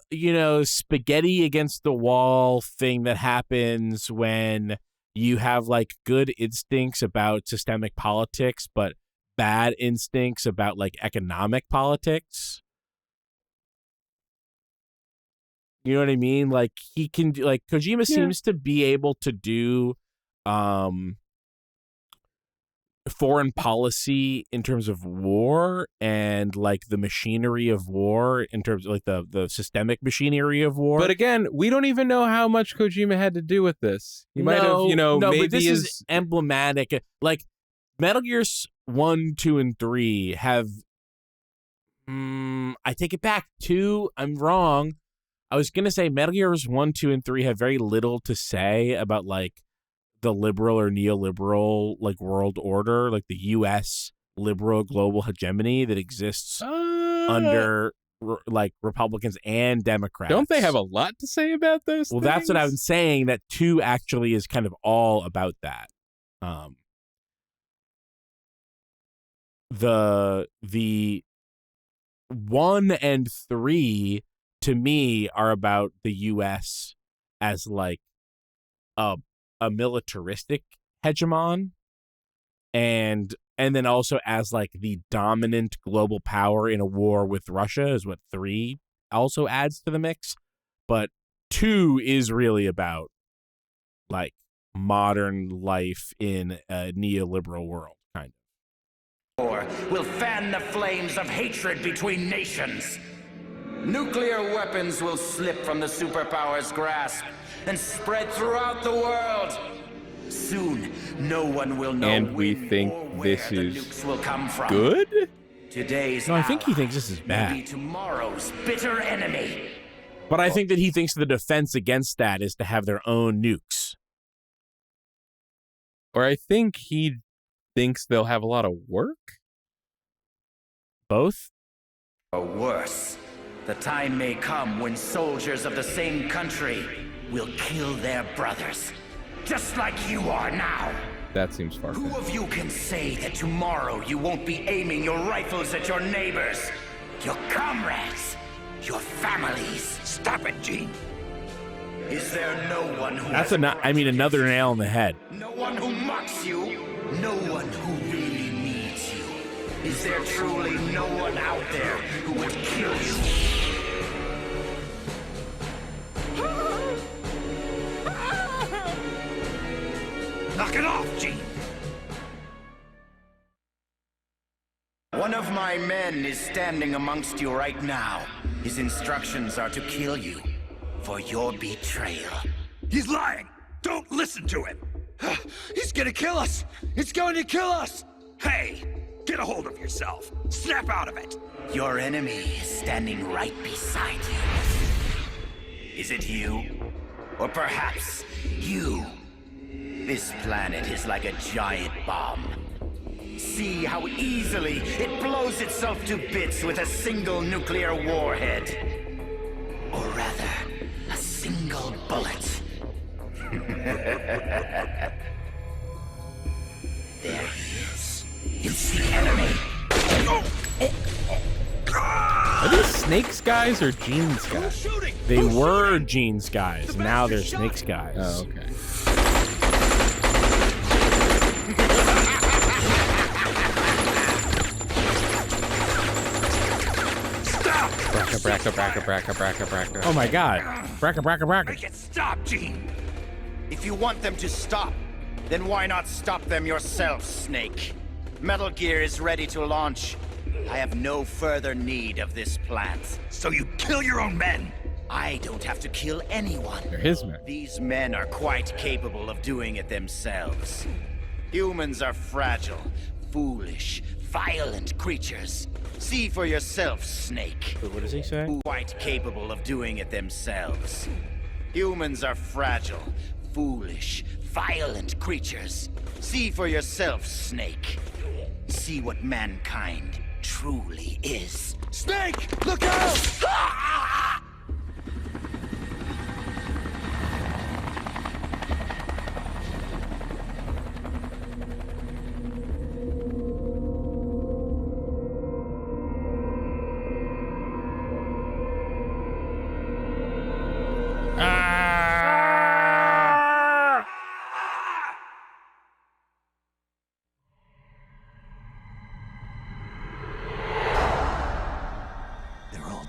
spaghetti against the wall thing that happens when you have like good instincts about systemic politics, but bad instincts about like economic politics. You know what I mean? Like he can do, like Kojima seems to be able to do foreign policy in terms of war and like the machinery of war in terms of like the systemic machinery of war. But again, we don't even know how much Kojima had to do with this. He might have, maybe but this is emblematic. Like Metal Gear 1, 2, and 3 have. I take it back. 2. I'm wrong. I was gonna say Metal Gears 1, 2, and 3 have very little to say about like the liberal or neoliberal like world order, like the U.S. liberal global hegemony that exists under like Republicans and Democrats. Don't they have a lot to say about those things? That's what I'm saying, that 2 actually is kind of all about that. The 1 and 3 to me are about the U.S. as like a militaristic hegemon, and then also as like the dominant global power in a war with Russia is what 3 also adds to the mix. But 2 is really about like modern life in a neoliberal world, kind of. War will fan the flames of hatred between nations. Nuclear weapons will slip from the superpower's grasp and spread throughout the world. Soon, no one will know and we think this is good? Today's No, I think he thinks this is bad. be tomorrow's bitter enemy. But I think that he thinks the defense against that is to have their own nukes. Or I think he thinks they'll have a lot of work? Both? Or worse, the time may come when soldiers of the same country will kill their brothers, just like you are now. That seems far. Who of you can say that tomorrow you won't be aiming your rifles at your neighbors, your comrades, your families? Stop it, Gene. Is there no one who That's another nail in the head. no one who mocks you? No one who really needs you? Is there truly no one out there who would kill you? Knock it off, Gene. One of my men is standing amongst you right now. His instructions are to kill you for your betrayal. He's lying. Don't listen to him. He's gonna kill us. It's going to kill us. Hey, get a hold of yourself. Snap out of it. Your enemy is standing right beside you. Is it you? Or perhaps you? This planet is like a giant bomb. See how easily it blows itself to bits with a single nuclear warhead. Or rather, a single bullet. There he is. It's the enemy. Are these Snakes guys or Gene's guys? They were Gene's guys. Now they're Snake's guys. Oh, okay. Bracka. Oh my god. Bracka. Make it stop, Gene. If you want them to stop, then why not stop them yourself, Snake? Metal Gear is ready to launch. I have no further need of this plant. So you kill your own men? I don't have to kill anyone. They're his men. These men are quite capable of doing it themselves. Humans are fragile, foolish, violent creatures. See for yourself, Snake. What does he say? Quite capable of doing it themselves. Humans are fragile, foolish, violent creatures. See for yourself, Snake. See what mankind truly is. Snake, look out!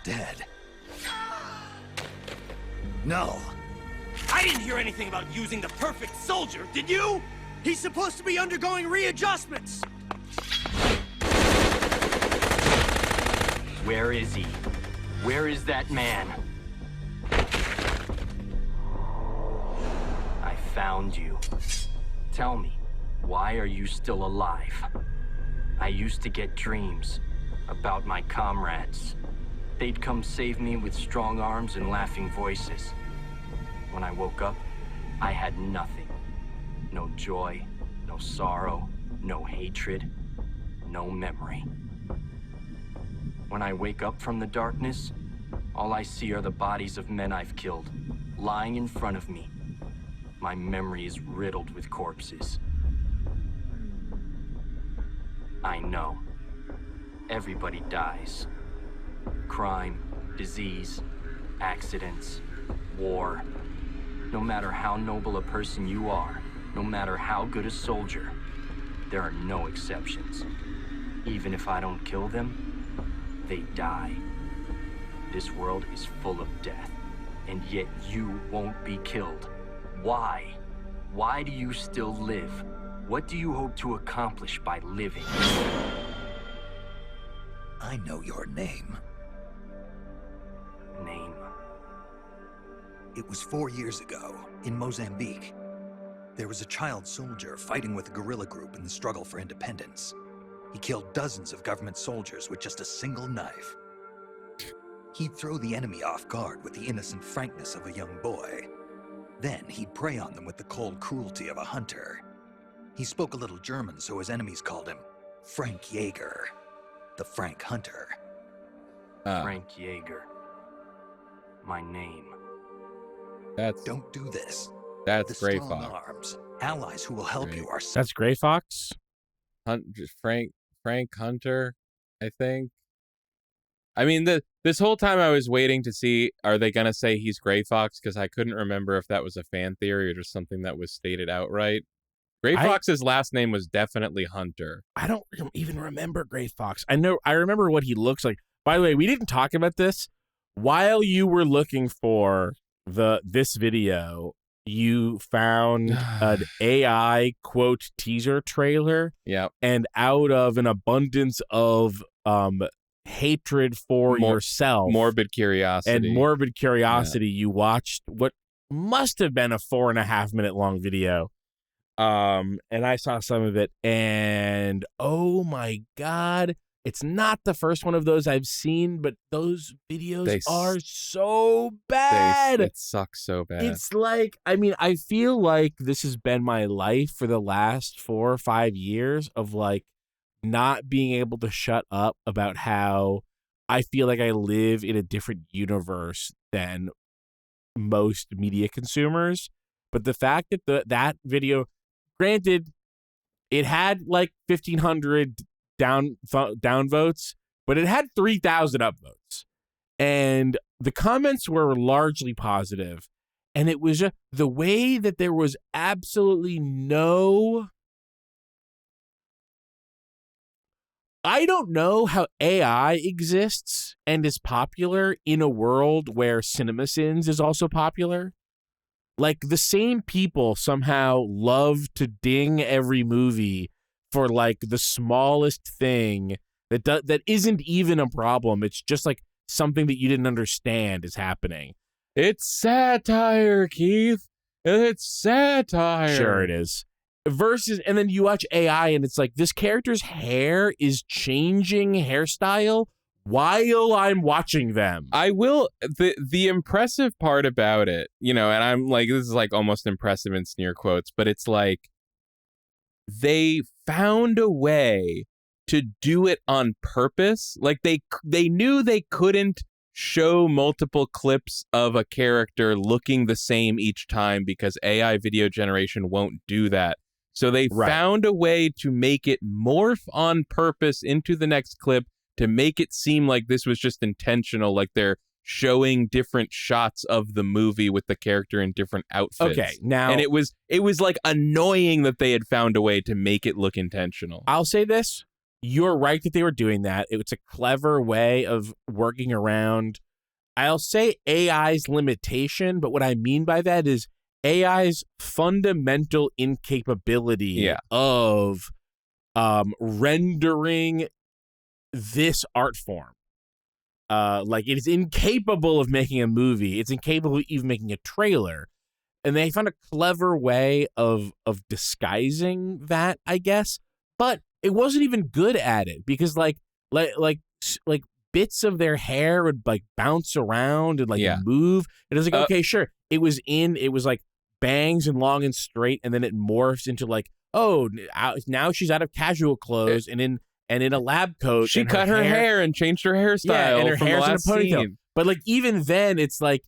dead. Null. I didn't hear anything about using the perfect soldier, did you? He's supposed to be undergoing readjustments. Where is he? Where is that man? I found you. Tell me, why are you still alive? I used to get dreams about my comrades. They'd come save me with strong arms and laughing voices. When I woke up, I had nothing. No joy, no sorrow, no hatred, no memory. When I wake up from the darkness, all I see are the bodies of men I've killed, lying in front of me. My memory is riddled with corpses. I know. Everybody dies. Crime, disease, accidents, war. No matter how noble a person you are, no matter how good a soldier, there are no exceptions. Even if I don't kill them, they die. This world is full of death, and yet you won't be killed. Why? Why do you still live? What do you hope to accomplish by living? I know your name. Name? It was 4 years ago, in Mozambique. There was a child soldier fighting with a guerrilla group in the struggle for independence. He killed dozens of government soldiers with just a single knife. He'd throw the enemy off guard with the innocent frankness of a young boy. Then he'd prey on them with the cold cruelty of a hunter. He spoke a little German, so his enemies called him Frank Jaeger, the Frank Hunter. Frank Jaeger. My name. Don't do this. That's the Gray strong Fox. arms, allies who will help you are. That's Gray Fox. Frank Hunter, I think. I mean, this whole time I was waiting to see, are they going to say he's Gray Fox? Because I couldn't remember if that was a fan theory or just something that was stated outright. Gray Fox's last name was definitely Hunter. I don't even remember Gray Fox. I remember what he looks like. By the way, we didn't talk about this. While you were looking for this video, you found an AI quote teaser trailer. Yeah. And out of an abundance of hatred for yourself, morbid curiosity, you watched what must have been a 4.5 minute long video. And I saw some of it, and oh my God, it's not the first one of those I've seen, but those videos are so bad. It sucks so bad. It's like, I mean, I feel like this has been my life for the last 4 or 5 years of like not being able to shut up about how I feel like I live in a different universe than most media consumers. But the fact that that video, granted, it had like 1,500 down votes, but it had 3,000 upvotes, and the comments were largely positive. And it was just the way that there was absolutely no. I don't know how AI exists and is popular in a world where CinemaSins is also popular. Like, the same people somehow love to ding every movie for like the smallest thing that isn't even a problem. It's just like something that you didn't understand is happening. It's satire, Keith. It's satire. Sure it is. And then you watch AI and it's like this character's hair is changing hairstyle while I'm watching them. I will. The impressive part about it, and I'm like, this is like almost impressive in sneer quotes, but it's like they found a way to do it on purpose. Like they knew they couldn't show multiple clips of a character looking the same each time because AI video generation won't do that. So they found a way to make it morph on purpose into the next clip to make it seem like this was just intentional, like they're showing different shots of the movie with the character in different outfits. Okay, now, and it was like annoying that they had found a way to make it look intentional. I'll say this. you're right that they were doing that. It was a clever way of working around, I'll say, AI's limitation, but what I mean by that is AI's fundamental incapability of rendering this art form. Like, it is incapable of making a movie. It's incapable of even making a trailer. And they found a clever way of disguising that, I guess. But it wasn't even good at it because like bits of their hair would like bounce around and like move. And it was like, okay, sure. It was like bangs and long and straight, and then it morphs into like, oh, now she's out of casual clothes and in a lab coat. She cut her hair and changed her hairstyle. And her from hair's the in a last ponytail. scene. But like even then, it's like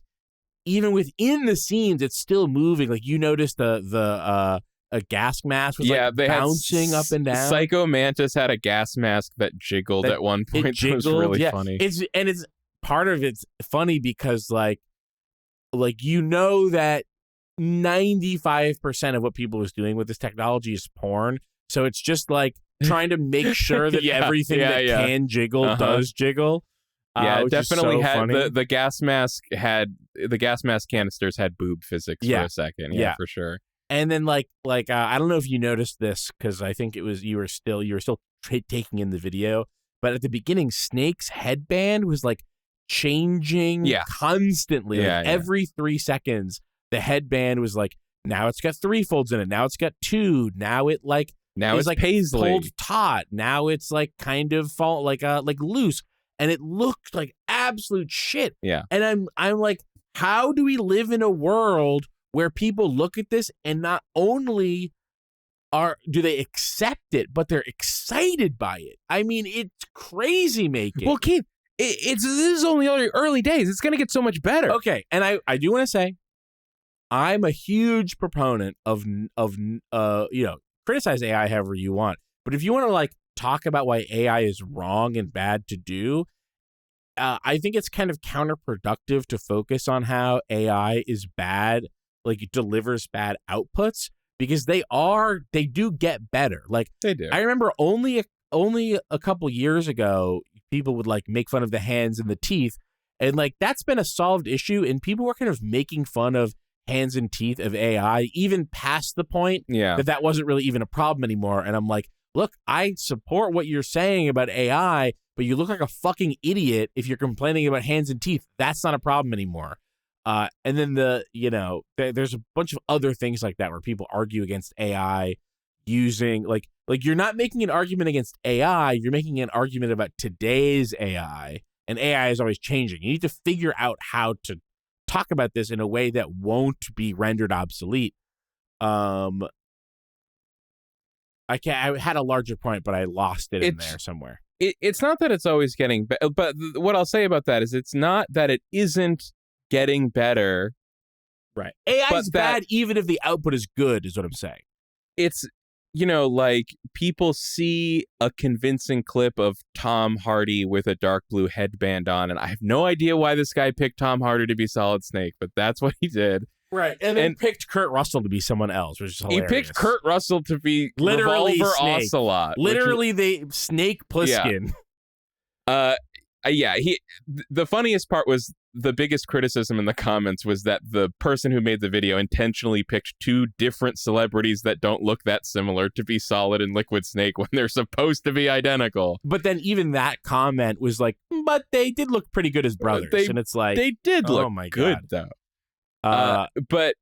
even within the scenes, it's still moving. Like you notice the a gas mask was like bouncing up and down. Psycho Mantis had a gas mask that jiggled at one point. It was really funny. It's part of it's funny because like you know that 95% of what people is doing with this technology is porn. So it's just like trying to make sure that everything that can jiggle does jiggle. Yeah, it definitely so had funny. the gas mask canisters had boob physics for a second. Yeah, for sure. And then like I don't know if you noticed this because I think it was you were still taking in the video, but at the beginning Snake's headband was like changing constantly. Every 3 seconds the headband was like, now it's got 3 folds in it, now it's got 2, now it's like paisley pulled taut, now it's like kind of like loose, and it looked like absolute shit. And I'm like, how do we live in a world where people look at this and not only do they accept it, but they're excited by it? I mean, it's crazy making. Well, Keith, this is only early days. It's going to get so much better. Okay, and I do want to say, I'm a huge proponent of criticize AI however you want, but if you want to like talk about why AI is wrong and bad to do, I think it's kind of counterproductive to focus on how AI is bad, like it delivers bad outputs, because they do get better. Like they do. I remember only a couple years ago, people would like make fun of the hands and the teeth, and like that's been a solved issue, and people were kind of making fun of hands and teeth of AI, even past the point that wasn't really even a problem anymore. And I'm like, look, I support what you're saying about AI, but you look like a fucking idiot if you're complaining about hands and teeth. That's not a problem anymore. And then there's a bunch of other things like that where people argue against AI using like you're not making an argument against AI, you're making an argument about today's AI, and AI is always changing. You need to figure out how to talk about this in a way that won't be rendered obsolete. I had a larger point, but I lost it in there somewhere. It's not that it's always getting better, but what I'll say about that is it's not that it isn't getting better. Right. AI is bad even if the output is good, is what I'm saying. It's, like people see a convincing clip of Tom Hardy with a dark blue headband on, and I have no idea why this guy picked Tom Hardy to be Solid Snake, but that's what he did. Right. And then picked Kurt Russell to be someone else, which is hilarious. He picked Kurt Russell to be literally Revolver Snake. Ocelot. Literally the Snake Plissken. The funniest part was the biggest criticism in the comments was that the person who made the video intentionally picked 2 different celebrities that don't look that similar to be Solid and Liquid Snake when they're supposed to be identical. But then even that comment was like, but they did look pretty good as brothers. And it's like, they did look good, though. But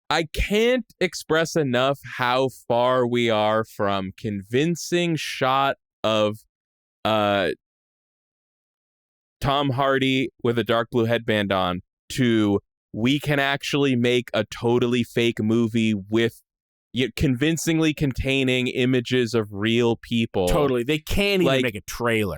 I can't express enough how far we are from convincing shot of Tom Hardy with a dark blue headband on to we can actually make a totally fake movie with convincingly containing images of real people. Totally. They can't even make a trailer.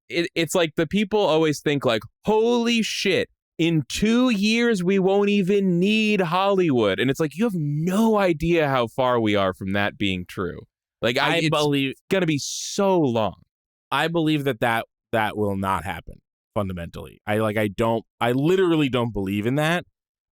It's like the people always think like, holy shit, in 2 years, we won't even need Hollywood. And it's like, you have no idea how far we are from that being true. Like, I believe it's going to be so long. I believe that will not happen fundamentally. I literally don't believe in that.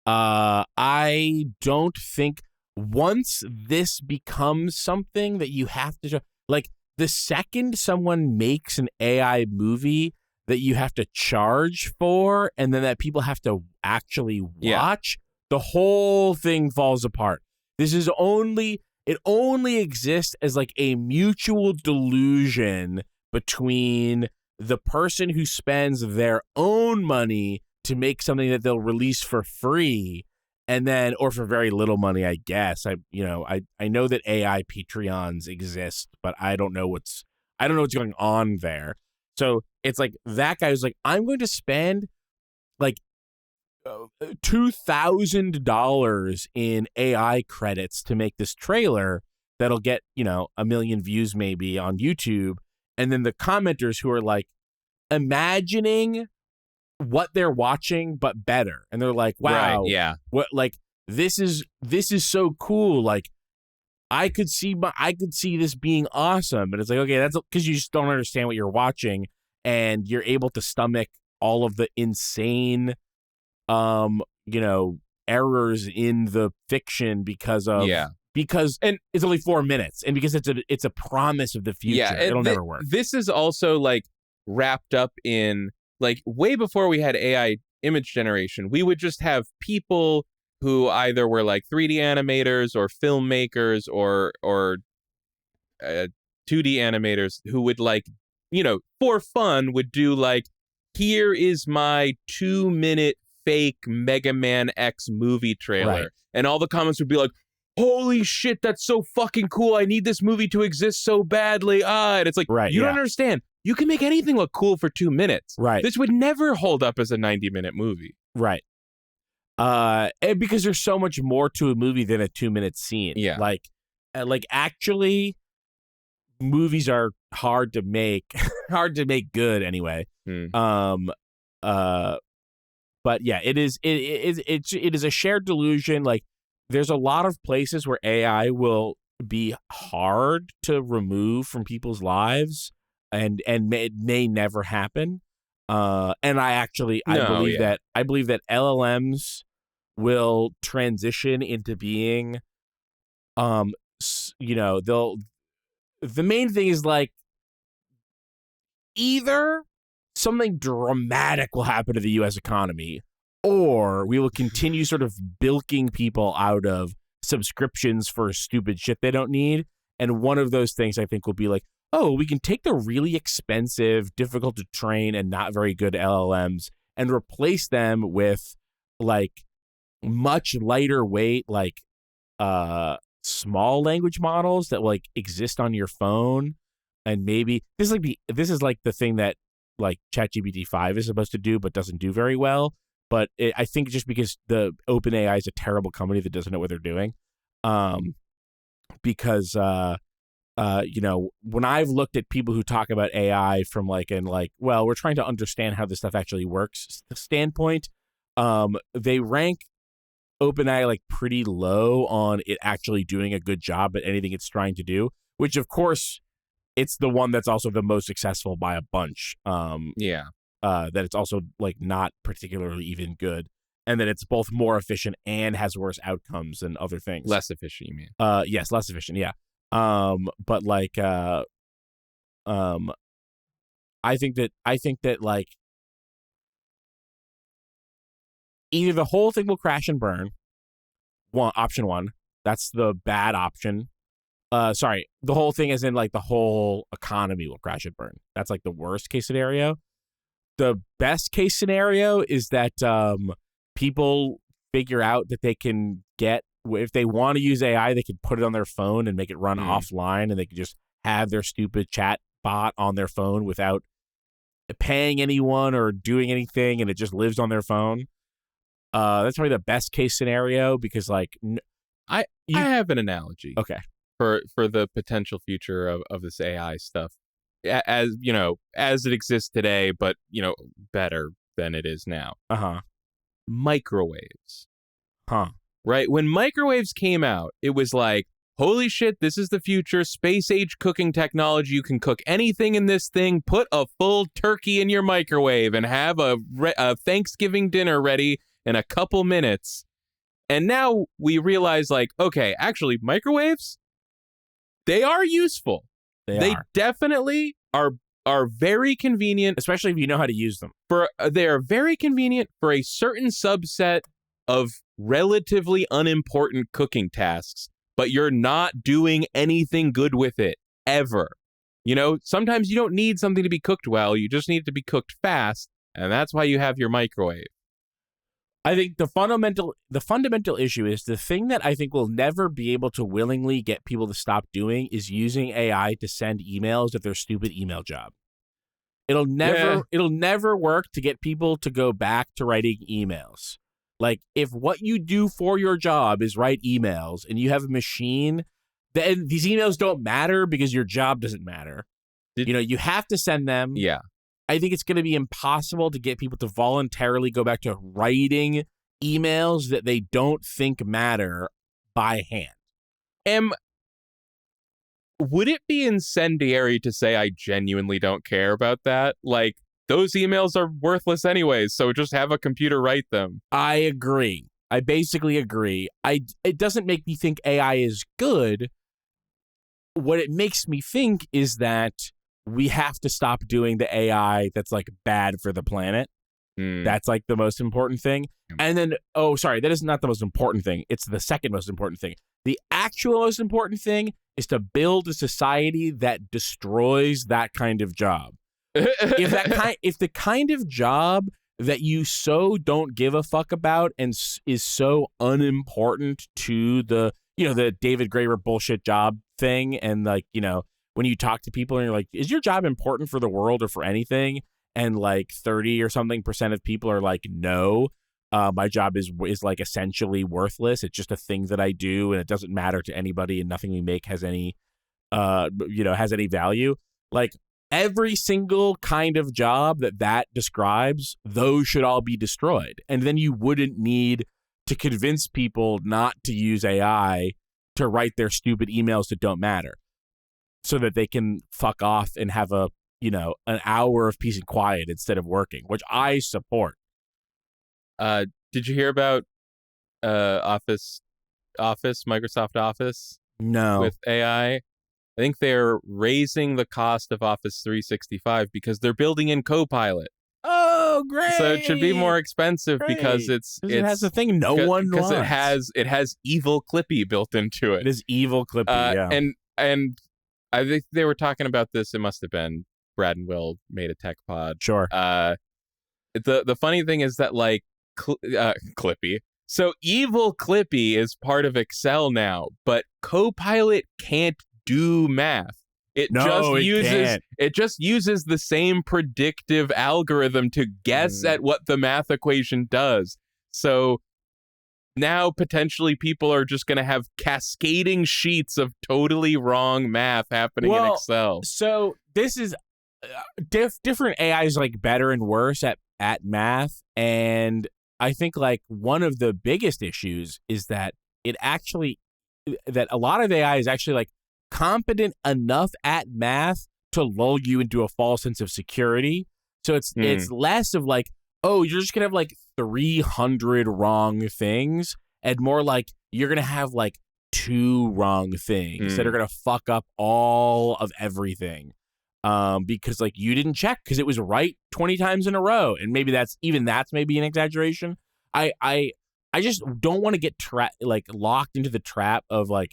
I don't think once this becomes something that you have to show, like the second someone makes an AI movie that you have to charge for and then that people have to actually watch, the whole thing falls apart. It only exists as like a mutual delusion between the person who spends their own money to make something that they'll release for free and then, or for very little money, I guess. I know that AI Patreons exist, but I don't know what's going on there. So it's like that guy who's like, I'm going to spend like $2,000 in AI credits to make this trailer that'll get, 1 million views maybe on YouTube. And then the commenters who are like imagining what they're watching, but better. And they're like, wow, what, like, this is so cool. Like, I could see this being awesome. And it's like, okay, that's because you just don't understand what you're watching and you're able to stomach all of the insane, errors in the fiction because it's only 4 minutes and because it's a promise of the future. It'll never work. This is also like wrapped up in like way before we had AI image generation, we would just have people who either were like 3D animators or filmmakers or 2D animators who would like, for fun would do like, here is my 2-minute fake Mega Man X movie trailer. Right. And all the comments would be like, holy shit, that's so fucking cool. I need this movie to exist so badly. And it's like, you don't understand. You can make anything look cool for 2 minutes. Right. This would never hold up as a 90-minute movie. Right. And because there's so much more to a movie than a 2-minute scene. Yeah. Like actually, movies are hard to make good anyway. But yeah, it is a shared delusion. Like, there's a lot of places where AI will be hard to remove from people's lives, and it may never happen. And I believe that LLMs will transition into being, the main thing is like either something dramatic will happen to the U.S. economy, or we will continue sort of bilking people out of subscriptions for stupid shit they don't need. And one of those things I think will be like, oh, we can take the really expensive, difficult to train, and not very good LLMs and replace them with like much lighter weight, like small language models that like exist on your phone. And maybe this is like the thing that like ChatGPT 5 is supposed to do, but doesn't do very well. But I think just because the OpenAI is a terrible company that doesn't know what they're doing. Because when I've looked at people who talk about AI from well, we're trying to understand how this stuff actually works standpoint, they rank OpenAI like pretty low on it actually doing a good job at anything it's trying to do, which of course it's the one that's also the most successful by a bunch. That it's also like not particularly even good, and that it's both more efficient and has worse outcomes than other things. Less efficient, you mean? Yes, less efficient. Yeah. But like, I think that like either the whole thing will crash and burn. Option one, that's the bad option. Sorry, the whole thing is in like the whole economy will crash and burn. That's like the worst case scenario. The best case scenario is that people figure out that they can get, if they want to use AI, they can put it on their phone and make it run offline, and they can just have their stupid chat bot on their phone without paying anyone or doing anything, and it just lives on their phone. That's probably the best case scenario because like I have an analogy. Okay. For the potential future of this AI stuff, as as it exists today, but better than it is now. Microwaves. Right? When microwaves came out, it was like, holy shit, this is the future. Space age cooking technology. You can cook anything in this thing. Put a full turkey in your microwave and have a Thanksgiving dinner ready in a couple minutes. And now we realize like, okay, actually microwaves, they are useful. They definitely are very convenient, especially if you know how to use them. They are very convenient for a certain subset of relatively unimportant cooking tasks, but you're not doing anything good with it ever. You know, sometimes you don't need something to be cooked well, you just need it to be cooked fast, and that's why you have your microwave. I think the fundamental issue is the thing that I think will never be able to willingly get people to stop doing is using AI to send emails at their stupid email job. It'll never work to get people to go back to writing emails. Like, if what you do for your job is write emails and you have a machine, then these emails don't matter because your job doesn't matter. You have to send them. Yeah. I think it's going to be impossible to get people to voluntarily go back to writing emails that they don't think matter by hand. Would it be incendiary to say I genuinely don't care about that? Like, those emails are worthless anyways, so just have a computer write them. I agree. I basically agree. It doesn't make me think AI is good. What it makes me think is that we have to stop doing the AI that's like bad for the planet. That's like the most important thing. And then, that is not the most important thing. It's the second most important thing. The actual most important thing is to build a society that destroys that kind of job. If the kind of job that you so don't give a fuck about and is so unimportant to the David Graeber bullshit job thing, and like, when you talk to people and you're like, is your job important for the world or for anything? And like 30 or something % of people are like, no, my job is like essentially worthless. It's just a thing that I do and it doesn't matter to anybody and nothing we make has any value. Like, every single kind of job that describes, those should all be destroyed. And then you wouldn't need to convince people not to use AI to write their stupid emails that don't matter, so that they can fuck off and have an hour of peace and quiet instead of working, which I support. Did you hear about Microsoft Office? No. With AI? I think they're raising the cost of Office 365 because they're building in Copilot. Oh, great! So it should be more expensive because it has a thing no one wants. Because it has evil Clippy built into it. It is evil Clippy, yeah. And I think they were talking about this. It must have been Brad and Will made a tech pod. Sure. The funny thing is that like Clippy. So evil Clippy is part of Excel now, but Copilot can't do math. It just uses the same predictive algorithm to guess at what the math equation does. So now potentially people are just going to have cascading sheets of totally wrong math happening in Excel. So this is different AIs like better and worse at math, and I think like one of the biggest issues is that that a lot of AI is actually like competent enough at math to lull you into a false sense of security. So it's less of like, oh, you're just gonna have like 300 wrong things, and more like you're gonna have like 2 wrong things that are gonna fuck up all of everything, because like you didn't check because it was right 20 times in a row, and maybe that's maybe an exaggeration. I just don't want to get locked into the trap of like,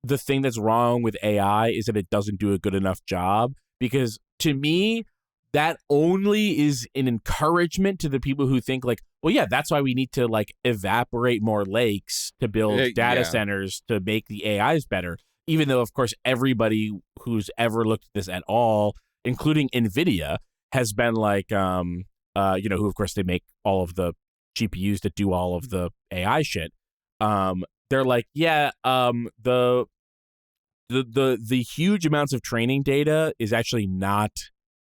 the thing that's wrong with AI is that it doesn't do a good enough job, because to me, that only is an encouragement to the people who think like, well, yeah, that's why we need to like evaporate more lakes to build data centers to make the AIs better. Even though, of course, everybody who's ever looked at this at all, including NVIDIA, has been like, who of course they make all of the GPUs that do all of the AI shit. They're like, yeah, the huge amounts of training data is actually not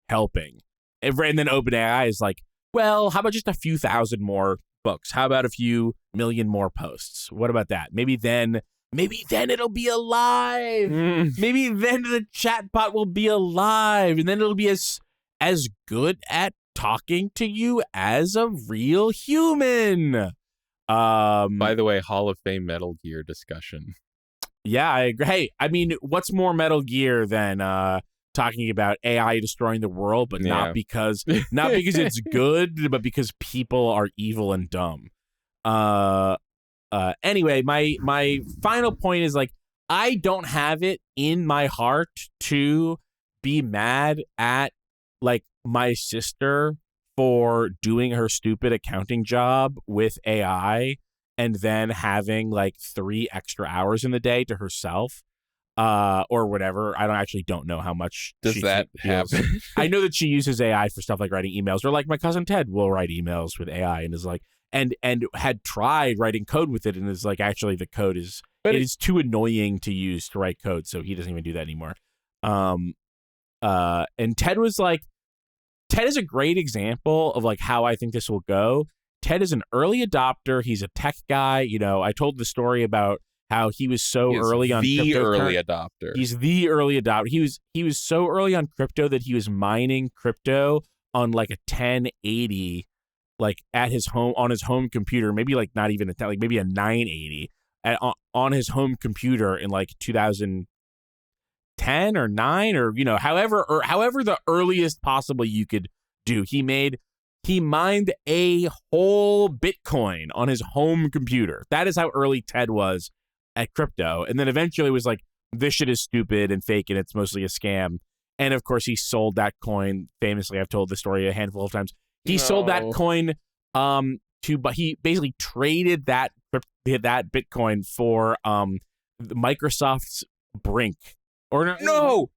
helping. And then OpenAI is like, well, how about just a few thousand more books? How about a few million more posts? What about that? Maybe then it'll be alive. Maybe then the chatbot will be alive, and then it'll be as good at talking to you as a real human. By the way, Hall of Fame Metal Gear discussion. Yeah, I agree. Hey, I mean, what's more Metal Gear than talking about AI destroying the world, but not because it's good, but because people are evil and dumb. Anyway, my final point is like I don't have it in my heart to be mad at like my sister for doing her stupid accounting job with AI and then having like 3 extra hours in the day to herself. Or whatever. I don't know how much does that happen. I know that she uses AI for stuff like writing emails, or like my cousin Ted will write emails with AI and is like, and had tried writing code with it and is like, actually the code is is too annoying to use to write code, so he doesn't even do that anymore. And Ted was like, Ted is a great example of like how I think this will go. Ted is an early adopter. He's a tech guy. You know, I told the story about how he was so early on the crypto. Early adopter. He's the early adopter. He was so early on crypto that he was mining crypto on like a 1080, like at his home on his home computer. Maybe like not even like maybe a 980 on his home computer in like 2010 or 9 or however the earliest possible you could do. He mined a whole Bitcoin on his home computer. That is how early Ted was at crypto. And then eventually was like, this shit is stupid and fake and it's mostly a scam. And of course he sold that coin. Famously, I've told the story a handful of times. He sold that coin but he basically traded that Bitcoin for Microsoft's Brink. Or no,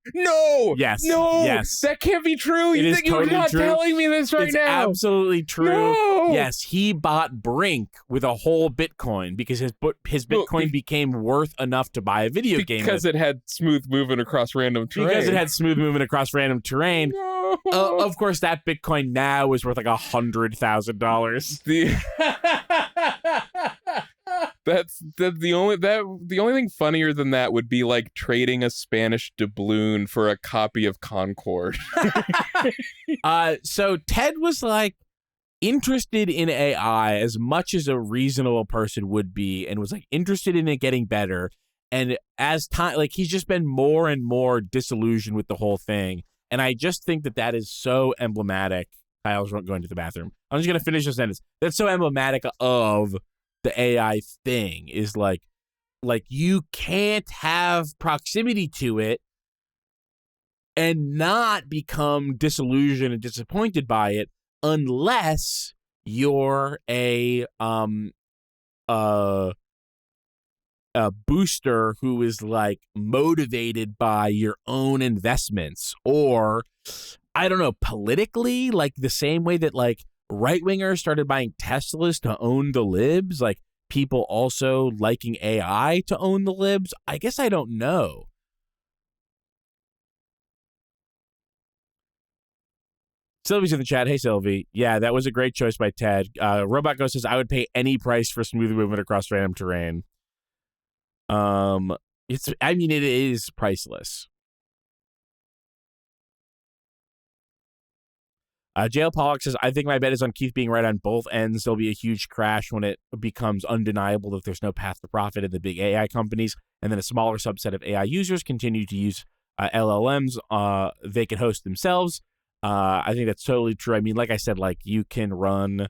yes, that can't be true. It is You're totally not true. telling me this right It's now. absolutely true. No. Yes, he bought Brink with a whole Bitcoin because his Bitcoin became worth enough to buy a video game because it had smooth movement across random terrain. No. Of course, that Bitcoin now is worth like $100,000. That's the only thing funnier than that would be like trading a Spanish doubloon for a copy of Concord. So Ted was like interested in AI as much as a reasonable person would be, and was like interested in it getting better. And as time, like he's just been more and more disillusioned with the whole thing. And I just think that is so emblematic. Kyle's going to the bathroom. I'm just gonna finish the sentence. That's so emblematic of the AI thing is like you can't have proximity to it and not become disillusioned and disappointed by it unless you're a booster who is like motivated by your own investments, or I don't know, politically, like the same way that like right-wingers started buying Teslas to own the libs, like people also liking AI to own the libs. I guess I don't know. Sylvie's in the chat. Hey, Sylvie. Yeah, that was a great choice by Ted. Robot Ghost says, I would pay any price for smooth movement across random terrain. It is priceless. Jail Pollock says, I think my bet is on Keith being right on both ends. There'll be a huge crash when it becomes undeniable that there's no path to profit in the big AI companies, and then a smaller subset of AI users continue to use LLMs they can host themselves. I think that's totally true. I mean, like I said, like you could run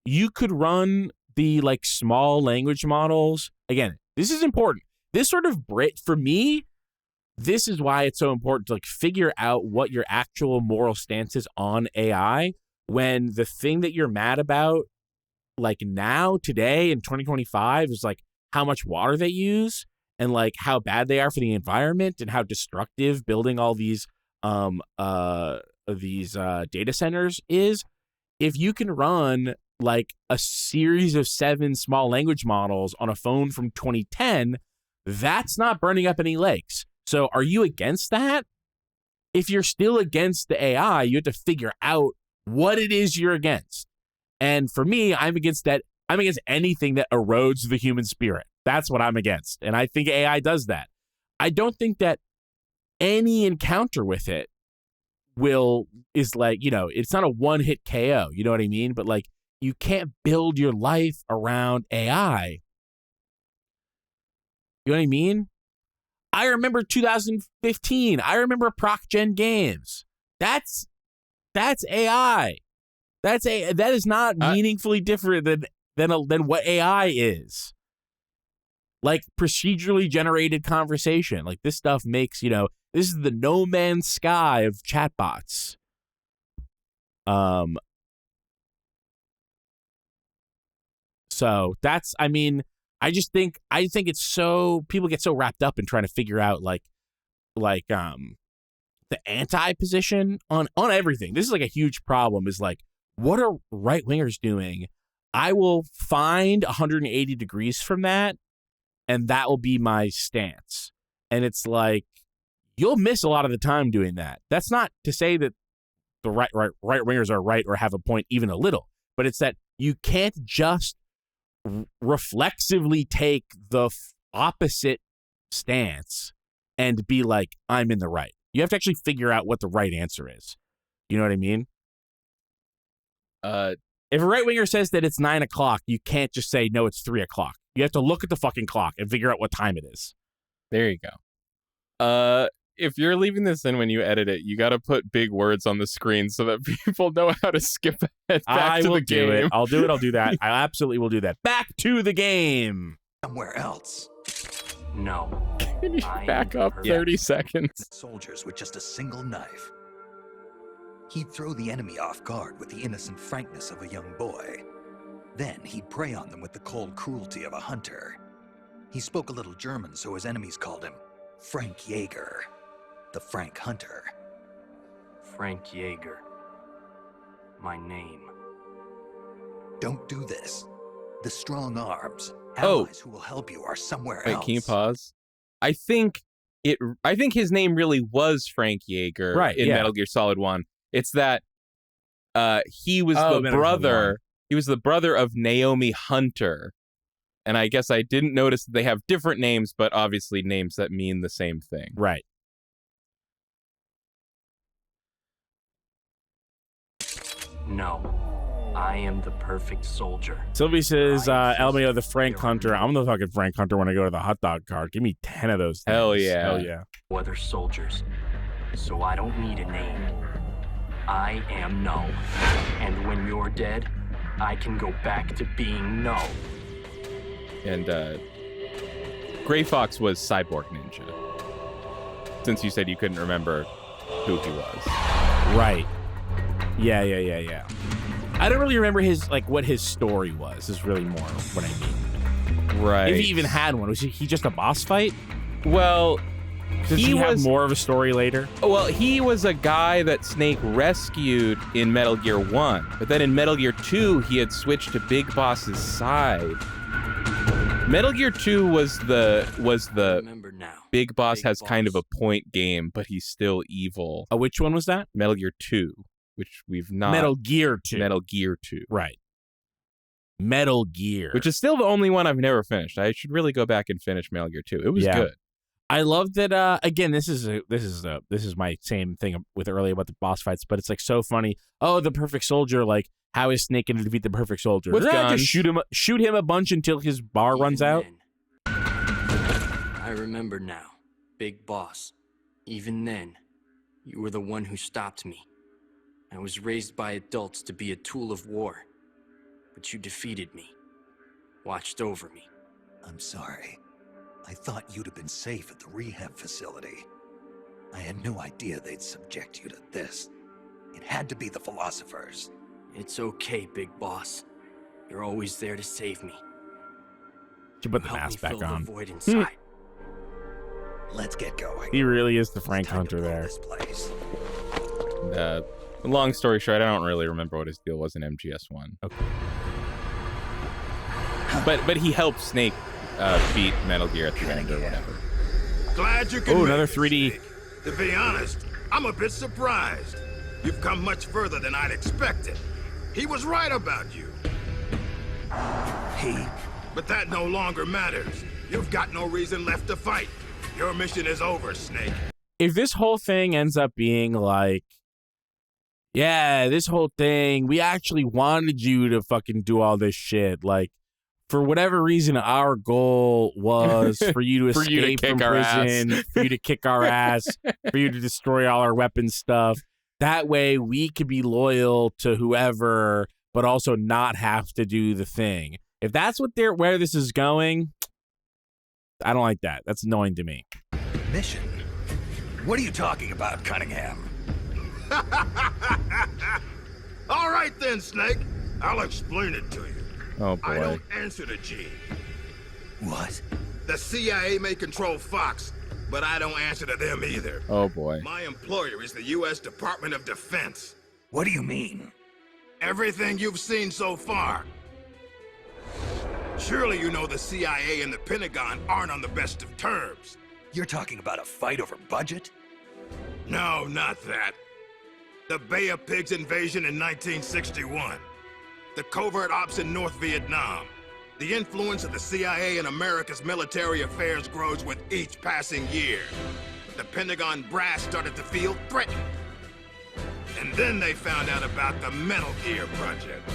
the like small language models. Again, this is important. This sort of for me, this is why it's so important to like figure out what your actual moral stance is on AI when the thing that you're mad about, like now, today in 2025, is like how much water they use and like how bad they are for the environment and how destructive building all these data centers is. If you can run like a series of 7 small language models on a phone from 2010, that's not burning up any lakes. So are you against that? If you're still against the AI, you have to figure out what it is you're against. And for me, I'm against that. I'm against anything that erodes the human spirit. That's what I'm against. And I think AI does that. I don't think that any encounter with it is like, it's not a one-hit KO. You know what I mean? But like, you can't build your life around AI. You know what I mean? I remember 2015. I remember Proc Gen games. That's AI. That is not meaningfully different than what AI is. Like procedurally generated conversation. Like this stuff makes, this is the no man's sky of chatbots. So that's, I think it's so, people get so wrapped up in trying to figure out the anti-position on everything. This is like a huge problem, is like, what are right-wingers doing? I will find 180 degrees from that, and that will be my stance. And it's like, you'll miss a lot of the time doing that. That's not to say that the right-wingers are right or have a point even a little, but it's that you can't just reflexively take the opposite stance and be like, I'm in the right. You have to actually figure out what the right answer is. You know what I mean? If a right-winger says that it's 9 o'clock, you can't just say, no, it's 3 o'clock. You have to look at the fucking clock and figure out what time it is. There you go. If you're leaving this in when you edit it, you got to put big words on the screen so that people know how to skip ahead back to the game. Do it. I'll do that. I absolutely will do that. Back to the game. Somewhere else. No. Can you back up 30 seconds? Soldiers with just a single knife. He'd throw the enemy off guard with the innocent frankness of a young boy. Then he'd prey on them with the cold cruelty of a hunter. He spoke a little German, so his enemies called him Frank Jaeger, the Frank Hunter. Frank Jaeger. My name. Don't do this. The strong arms, allies who will help you, are somewhere else. Wait, can you pause? I think his name really was Frank Jaeger in Metal Gear Solid 1. It's that he was the brother. He was the brother of Naomi Hunter. And I guess I didn't notice that they have different names, but obviously names that mean the same thing. Right. No. I am the perfect soldier. Sylvie says, LMAO, the Frank Hunter. I'm the fucking Frank Hunter when I go to the hot dog cart. Give me 10 of those things. Hell yeah. Hell yeah. Other soldiers. So I don't need a name. I am Null. And when you're dead, I can go back to being Null. And Gray Fox was Cyborg Ninja. Since you said you couldn't remember who he was. Right. Yeah. I don't really remember what his story was, is really more what I mean. Right. If he even had one. Was he just a boss fight? Well, Does he have more of a story later? Well, he was a guy that Snake rescued in Metal Gear 1. But then in Metal Gear 2, he had switched to Big Boss's side. Metal Gear 2 was the Big Boss has kind of a point game, but he's still evil. Oh, which one was that? Metal Gear 2, which we've not... Metal Gear 2. Metal Gear 2. Right. Metal Gear. Which is still the only one I've never finished. I should really go back and finish Metal Gear 2. It was good. I love that. Again, this is my same thing with earlier about the boss fights, but it's like so funny. Oh, the perfect soldier. Like, how is Snake going to defeat the perfect soldier? With guns. Just shoot him a bunch until his bar runs out. I remember now, Big Boss. Even then, you were the one who stopped me. I was raised by adults to be a tool of war, but you defeated me, watched over me. I'm sorry. I thought you'd have been safe at the rehab facility. I had no idea they'd subject you to this. It had to be the philosophers. It's okay, Big Boss. You're always there to save me. You put the mask back on. The void inside. Let's get going. He really is the Frank Hunter there. Long story short, I don't really remember what his deal was in MGS1. Okay. But he helped Snake beat Metal Gear at the end or whatever. Glad you can. Oh, another 3D. Snake. To be honest, I'm a bit surprised. You've come much further than I'd expected. He was right about you. But that no longer matters. You've got no reason left to fight. Your mission is over, Snake. If this whole thing ends up being like, yeah, this whole thing, we actually wanted you to fucking do all this shit. Like, for whatever reason, our goal was for you to For you to escape kick from our prison, ass. for you to kick our ass, for you to destroy all our weapon stuff. That way we could be loyal to whoever, but also not have to do the thing. If that's where this is going, I don't like that. That's annoying to me. Mission? What are you talking about, Cunningham? All right then, Snake. I'll explain it to you. Oh, I boy. don't answer to Gene. What? The CIA may control Fox, but I don't answer to them either. Oh, boy. My employer is the U.S. Department of Defense. What do you mean? Everything you've seen so far. Surely you know the CIA and the Pentagon aren't on the best of terms. You're talking about a fight over budget? No, not that. The Bay of Pigs invasion in 1961. The covert ops in North Vietnam. The influence of the CIA in America's military affairs grows with each passing year. The Pentagon brass started to feel threatened. And then they found out about the Metal Gear project.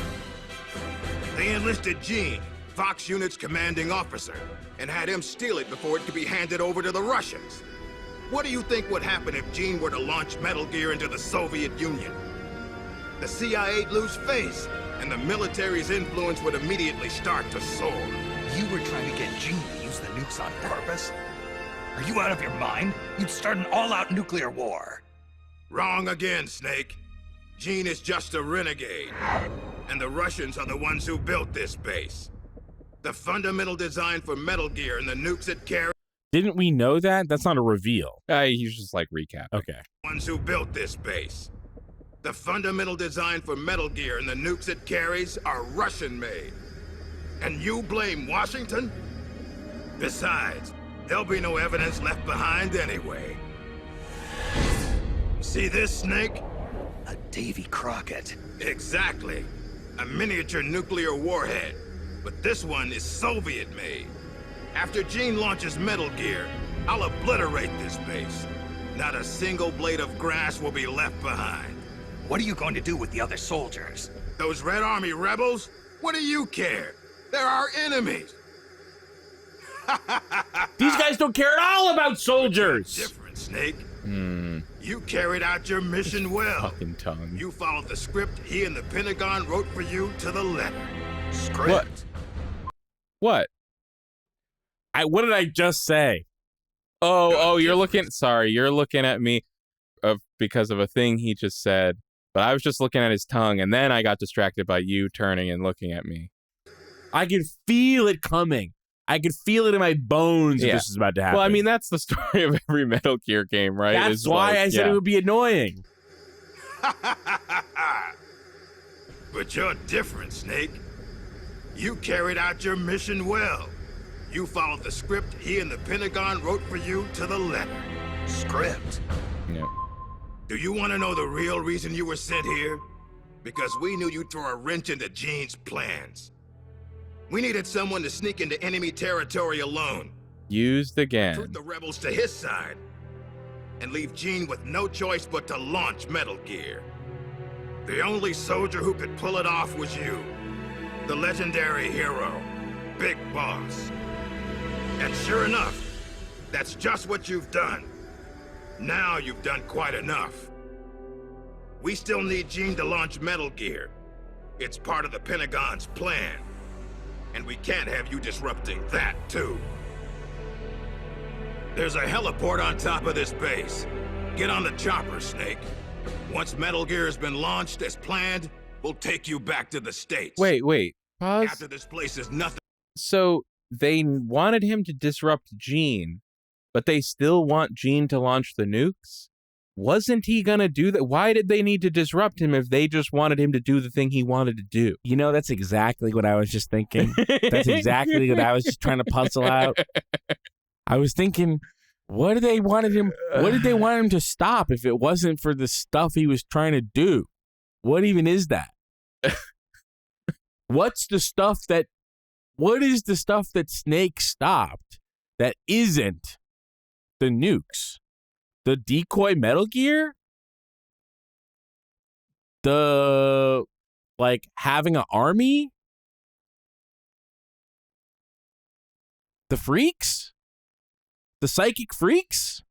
They enlisted Gene, Fox Unit's commanding officer, and had him steal it before it could be handed over to the Russians. What do you think would happen if Gene were to launch Metal Gear into the Soviet Union? The CIA'd lose face, and the military's influence would immediately start to soar. You were trying to get Gene to use the nukes on purpose? Are you out of your mind? You'd start an all-out nuclear war. Wrong again, Snake. Gene is just a renegade. And the Russians are the ones who built this base. The fundamental design for Metal Gear and the nukes it carries. Didn't we know that? That's not a reveal. He's just like recap. Okay. Ones who built this base. The fundamental design for Metal Gear and the nukes it carries are Russian-made. And you blame Washington? Besides, there'll be no evidence left behind anyway. See this, Snake? A Davy Crockett. Exactly. A miniature nuclear warhead. But this one is Soviet-made. After Gene launches Metal Gear, I'll obliterate this base. Not a single blade of grass will be left behind. What are you going to do with the other soldiers? Those Red Army rebels? What do you care? They're our enemies. These guys don't care at all about soldiers. Different, Snake. You carried out your mission well. Fucking tongue. You followed the script he and the Pentagon wrote for you to the letter. Script? What? What did I just say? Oh, you're looking at me because of a thing he just said. But I was just looking at his tongue, and then I got distracted by you turning and looking at me. I could feel it coming. I could feel it in my bones that this is about to happen. Well, I mean, that's the story of every Metal Gear game, right? That's why I said it would be annoying. But you're different, Snake. You carried out your mission well. You followed the script he and the Pentagon wrote for you to the letter. Script? Yeah. Do you want to know the real reason you were sent here? Because we knew you'd throw a wrench into Gene's plans. We needed someone to sneak into enemy territory alone. Used again. Put the rebels to his side. And leave Gene with no choice but to launch Metal Gear. The only soldier who could pull it off was you. The legendary hero, Big Boss. And sure enough, that's just what you've done. Now you've done quite enough. We still need Gene to launch Metal Gear. It's part of the Pentagon's plan. And we can't have you disrupting that, too. There's a heliport on top of this base. Get on the chopper, Snake. Once Metal Gear has been launched as planned, we'll take you back to the States. Wait. Pause. After this place is nothing. So they wanted him to disrupt Gene, but they still want Gene to launch the nukes? Wasn't he gonna do that? Why did they need to disrupt him if they just wanted him to do the thing he wanted to do? You know, that's exactly what I was just thinking. That's exactly what I was just trying to puzzle out. I was thinking, what did they want him to stop if it wasn't for the stuff he was trying to do? What even is that? What is the stuff that Snake stopped that isn't the nukes? The decoy Metal Gear? The, having an army? The freaks? The psychic freaks?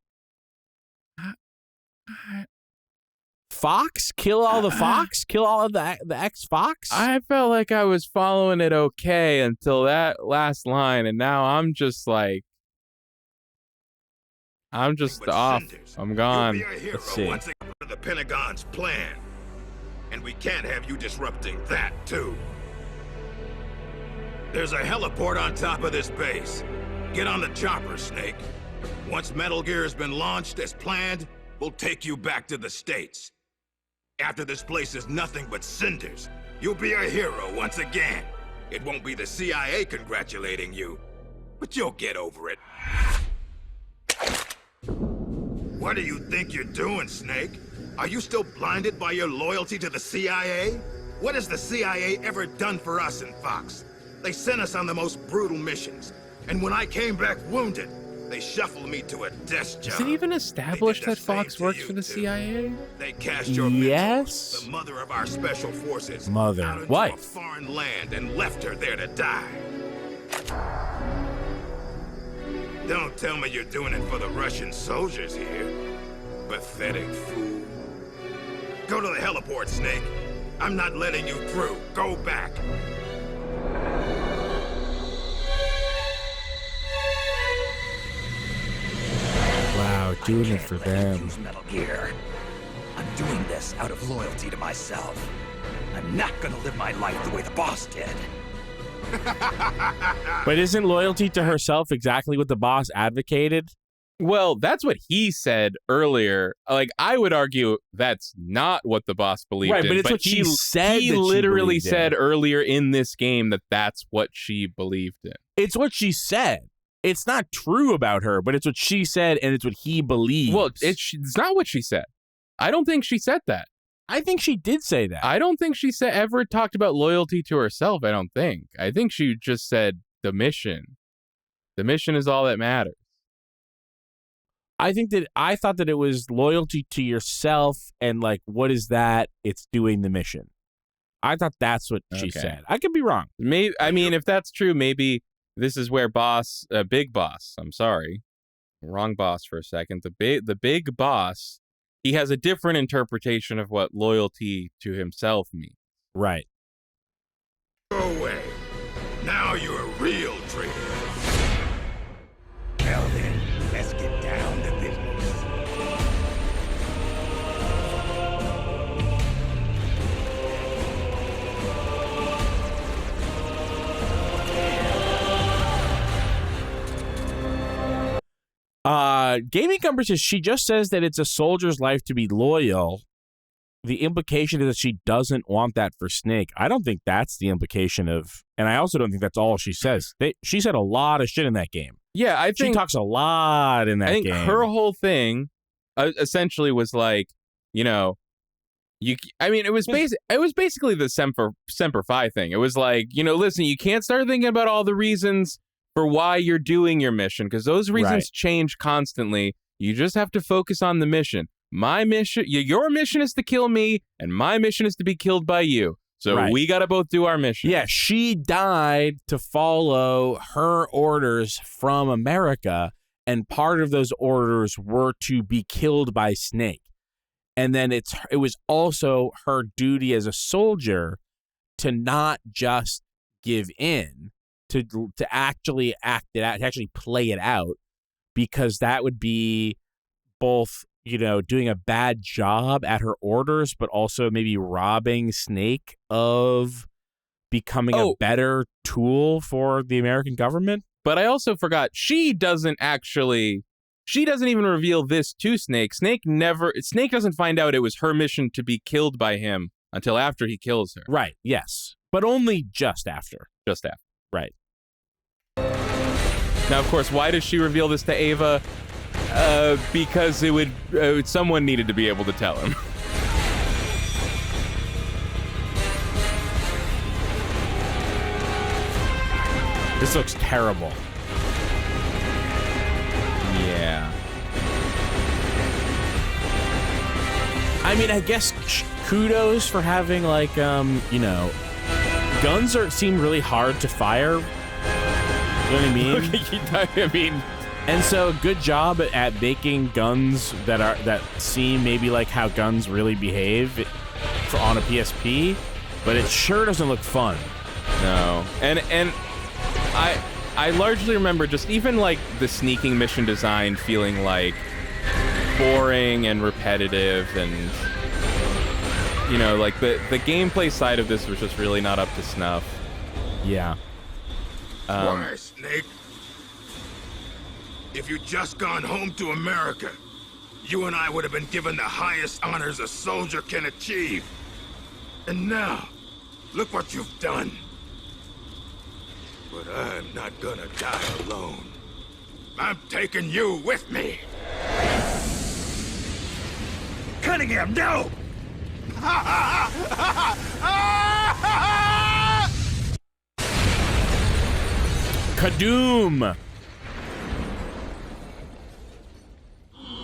Fox? Kill all the Fox? Kill all of the ex-Fox? I felt like I was following it okay until that last line, and now I'm just like, I'm just off. I'm gone. You'll be a hero Let's see. once again for the Pentagon's plan. And we can't have you disrupting that, too. There's a heliport on top of this base. Get on the chopper, Snake. Once Metal Gear has been launched as planned, we'll take you back to the States. After this place is nothing but cinders, you'll be a hero once again. It won't be the CIA congratulating you, but you'll get over it. What do you think you're doing, Snake? Are you still blinded by your loyalty to the CIA? What has the CIA ever done for us in Fox? They sent us on the most brutal missions, and when I came back wounded, they shuffled me to a desk job. Is it even established that Fox works for the CIA? They cast your Yes. the mother of our special forces, Mother. out into a Wife. foreign land and left her there to die. Don't tell me you're doing it for the Russian soldiers here. Pathetic fool. Go to the heliport, Snake. I'm not letting you through. Go back. Wow, doing it for them. Use Metal Gear. I'm doing this out of loyalty to myself. I'm not gonna live my life the way the boss did. But isn't loyalty to herself exactly what the boss advocated? Well, that's what he said earlier. Like, I would argue that's not what the boss believed Right, in. but it's what she said He that she literally believed in. said earlier in this game that that's what she believed in. It's what she said. It's not true about her, but it's what she said, and it's what he believes. Well, it's not what she said. I don't think she said that. I think she did say that. I don't think she ever talked about loyalty to herself, I don't think. I think she just said the mission. The mission is all that matters. I thought that it was loyalty to yourself, and like, what is that? It's doing the mission. I thought that's what she said. I could be wrong. Maybe, I mean, if that's true, maybe this is where Big Boss, I'm sorry, wrong boss for a second. The big boss, he has a different interpretation of what loyalty to himself means. Right. Go away. Now you're a real traitor. Well then, let's get down to business. Gaming Cumber says she just says that it's a soldier's life to be loyal. The implication is that she doesn't want that for Snake. I don't think that's the implication of, and I also don't think that's all she says. She said a lot of shit in that game. Yeah, I think she talks a lot in that game. I think her whole thing essentially was like, you know, it was basically the Semper Fi thing. It was like, you know, listen, you can't start thinking about all the reasons for why you're doing your mission, because those reasons change constantly. You just have to focus on the mission. My mission, your mission is to kill me, and my mission is to be killed by you. So we got to both do our mission. Yeah, she died to follow her orders from America, and part of those orders were to be killed by Snake. And then it was also her duty as a soldier to not just give in, to actually act it out, to actually play it out, because that would be both, you know, doing a bad job at her orders, but also maybe robbing Snake of becoming a better tool for the American government. But I also forgot, she doesn't even reveal this to Snake. Snake doesn't find out it was her mission to be killed by him until after he kills her. Right, yes. But only just after. Just after. Right. Now, of course, why does she reveal this to Ava? Because it would someone needed to be able to tell him. This looks terrible. Yeah. I mean, I guess kudos for having, like, you know, guns seem really hard to fire You know what I mean? I mean, and so good job at making guns that seem maybe like how guns really behave on a PSP, but it sure doesn't look fun. No. And I largely remember just even like the sneaking mission design feeling like boring and repetitive, and you know, like the gameplay side of this was just really not up to snuff. Yeah. Why, Snake? If you'd just gone home to America, you and I would have been given the highest honors a soldier can achieve. And now, look what you've done. But I'm not gonna die alone. I'm taking you with me. Cunningham, no! Kadoom!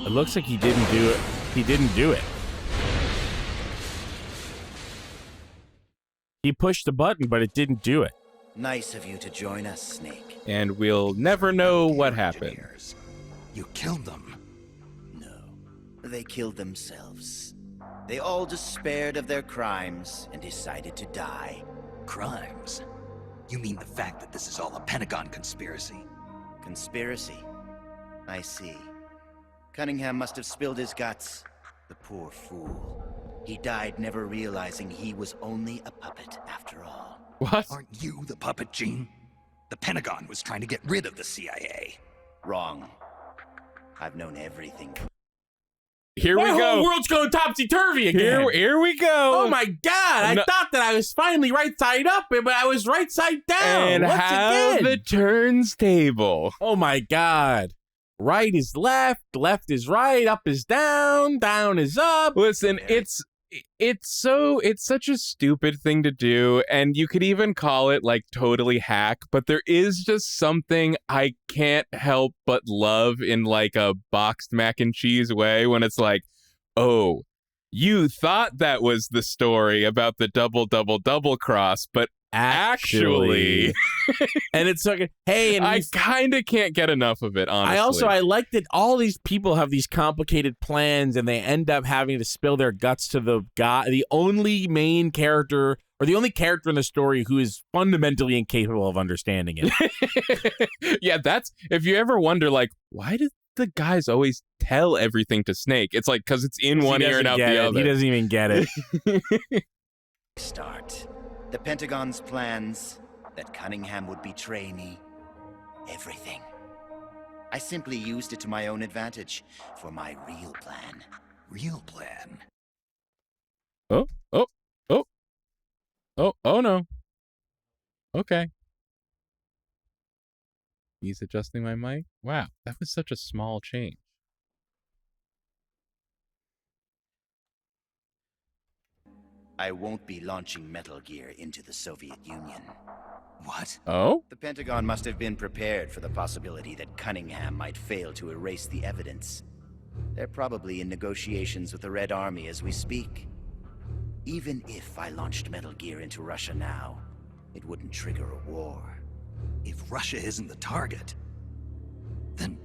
It looks like he didn't do it. He didn't do it. He pushed the button, but it didn't do it. Nice of you to join us, Snake. And we'll never know what happened. You killed them. No, they killed themselves. They all despaired of their crimes and decided to die. Crimes? You mean the fact that this is all a Pentagon conspiracy? Conspiracy? I see. Cunningham must have spilled his guts. The poor fool. He died never realizing he was only a puppet after all. What? Aren't you the puppet, Gene? The Pentagon was trying to get rid of the CIA. Wrong. I've known everything. Here we go. The whole world's going topsy-turvy again. Here we go. Oh my God. I thought that I was finally right side up, but I was right side down. And once how again. the turns table. Oh my God. Right is left is right, up is down is up. Listen, it's such a stupid thing to do, and you could even call it like totally hack, but there is just something I can't help but love in like a boxed mac and cheese way when it's like, oh, you thought that was the story about the double cross, but actually and it's like, hey, and I kind of can't get enough of it, honestly. I like that all these people have these complicated plans and they end up having to spill their guts to the guy, the only main character or the only character in the story who is fundamentally incapable of understanding it. Yeah, that's, if you ever wonder, like, why do the guys always tell everything to Snake? It's like, because it's in one ear and out the other. He doesn't even get it. Start. The Pentagon's plans, that Cunningham would betray me, everything. I simply used it to my own advantage for my real plan. Real plan? Oh no. Okay. He's adjusting my mic. Wow, that was such a small change. I won't be launching Metal Gear into the Soviet Union. What? Oh? The Pentagon must have been prepared for the possibility that Cunningham might fail to erase the evidence. They're probably in negotiations with the Red Army as we speak. Even if I launched Metal Gear into Russia now, it wouldn't trigger a war. If Russia isn't the target, then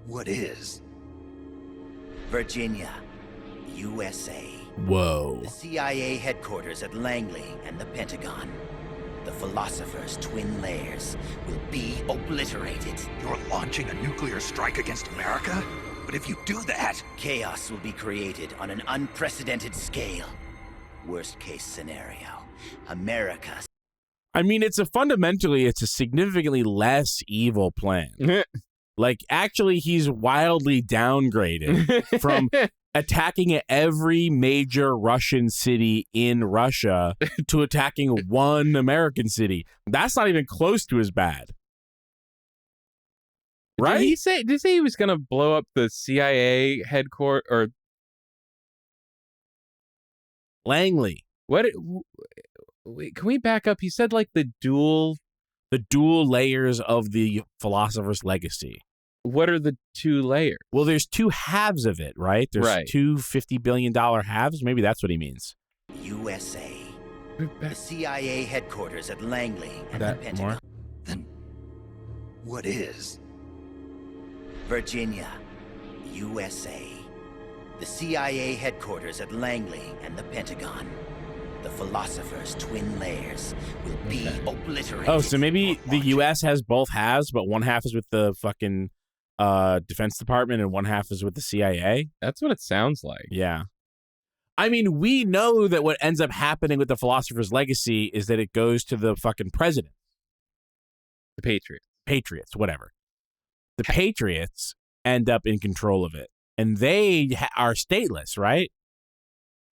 what is? Virginia, USA. Whoa. The CIA headquarters at Langley and the Pentagon. The Philosopher's twin layers will be obliterated. You're launching a nuclear strike against America? But if you do that... Chaos will be created on an unprecedented scale. Worst case scenario, America... I mean, it's a significantly less evil plan. Like, actually, he's wildly downgraded from attacking every major Russian city in Russia to attacking one American city. That's not even close to as bad. Right? Did he say he was going to blow up the CIA headquarters or Langley? What? Wait, can we back up? He said like the dual layers of the Philosopher's Legacy. What are the two layers? Well, there's two halves of it, right? There's two $50 billion halves. Maybe that's what he means. USA. The CIA headquarters at Langley and the Pentagon. Then What is? Virginia, USA. The CIA headquarters at Langley and the Pentagon. The Philosopher's twin layers will be obliterated. Oh, so maybe the U.S. has both halves, but one half is with the fucking Defense Department and one half is with the CIA? That's what it sounds like. Yeah. I mean, we know that what ends up happening with the Philosopher's Legacy is that it goes to the fucking president. The Patriots. Patriots, whatever. The Patriots end up in control of it. And they are stateless, right?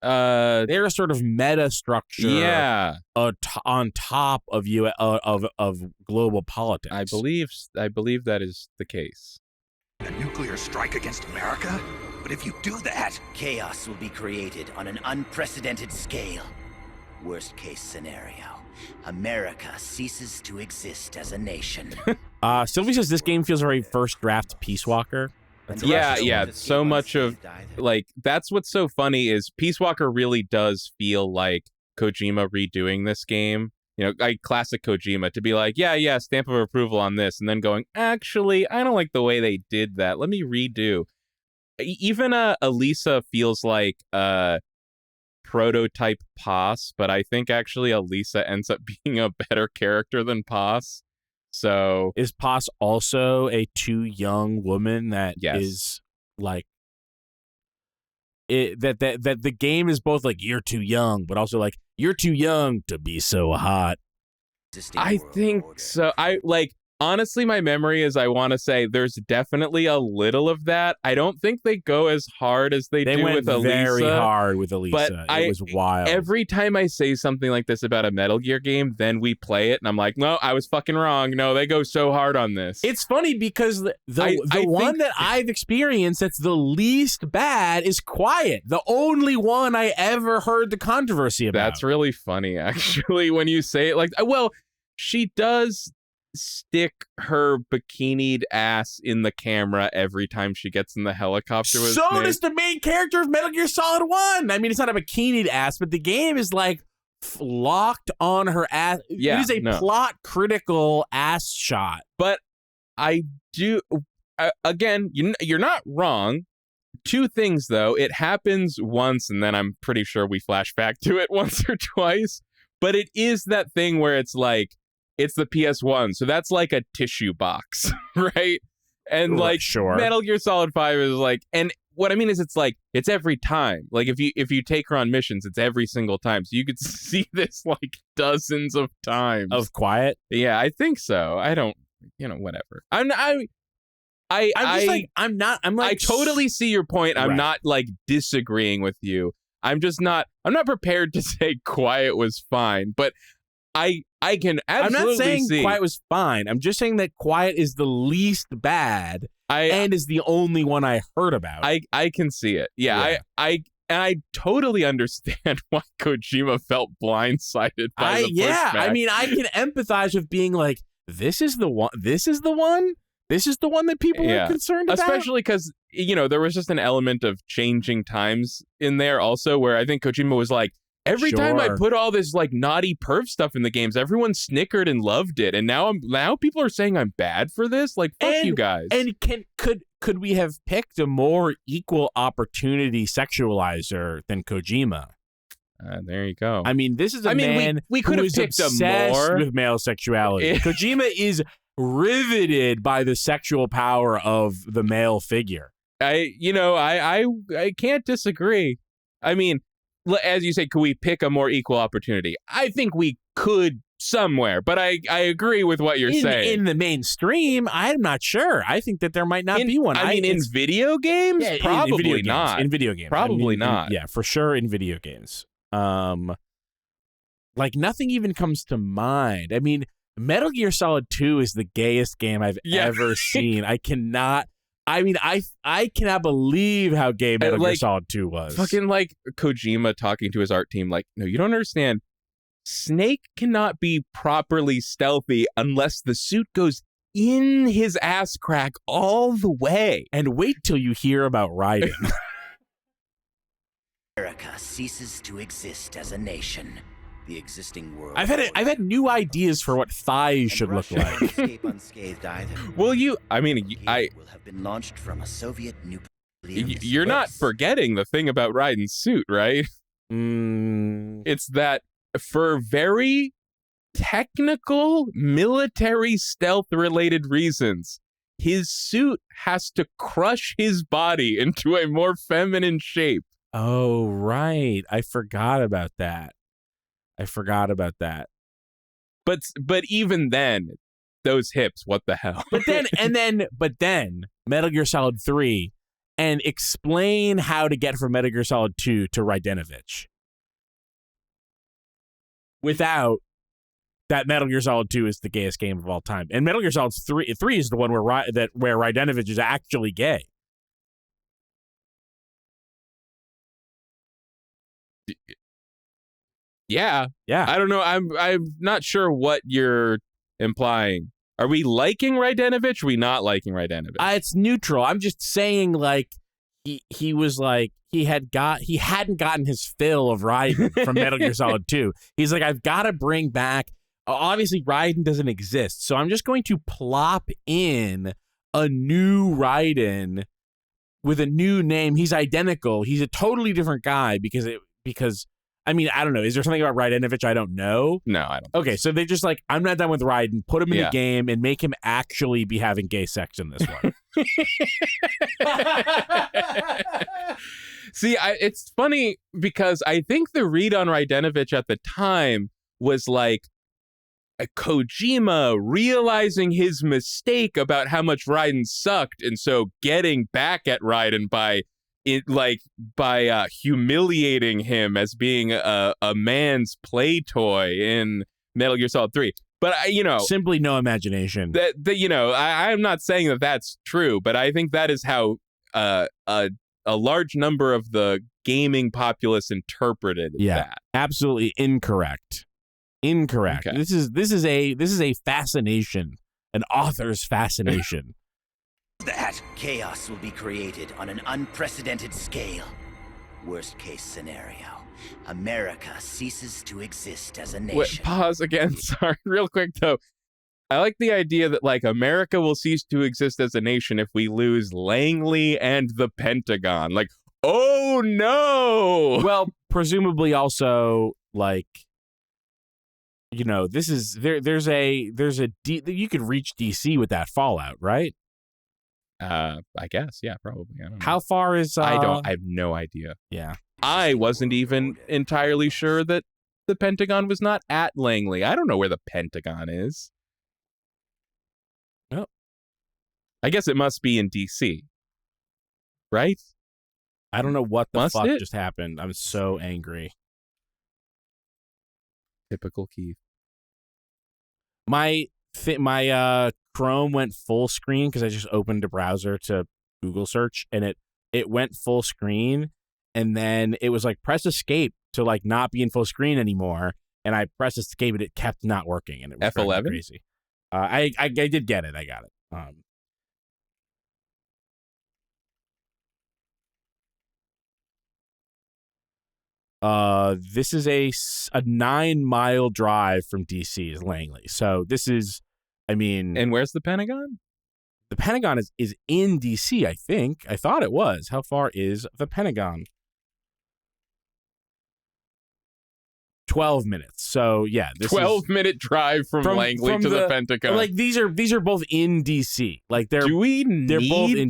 They're a sort of meta structure, on top of of global politics. I believe that is the case. A nuclear strike against America? But if you do that, chaos will be created on an unprecedented scale. Worst case scenario, America ceases to exist as a nation. Sylvie says this game feels very first draft Peace Walker. Yeah. So much of, like, that's what's so funny is Peace Walker really does feel like Kojima redoing this game. You know, like classic Kojima to be like, yeah, stamp of approval on this, and then going, actually, I don't like the way they did that. Let me redo. Even Elisa feels like prototype Paz, but I think actually Elisa ends up being a better character than Paz. So is Paz also a too young woman that is like that the game is both like you're too young, but also like you're too young to be so hot. I think so. Honestly, my memory is I want to say there's definitely a little of that. I don't think they go as hard as they do with Elisa. Very hard with Elisa. But it was wild. Every time I say something like this about a Metal Gear game, then we play it, and I'm like, no, I was fucking wrong. No, they go so hard on this. It's funny because the one that I've experienced that's the least bad is Quiet. The only one I ever heard the controversy about. That's really funny, actually, when you say it like, well, she does stick her bikinied ass in the camera every time she gets in the helicopter with So Snake. does the main character of Metal Gear Solid 1. I mean, it's not a bikinied ass, but the game is like locked on her ass. Yeah, it is a plot critical ass shot. But I do, again, you're not wrong. Two things, though. It happens once, and then I'm pretty sure we flash back to it once or twice. But it is that thing where it's like, it's the PS1, so that's like a tissue box, right? And like Metal Gear Solid 5 is like, and what I mean is it's like, it's every time. Like if you take her on missions, it's every single time. So you could see this like dozens of times. Of Quiet? Yeah, I think so. I don't, whatever. I totally see your point. I'm not like disagreeing with you. I'm not prepared to say Quiet was fine, but I can absolutely I'm not saying see. Quiet was fine. I'm just saying that Quiet is the least bad and is the only one I heard about. I can see it. Yeah. I totally understand why Kojima felt blindsided by the pushback. I mean, I can empathize with being like, this is the one that people are concerned about. Especially because, there was just an element of changing times in there also where I think Kojima was like, every time I put all this like naughty perv stuff in the games, everyone snickered and loved it, and now people are saying I'm bad for this. Like, fuck you guys. And could we have picked a more equal opportunity sexualizer than Kojima? There you go. I mean, this is a man we could who have is picked obsessed more with male sexuality. Kojima is riveted by the sexual power of the male figure. I can't disagree. I mean, as you say, could we pick a more equal opportunity? I think we could somewhere, but I agree with what you're saying. In the mainstream, I'm not sure. I think that there might not be one. In video games? Yeah, probably not. In video games. Probably not. Yeah, for sure in video games. Like nothing even comes to mind. I mean, Metal Gear Solid 2 is the gayest game I've ever seen. I cannot believe how gay Metal Gear Solid 2 was. Fucking like Kojima talking to his art team like, no, you don't understand. Snake cannot be properly stealthy unless the suit goes in his ass crack all the way. And wait till you hear about Raiden. America ceases to exist as a nation. the existing world. I've had new ideas for what thighs should look Russia won't like. escape unscathed either. Well, will have been launched from a Soviet nuclear. You're not forgetting the thing about Raiden's suit, right? It's that for very technical military stealth related reasons, his suit has to crush his body into a more feminine shape. Oh, right. I forgot about that. But even then, those hips, what the hell? But then Metal Gear Solid 3 and explain how to get from Metal Gear Solid 2 to Raidenovich. Without that, Metal Gear Solid 2 is the gayest game of all time. And Metal Gear Solid 3 is the one where Raidenovich is actually gay. Yeah. Yeah. I don't know. I'm not sure what you're implying. Are we liking Raidenovich? Are we not liking Raidenovich? It's neutral. I'm just saying, like, he was like, he hadn't gotten his fill of Raiden from Metal Gear Solid 2. He's like, I've got to bring back. Obviously, Raiden doesn't exist, so I'm just going to plop in a new Raiden with a new name. He's identical. He's a totally different guy because I mean, I don't know. Is there something about Raidenovich I don't know? No, I don't. Okay, so they just like, I'm not done with Raiden. Put him in the game and make him actually be having gay sex in this one. See, it's funny because I think the read on Raidenovich at the time was like Kojima realizing his mistake about how much Raiden sucked, and so getting back at Raiden by humiliating him as being a man's play toy in Metal Gear Solid 3. But simply no imagination. I'm not saying that that's true, but I think that is how a large number of the gaming populace interpreted that. Absolutely incorrect. Okay. This is a fascination, an author's fascination. That chaos will be created on an unprecedented scale. Worst case scenario, America ceases to exist as a nation. Wait, pause again. Sorry, real quick though. I like the idea that like America will cease to exist as a nation if we lose Langley and the Pentagon. Like, oh no. Well, presumably also like, this is there's a you could reach DC with that fallout, right? I guess, yeah, probably. I don't know. How far is I have no idea. Yeah. I wasn't even entirely sure that the Pentagon was not at Langley. I don't know where the Pentagon is. Oh. I guess it must be in DC. Right? I don't know what the fuck it? just happened. I'm so angry. Typical Keith. My Chrome went full screen because I just opened a browser to Google search, and it went full screen, and then it was like press escape to like not be in full screen anymore, and I pressed escape and it kept not working, and it was F11 crazy. I did get it. I got it. This is a 9-mile drive from DC is Langley. So this is, I mean. And where's the Pentagon? The Pentagon is in DC, I think. I thought it was. How far is the Pentagon? 12 minutes. So yeah, this 12-minute drive from Langley to the Pentagon. Like these are both in DC. Like they're both in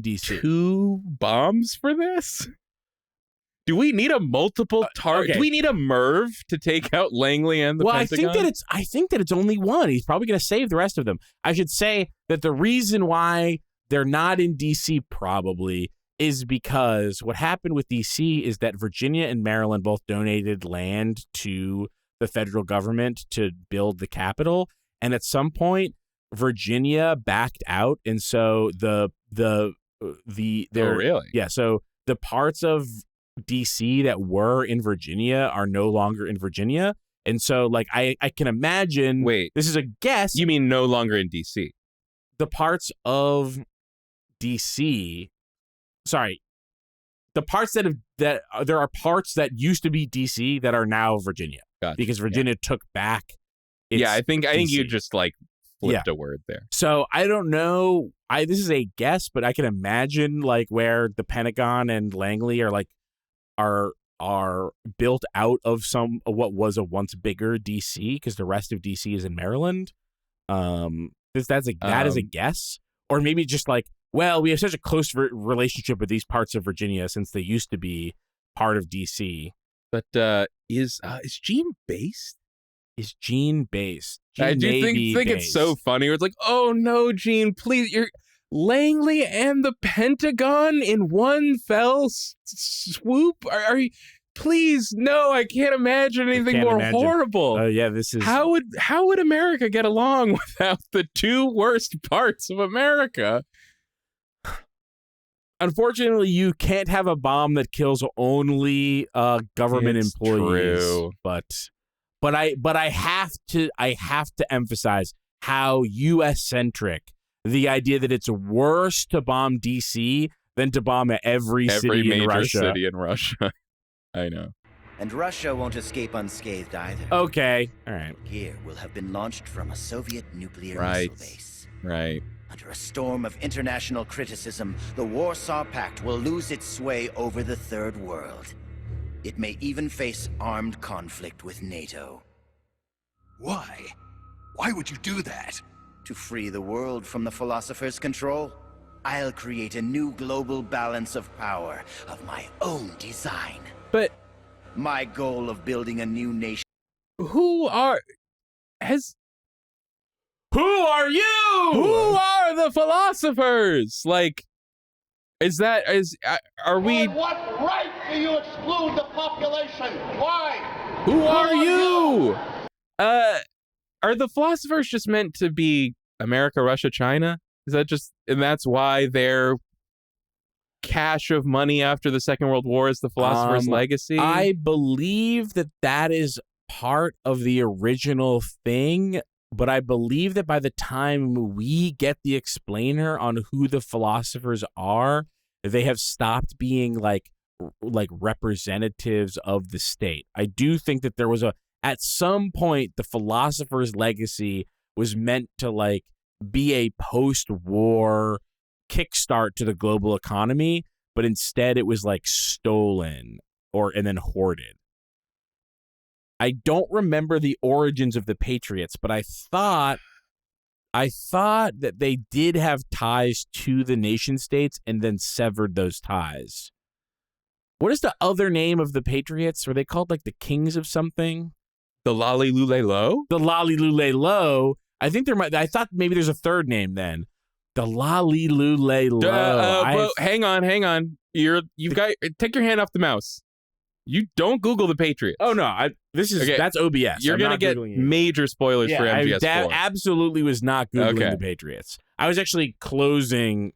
DC. 2 bombs for this? Do we need a multiple target? Okay. Do we need a MERV to take out Langley and the Pentagon? I think that it's only one. He's probably going to save the rest of them. I should say that the reason why they're not in DC probably is because what happened with DC is that Virginia and Maryland both donated land to the federal government to build the Capitol, and at some point Virginia backed out, and so the really? Yeah, so the parts of DC that were in Virginia are no longer in Virginia. And so like I can imagine. Wait, this is a guess. You mean no longer in DC? The parts of DC, sorry, the parts there are parts that used to be DC that are now Virginia. Gotcha. because Virginia took back. I think DC. you just like flipped a word there. So I don't know. This is a guess, but I can imagine like where the Pentagon and Langley are built out of what was a once bigger DC, because the rest of DC is in Maryland. That is a guess, or maybe just like, well, we have such a close relationship with these parts of Virginia since they used to be part of DC. But is Gene based? Is Gene based? I do think it's so funny. It's like, oh no, Gene, please, you're Langley and the Pentagon in one fell swoop. Are you? Please, no, I can't imagine anything more horrible. Oh yeah, this is how would America get along without the two worst parts of America? Unfortunately, you can't have a bomb that kills only government employees. True. But I have to emphasize how U.S. centric the idea that it's worse to bomb D.C. than to bomb every city in Russia. City in Russia. I know. And Russia won't escape unscathed either. Okay, all right. Gear will have been launched from a Soviet nuclear missile base. Right. Under a storm of international criticism, the Warsaw Pact will lose its sway over the Third World. It may even face armed conflict with NATO. Why? Why would you do that? To free the world from the philosopher's control, I'll create a new global balance of power of my own design. But my goal of building a new nation. Who are you? Who are the philosophers? Like, are we? By what right do you exclude the population? Why? Who are you? Are the philosophers just meant to be America, Russia, China? Is that just, and that's why their cache of money after the Second World War is the philosopher's legacy? I believe that is part of the original thing, but I believe that by the time we get the explainer on who the philosophers are, they have stopped being like representatives of the state. I do think that there was at some point the philosopher's legacy was meant to like be a post-war kickstart to the global economy, but instead it was like stolen and then hoarded. I don't remember the origins of the Patriots, but I thought that they did have ties to the nation states and then severed those ties. What is the other name of the Patriots? Were they called like the Kings of something? The Lolly Lule Lo? The Lolly Lule Lo. I thought maybe there's a third name then. The Lolly Lule Lo. Hang on. Take your hand off the mouse. You don't Google the Patriots. Oh no, that's OBS. You're gonna get major spoilers for MGS4. I absolutely was not Googling the Patriots. I was actually closing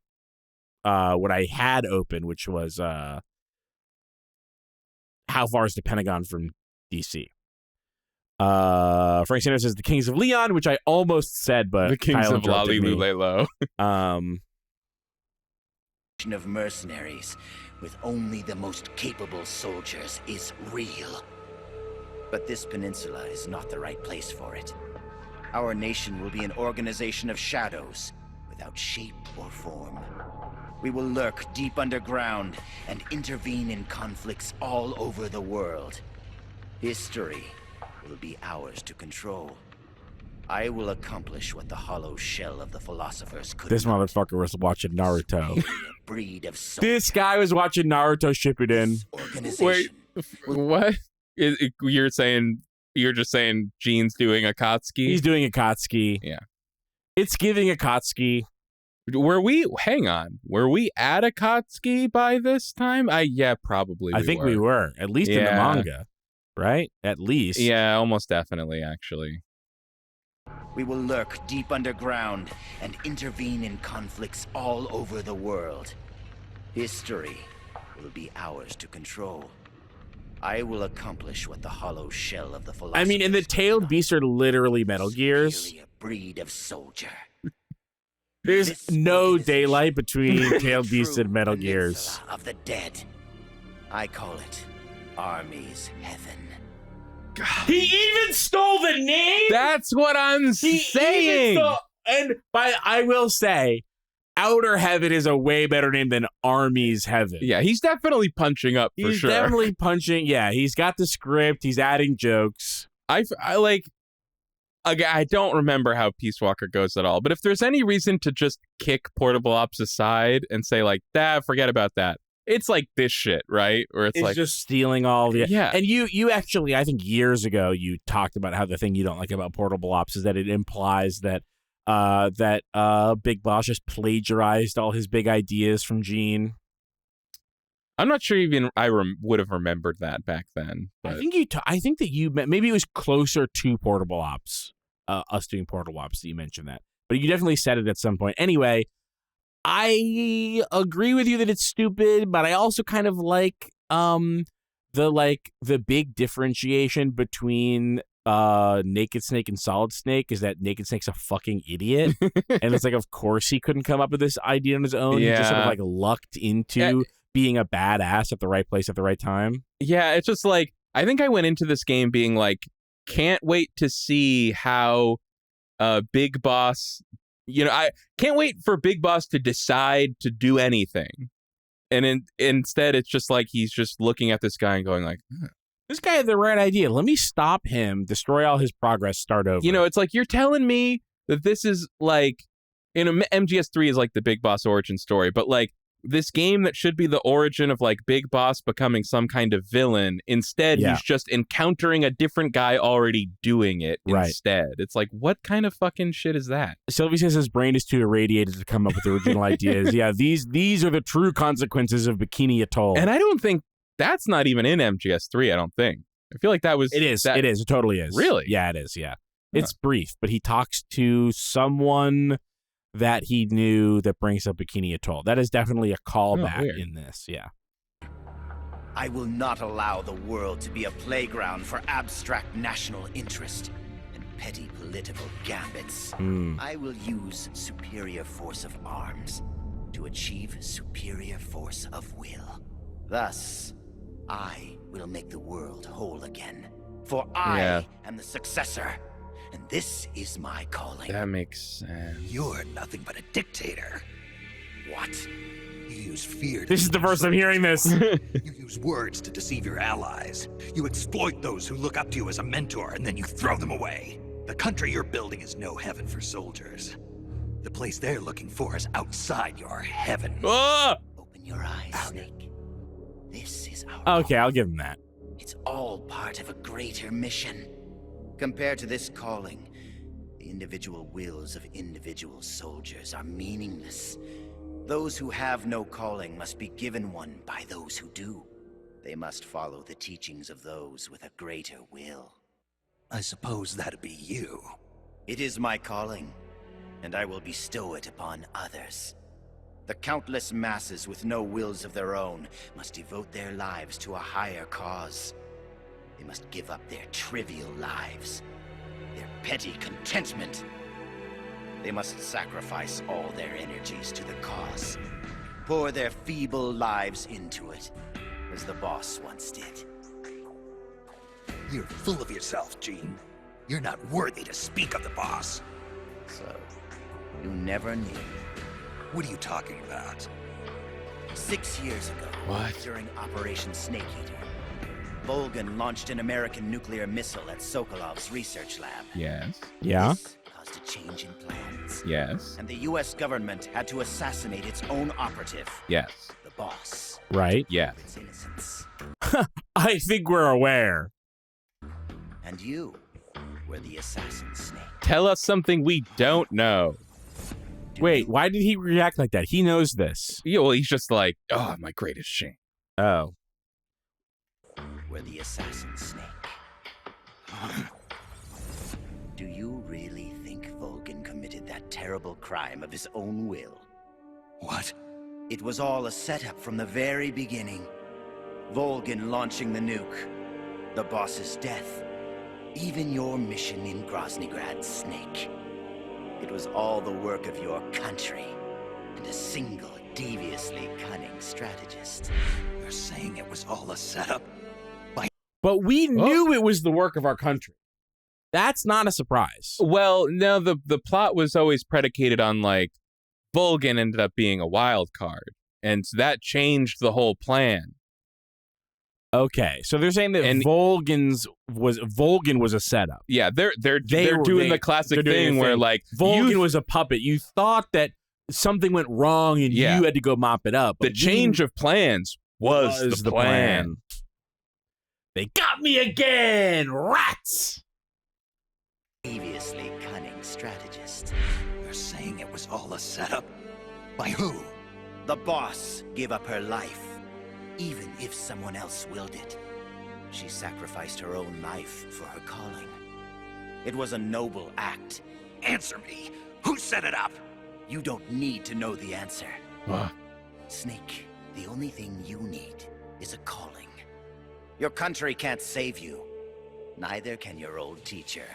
what I had open, which was how far is the Pentagon from DC? Frank Sanders says the Kings of Leon, which I almost said, but the Kings Kyle of Lolly Lule Lo. Of mercenaries with only the most capable soldiers is real. But this peninsula is not the right place for it. Our nation will be an organization of shadows without shape or form. We will lurk deep underground and intervene in conflicts all over the world. History will be ours to control. I will accomplish what the hollow shell of the philosophers could. This motherfucker was watching Naruto. Breed of this guy was watching Naruto Shippuden. Wait, what? You're just saying Gene's doing Akatsuki? He's doing Akatsuki. Yeah. It's giving Akatsuki. Were we at Akatsuki by this time? Yeah, probably. I think we were, at least in the manga, right? At least. Yeah, almost definitely, actually. We will lurk deep underground and intervene in conflicts all over the world. History will be ours to control. I will accomplish what the hollow shell of the philosophers. I mean, and the tailed beasts are literally Metal Gears. Breed of soldier. There's no daylight between tailed beasts and Metal Gears. Of the dead. I call it Army's Heaven. He even stole the name? That's what I'm saying. I will say, Outer Heaven is a way better name than Army's Heaven. Yeah, he's definitely punching up for He's sure. definitely punching. Yeah, he's got the script. He's adding jokes. I like. Again, I don't remember how Peace Walker goes at all. But if there's any reason to just kick Portable Ops aside and say like, forget about that. It's like this shit, right? Or it's like just stealing all the yeah. And you actually, I think years ago, you talked about how the thing you don't like about Portable Ops is that it implies that Big Boss just plagiarized all his big ideas from Gene. I'm not sure even I would have remembered that back then. But. I think that you maybe it was closer to Portable Ops, us doing Portable Ops that you mentioned that, but you definitely said it at some point. Anyway, I agree with you that it's stupid, but I also kind of like the big differentiation between Naked Snake and Solid Snake is that Naked Snake's a fucking idiot. And it's like, of course he couldn't come up with this idea on his own. Yeah. He just sort of like lucked into being a badass at the right place at the right time. Yeah, it's just like, I think I went into this game being like, can't wait to see how Big Boss, I can't wait for Big Boss to decide to do anything. And instead, it's just like, he's just looking at this guy and going like, this guy had the right idea. Let me stop him, destroy all his progress, start over. It's like, you're telling me that this is like, MGS3 is like the Big Boss origin story, but like this game that should be the origin of like Big Boss becoming some kind of villain, instead he's just encountering a different guy already doing it instead. It's like, what kind of fucking shit is that? Sylvie says his brain is too irradiated to come up with original ideas. Yeah, these are the true consequences of Bikini Atoll. And I don't think that's not even in MGS3, I don't think. I feel like that was... It is. It totally is. Really? Yeah, it is, yeah. It's brief, but he talks to someone that he knew that brings up Bikini Atoll. That is definitely a callback in this, yeah. I will not allow the world to be a playground for abstract national interest and petty political gambits. I will use superior force of arms to achieve superior force of will. Thus, I will make the world whole again. For I am the successor, and this is my calling. That makes sense. You're nothing but a dictator. What? You use fear. This is the first I'm hearing this. You use words to deceive your allies. You exploit those who look up to you as a mentor, and then you throw them away. The country you're building is no heaven for soldiers. The place they're looking for is outside your heaven. Open your eyes, Snake. This is our Okay, I'll give him that. It's all part of a greater mission. Compared to this calling, the individual wills of individual soldiers are meaningless. Those who have no calling must be given one by those who do. They must follow the teachings of those with a greater will. I suppose that'd be you. It is my calling, and I will bestow it upon others. The countless masses with no wills of their own must devote their lives to a higher cause. They must give up their trivial lives, their petty contentment. They must sacrifice all their energies to the cause, pour their feeble lives into it, as the boss once did. You're full of yourself, Gene. You're not worthy to speak of the boss. So, you never knew. What are you talking about? 6 years ago, during Operation Snake Eater, Volgan launched an American nuclear missile at Sokolov's research lab. Yes. Yeah. This caused a change in plans. Yes. And the U.S. government had to assassinate its own operative. Yes. The boss. Right. Yeah. Its innocence. I think we're aware. And you were the assassin, Snake. Tell us something we don't know. Wait, why did he react like that? He knows this. Yeah, well, he's just like, oh, my greatest shame. Oh. Were the assassin, Snake. Do you really think Volgan committed that terrible crime of his own will? What? It was all a setup from the very beginning. Volgan launching the nuke, the boss's death, even your mission in Groznygrad, Snake. It was all the work of your country, and a single, deviously cunning strategist. You're saying it was all a setup? But we knew it was the work of our country. That's not a surprise. Well, no, the plot was always predicated on, like, Volgin ended up being a wild card, and that changed the whole plan. Okay, so they're saying that Volgin was a setup. Yeah, they're doing the classic thing where, like, Volgin was a puppet. You thought that something went wrong and you had to go mop it up. The change of plans was the plan. They got me again, rats! Deviously cunning strategist. You're saying it was all a setup? By who? The boss gave up her life, even if someone else willed it. She sacrificed her own life for her calling. It was a noble act. Answer me. Who set it up? You don't need to know the answer. What? Snake, the only thing you need is a calling. Your country can't save you. Neither can your old teacher,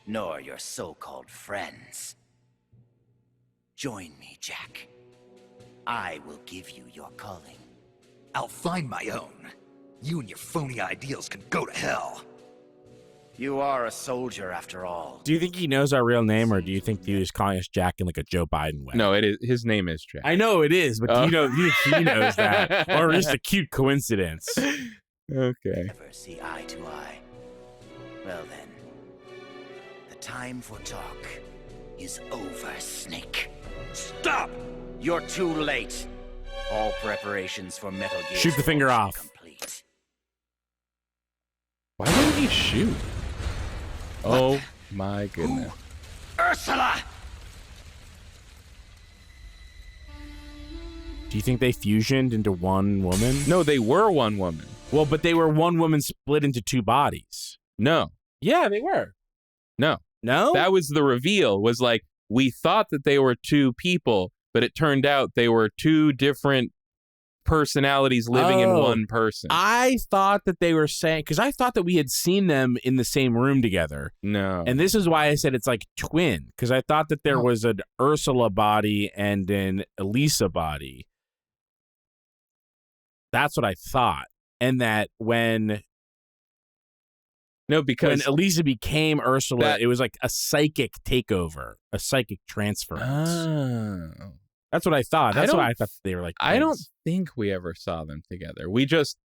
nor your so-called friends. Join me, Jack. I will give you your calling. I'll find my own. You and your phony ideals can go to hell. You are a soldier after all. Do you think he knows our real name, or do you think he was calling us Jack in like a Joe Biden way? No, it is. His name is Jack. I know it is, but do you think he knows that, or just a cute coincidence? Okay. Never see eye to eye. Well then, the time for talk is over, Snake. Stop! You're too late. All preparations for Metal Gear Shoot the finger off. Complete. Why didn't he shoot? Oh my goodness. Ursula! Do you think they fusioned into one woman? No, they were one woman. Well, but they were one woman split into two bodies. No. Yeah, they were. No. No? That was the reveal, was like, we thought that they were two people, but it turned out they were two different personalities living in one person. I thought that they were saying, because I thought that we had seen them in the same room together. No. And this is why I said it's like twin, because I thought that there was an Ursula body and an Elisa body. That's what I thought. And that when Elisa became Ursula, it was like a psychic takeover, a psychic transference. Oh. That's what I thought. That's why I thought they were like twins. I don't think we ever saw them together. We just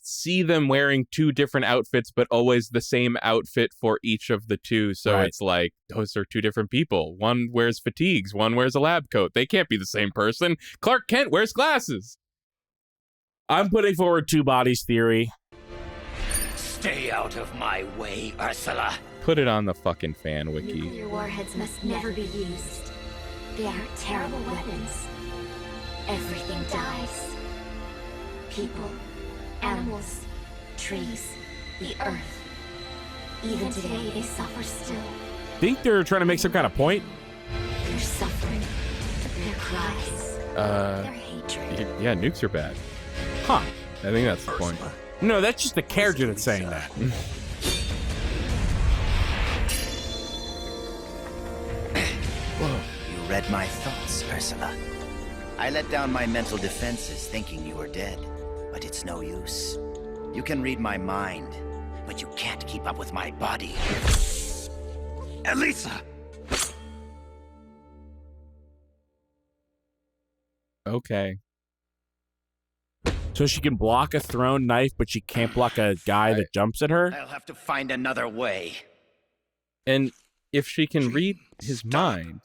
see them wearing two different outfits, but always the same outfit for each of the two. So It's like, those are two different people. One wears fatigues, one wears a lab coat. They can't be the same person. Clark Kent wears glasses. I'm putting forward two bodies theory. Stay out of my way, Ursula. Put it on the fucking fan wiki. Nuclear warheads must never be used. They are terrible weapons. Everything dies. People, animals, trees, the earth. Even today, they suffer still. Think they're trying to make some kind of point? Their suffering, their cries, their hatred. Yeah, nukes are bad. Huh. I think that's the point. No, that's just the character that's saying that. You read my thoughts, Ursula. I let down my mental defenses thinking you were dead, but it's no use. You can read my mind, but you can't keep up with my body. Elisa! Okay. So she can block a thrown knife, but she can't block a guy that jumps at her? I'll have to find another way. And if she can read his mind,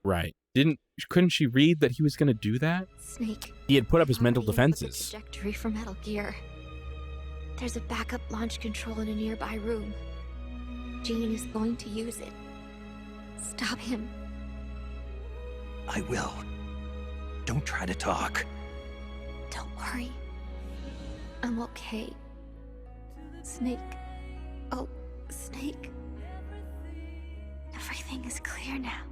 right? Couldn't she read that he was going to do that? Snake. He had put up his mental defenses. Trajectory for Metal Gear. There's a backup launch control in a nearby room. Gene is going to use it. Stop him. I will. Don't try to talk. Don't worry. I'm okay. Snake. Oh, Snake. Everything is clear now.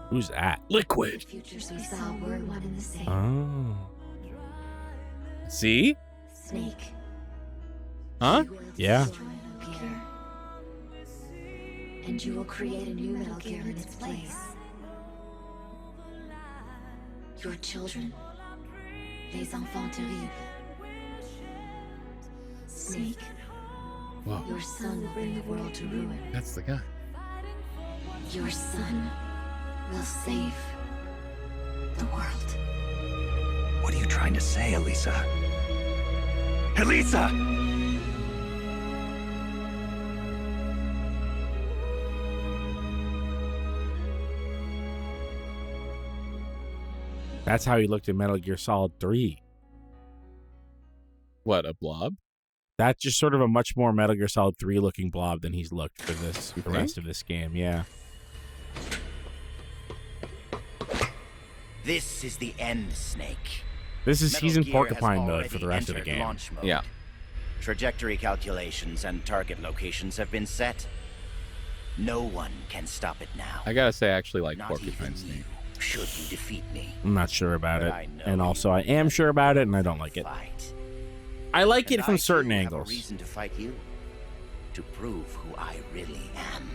Who's that? Liquid. Futures we saw were one and the same. Oh. See? Snake. Huh? Yeah. Metal Gear. And you will create a new Metal Gear in its place. Your children. Les enfants terribles. Snake, Whoa. your son will bring the world to ruin. That's the guy. Your son will save the world. What are you trying to say, Elisa? Elisa! That's how he looked in Metal Gear Solid 3. What, a blob? That's just sort of a much more Metal Gear Solid 3 looking blob than he's looked for the think? rest of this game, yeah. This is the end, Snake. This is Metal he's in Gear Porcupine has mode for the rest of the already game. entered launch mode. Yeah. Trajectory calculations and target locations have been set. No one can stop it now. I gotta say, I actually like Not Porcupine even Snake. you, should you defeat me. I'm not sure about But it. I know And you also I am sure about it and I don't like it. Fight. I like it And from I, certain too, angles. have a reason to fight you. To prove who I really am.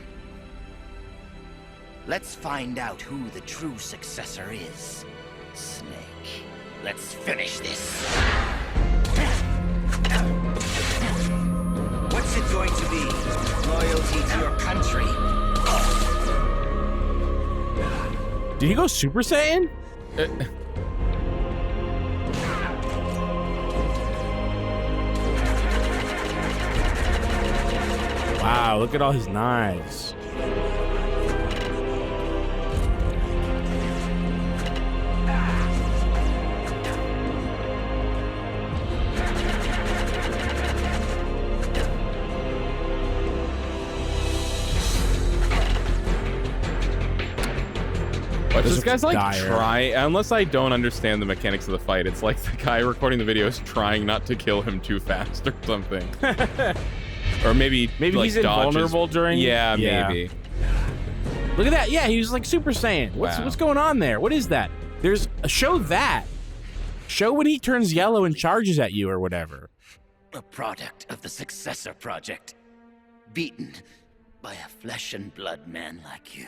Let's find out who the true successor is. Snake. Let's finish this. What's it going to be? Loyalty to your country? Did he go Super Saiyan? Wow, look at all his knives. But this looks guy's like dire. unless I don't understand the mechanics of the fight, it's like the guy recording the video is trying not to kill him too fast or something. Or maybe Maybe like, he's dodges. invulnerable during. Yeah, maybe. Look at that. Yeah, he was like Super Saiyan. Wow. What's going on there? What is that? There's show that. Show when he turns yellow and charges at you or whatever. A product of the Successor Project. Beaten by a flesh and blood man like you.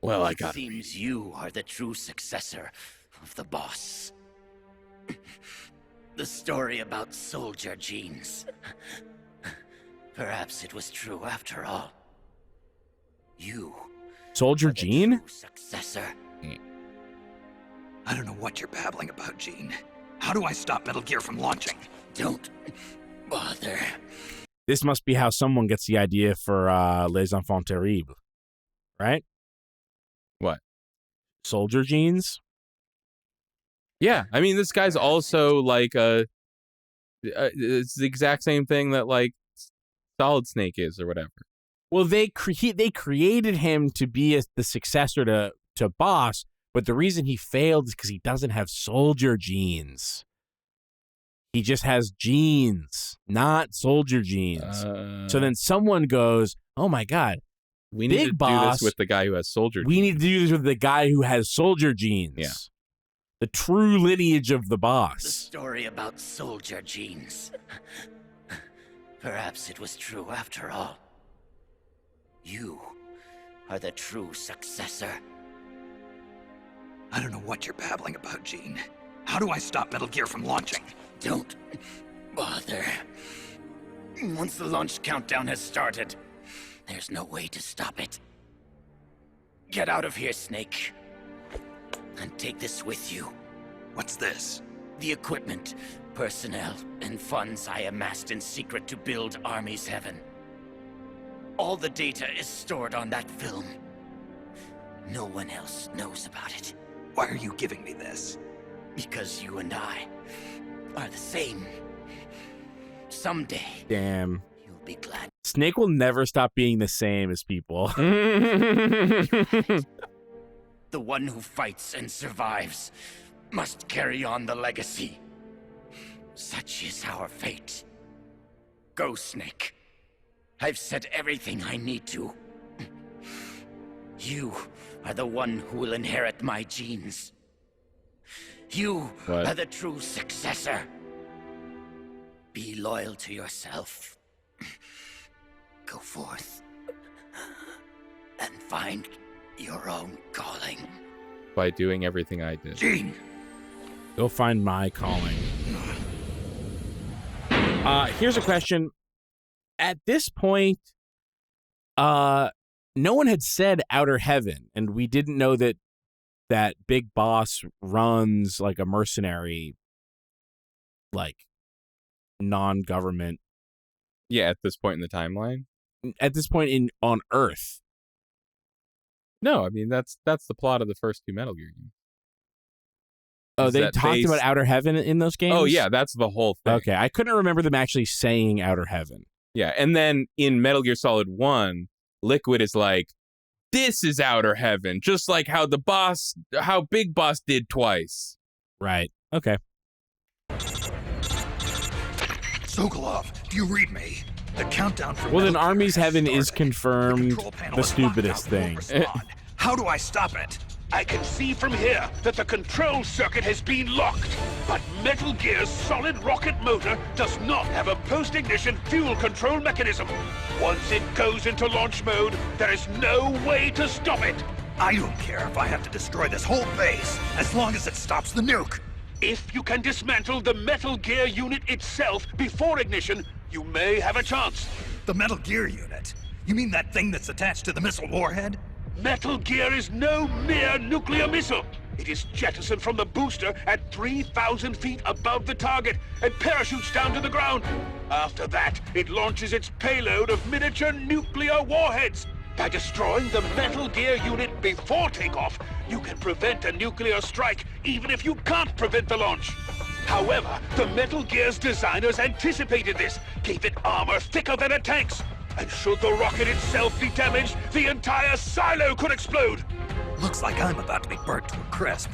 Well, I It got seems you are the true successor of the boss. The story about soldier genes. Perhaps it was true after all. You Soldier Gene? successor. I don't know what you're babbling about, Gene. How do I stop Metal Gear from launching? Don't bother. This must be how someone gets the idea for Les Enfants Terribles. Right? What? Soldier genes? Yeah, I mean, this guy's also like it's the exact same thing that like Solid Snake is or whatever. Well, they created him to be the successor to Boss, but the reason he failed is because he doesn't have soldier genes. He just has genes, not soldier genes. So then someone goes, "Oh my God, we need Big to Boss, do this with the guy who has soldier we genes." need to do this with the guy who has soldier genes." Yeah. The true lineage of the The boss. story about soldier genes. Perhaps it was true after all. You are the true successor. I don't know what you're babbling about, Gene. How do I stop Metal Gear from launching? Don't bother. Once the launch countdown has started, there's no way to stop it. Get out of here, Snake. And take this with you. What's this? The equipment, personnel, and funds I amassed in secret to build Army's Heaven. All the data is stored on that film. No one else knows about it. Why are you giving me this? Because you and I are the same. Someday, Damn. you'll be glad. Snake will never stop being the same as people. The one who fights and survives must carry on the legacy. Such is our fate. Go, Snake. I've said everything I need to. You are the one who will inherit my genes. You What? are the true successor. Be loyal to yourself. Go forth and find your own calling. By doing everything I did. Gene! Go find my calling. Here's a question. At this point, no one had said Outer Heaven, and we didn't know that Big Boss runs like a mercenary, like non-government. Yeah, at this point in the timeline. At this point on Earth. No, I mean that's the plot of the first 2 Metal Gear games. Oh, they talked about Outer Heaven in those games? Oh yeah, that's the whole thing. Okay, I couldn't remember them actually saying Outer Heaven. Yeah, and then in Metal Gear Solid 1, Liquid is like, this is Outer Heaven, just like how Big Boss did twice. Right. Okay. Sokolov, do you read me? The countdown for Well, then Army's Heaven is confirmed the stupidest thing. How do I stop it? I can see from here that the control circuit has been locked, but Metal Gear's solid rocket motor does not have a post-ignition fuel control mechanism. Once it goes into launch mode, there is no way to stop it. I don't care if I have to destroy this whole base, as long as it stops the nuke. If you can dismantle the Metal Gear unit itself before ignition, you may have a chance. The Metal Gear unit? You mean that thing that's attached to the missile warhead? Metal Gear is no mere nuclear missile. It is jettisoned from the booster at 3,000 feet above the target and parachutes down to the ground. After that, it launches its payload of miniature nuclear warheads. By destroying the Metal Gear unit before takeoff, you can prevent a nuclear strike, even if you can't prevent the launch. However, the Metal Gear's designers anticipated this, gave it armor thicker than a tank's. And should the rocket itself be damaged, the entire silo could explode! Looks like I'm about to be burnt to a crisp.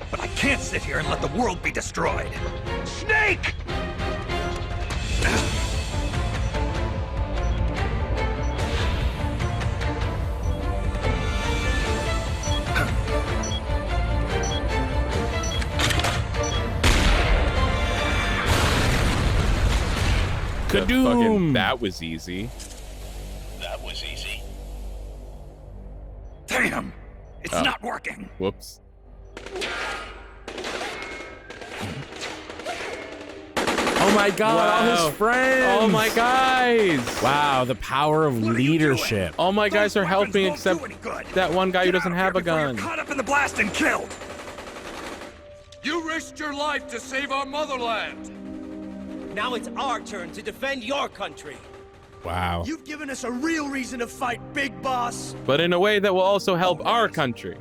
But I can't sit here and let the world be destroyed. Snake! Kadoom! That was easy. That was easy. Damn! It's not working! Whoops. Oh my god, all his friends! All my guys! Wow, the power of leadership. All my guys are helping except that one guy who doesn't have a gun. Caught up in the blast and killed! You risked your life to save our motherland! Now it's our turn to defend your country. Wow. You've given us a real reason to fight, Big Boss. But in a way that will also help our country.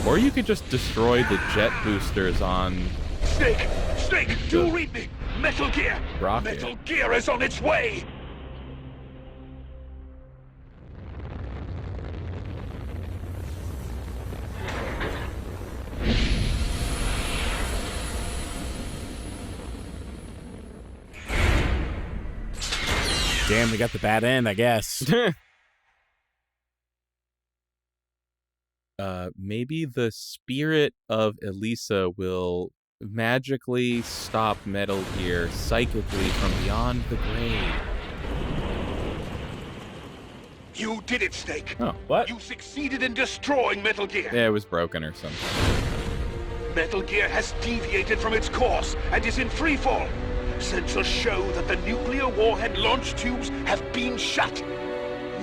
Oh, Or you could just destroy the jet boosters on... Snake! Snake! Do you read me? Metal Gear! Rocket. Metal Gear is on its way! Damn, we got the bad end, I guess. Maybe the spirit of Elisa will magically stop Metal Gear psychically from beyond the grave. You did it, Snake! Oh, what? You succeeded in destroying Metal Gear! Yeah, it was broken or something. Metal Gear has deviated from its course and is in free fall. Sensors show that the nuclear warhead launch tubes have been shut.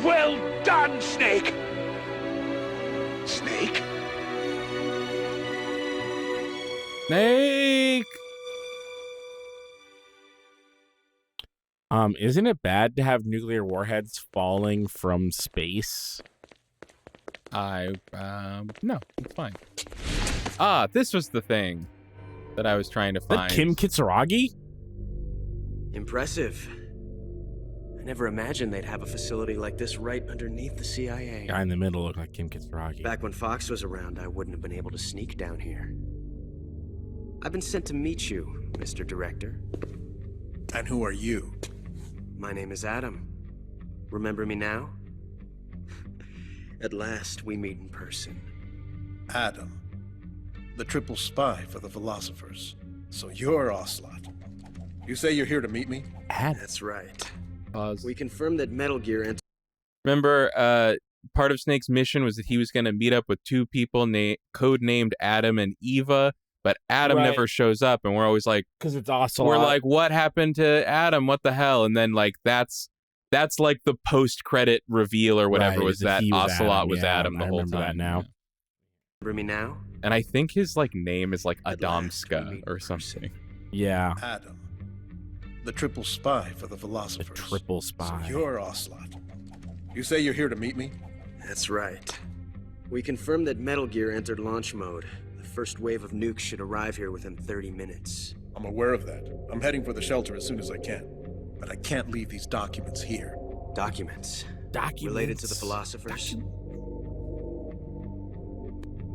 Well done, Snake! Snake? Snake! Isn't it bad to have nuclear warheads falling from space? No, it's fine. Ah, this was the thing that I was trying to find. That Kim Kitsuragi? Impressive. I never imagined they'd have a facility like this right underneath the CIA. Guy in the middle looked like Kim Kitsuragi. Back when Fox was around, I wouldn't have been able to sneak down here. I've been sent to meet you, Mr. Director. And who are you? My name is Adam. Remember me now? At last, we meet in person. Adam, the triple spy for the philosophers. So you're Ocelot. You say you're here to meet me? That's right. Pause. We confirmed that Metal Gear Remember, part of Snake's mission was that he was going to meet up with two people codenamed Adam and Eva, but Adam Right. never shows up, and we're always like, because it's Ocelot. we're like, what happened to Adam? What the hell? And then like that's like the post-credit reveal or whatever Right, was that that he was Ocelot Adam. was Yeah, Adam the I whole remember time. that now. Remember me now? And I think his like name is like Adamska or something. Yeah. Adam. The triple spy for the philosophers. Triple spy. So you're Ocelot. You say you're here to meet me? That's right. We confirmed that Metal Gear entered launch mode. The first wave of nukes should arrive here within 30 minutes. I'm aware of that. I'm heading for the shelter as soon as I can. But I can't leave these documents here. Documents? Related to the philosophers?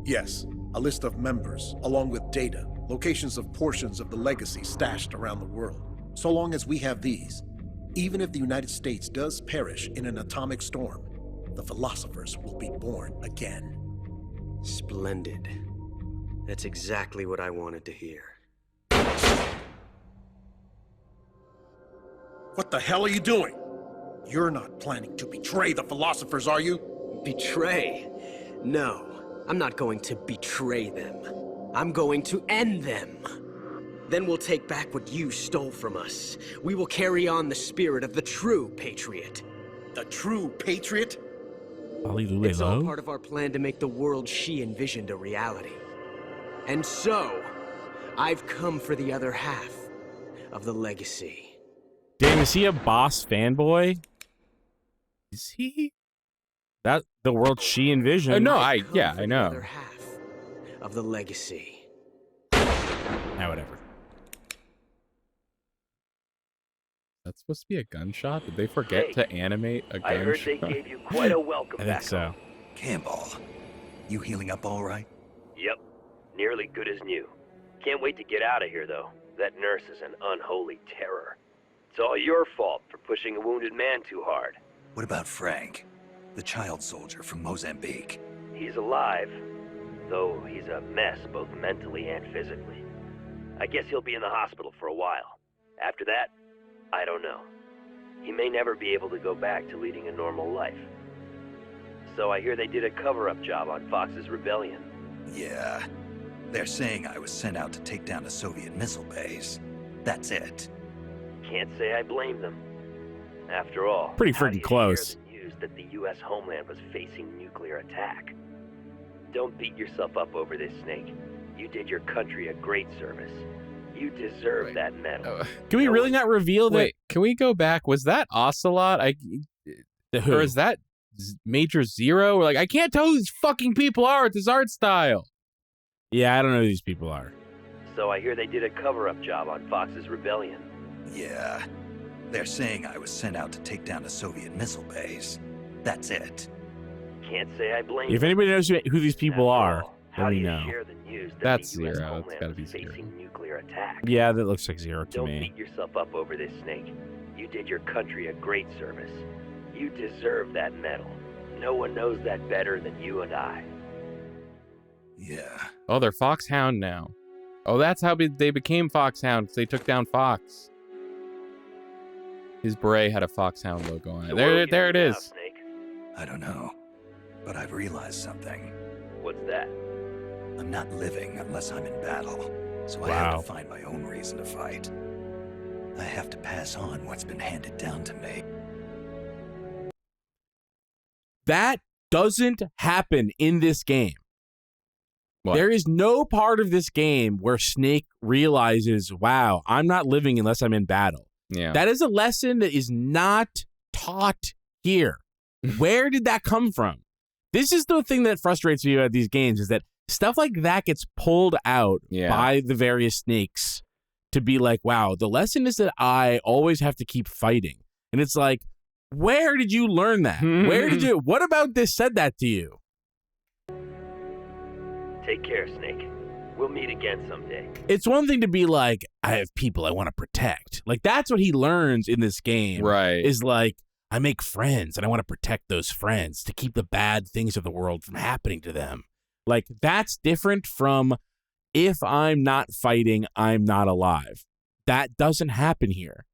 Yes. A list of members, along with data, locations of portions of the legacy stashed around the world. So long as we have these, even if the United States does perish in an atomic storm, the philosophers will be born again. Splendid. That's exactly what I wanted to hear. What the hell are you doing? You're not planning to betray the philosophers, are you? Betray? No, I'm not going to betray them. I'm going to end them. Then we'll take back what you stole from us. We will carry on the spirit of the true patriot. The true patriot? It's all part of our plan to make the world she envisioned a reality. And so, I've come for the other half of the legacy. Damn, is he a boss fanboy? Is he? That the world she envisioned? No, I know. The other half of the legacy. Yeah, whatever. That's supposed to be a gunshot? Did they forget to animate a gunshot? I heard they gave you quite a welcome I think back. so. Campbell, you healing up all right? Yep, nearly good as new. Can't wait to get out of here, though. That nurse is an unholy terror. It's all your fault for pushing a wounded man too hard. What about Frank, the child soldier from Mozambique? He's alive, though he's a mess both mentally and physically. I guess he'll be in the hospital for a while. After that, I don't know. He may never be able to go back to leading a normal life. So I hear they did a cover-up job on Fox's rebellion. Yeah. They're saying I was sent out to take down a Soviet missile base. That's it. Can't say I blame them. After all, Pretty how do freaking you close. share the news that the U.S. homeland was facing nuclear attack? Don't beat yourself up over this, Snake. You did your country a great service. You deserve that medal. Can we really not reveal that? Wait, can we go back? Was that Ocelot? Who? Or is that Major Zero? Like, I can't tell who these fucking people are with this art style. Yeah, I don't know who these people are. So I hear they did a cover-up job on Fox's rebellion. Yeah. They're saying I was sent out to take down a Soviet missile base. That's it. Can't say I blame If them. anybody knows who these people are, How let do me you know. share the news that That's the U.S. Zero. It's homeland gotta was be Zero. facing nuclear attack? Yeah, that looks like Zero to Don't me. beat yourself up over this, Snake. You did your country a great service. You deserve that medal. No one knows that better than you and I. Yeah. Oh, they're Foxhound now. Oh, that's how they became Foxhound, because they took down Fox. His beret had a Foxhound logo on it. So what are we There it gonna do now, is. Snake? I don't know. But I've realized something. What's that? I'm not living unless I'm in battle. So I have to find my own reason to fight. I have to pass on what's been handed down to me. That doesn't happen in this game. What? There is no part of this game where Snake realizes, wow, I'm not living unless I'm in battle. Yeah. That is a lesson that is not taught here. Where did that come from? This is the thing that frustrates me about these games, is that stuff like that gets pulled out by the various Snakes to be like, wow, the lesson is that I always have to keep fighting. And it's like, where did you learn that? What about this said that to you? Take care, Snake. We'll meet again someday. It's one thing to be like, I have people I want to protect. Like, that's what he learns in this game. Right. Is like, I make friends and I want to protect those friends to keep the bad things of the world from happening to them. Like, that's different from if I'm not fighting, I'm not alive. that doesn't happen here.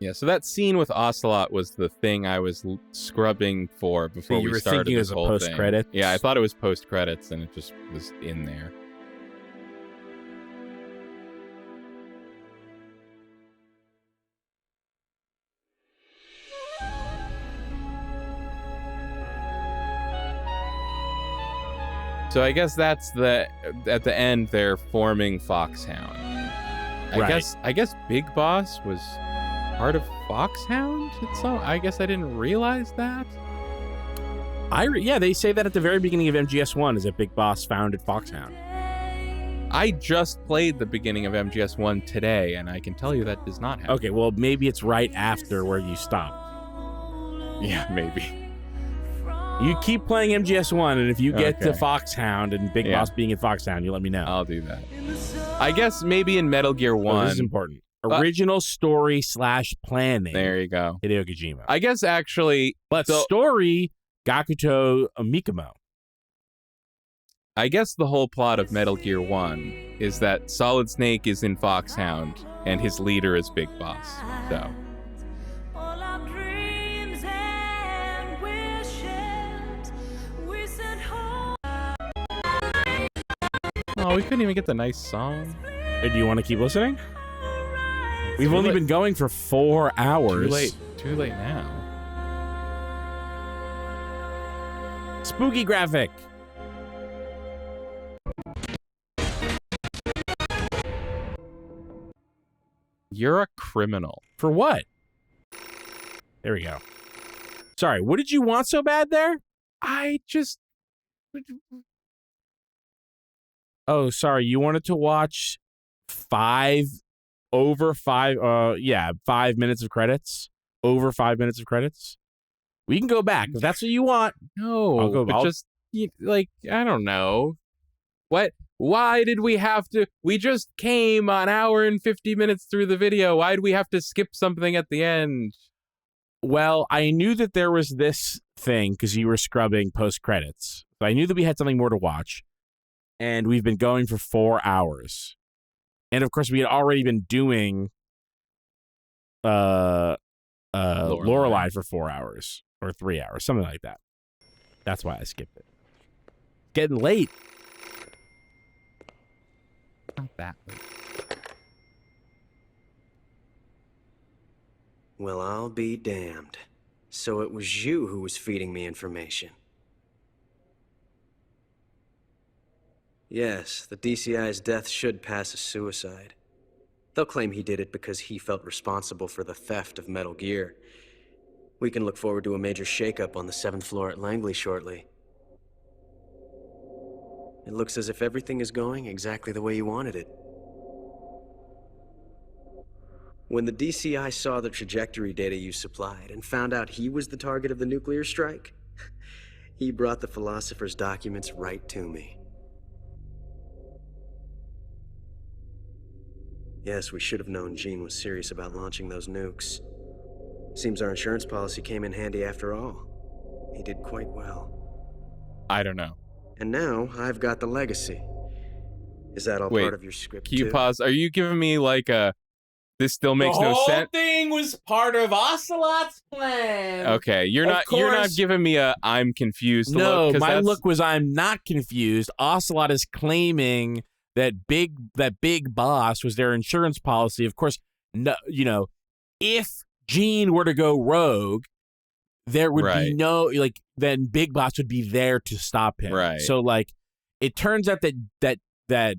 Yeah, so that scene with Ocelot was the thing I was scrubbing for before You we were started thinking it this was a whole thing. post-credits? Yeah, I thought it was post-credits, and it just was in there. So I guess that's at the end they're forming Foxhound. I guess Big Boss was part of Foxhound. I guess I didn't realize that. Yeah, they say that at the very beginning of MGS1 is that Big Boss founded Foxhound. I just played the beginning of MGS1 today, and I can tell you that does not happen. Okay, well, maybe it's right after where you stopped. Yeah, maybe. You keep playing MGS1, and if you get to Foxhound and Big Boss being in Foxhound, you let me know. I'll do that. I guess maybe in Metal Gear 1. This is important. Original story / planning. There you go. Hideo Kojima. I guess actually... But story, Gakuto Mikamo. I guess the whole plot of Metal Gear 1 is that Solid Snake is in Foxhound, and his leader is Big Boss. So... Oh, we couldn't even get the nice song. Hey, do you want to keep listening? We've only been going for 4 hours. Too late now. Spooky graphic. You're a criminal. For what? There we go. Sorry, what did you want so bad there? Oh, sorry. You wanted to watch 5 minutes of credits? Over 5 minutes of credits? We can go back if that's what you want. No, I'll go. I don't know. What? Why did we have to? We just came an hour and 50 minutes through the video. Why did we have to skip something at the end? Well, I knew that there was this thing because you were scrubbing post credits. So I knew that we had something more to watch. And we've been going for 4 hours. And of course, we had already been doing Lorelei for 4 hours or 3 hours, something like that. That's why I skipped it. Getting late. Not that late. Well, I'll be damned. So it was you who was feeding me information. Yes, the DCI's death should pass as suicide. They'll claim he did it because he felt responsible for the theft of Metal Gear. We can look forward to a major shakeup on the 7th floor at Langley shortly. It looks as if everything is going exactly the way you wanted it. When the DCI saw the trajectory data you supplied and found out he was the target of the nuclear strike, he brought the Philosopher's documents right to me. Yes, we should have known Gene was serious about launching those nukes. Seems our insurance policy came in handy after all. He did quite well. I don't know. And now I've got the legacy. Is that all part of your script Can you too? pause? Are you giving me like a... This still makes no sense? The whole thing was part of Ocelot's plan. Okay, you're not giving me a I'm confused No, look. my look was I'm not confused. Ocelot is claiming that Big Boss was their insurance policy. Of course, no, if Gene were to go rogue, there would be no then Big Boss would be there to stop him. Right. So it turns out that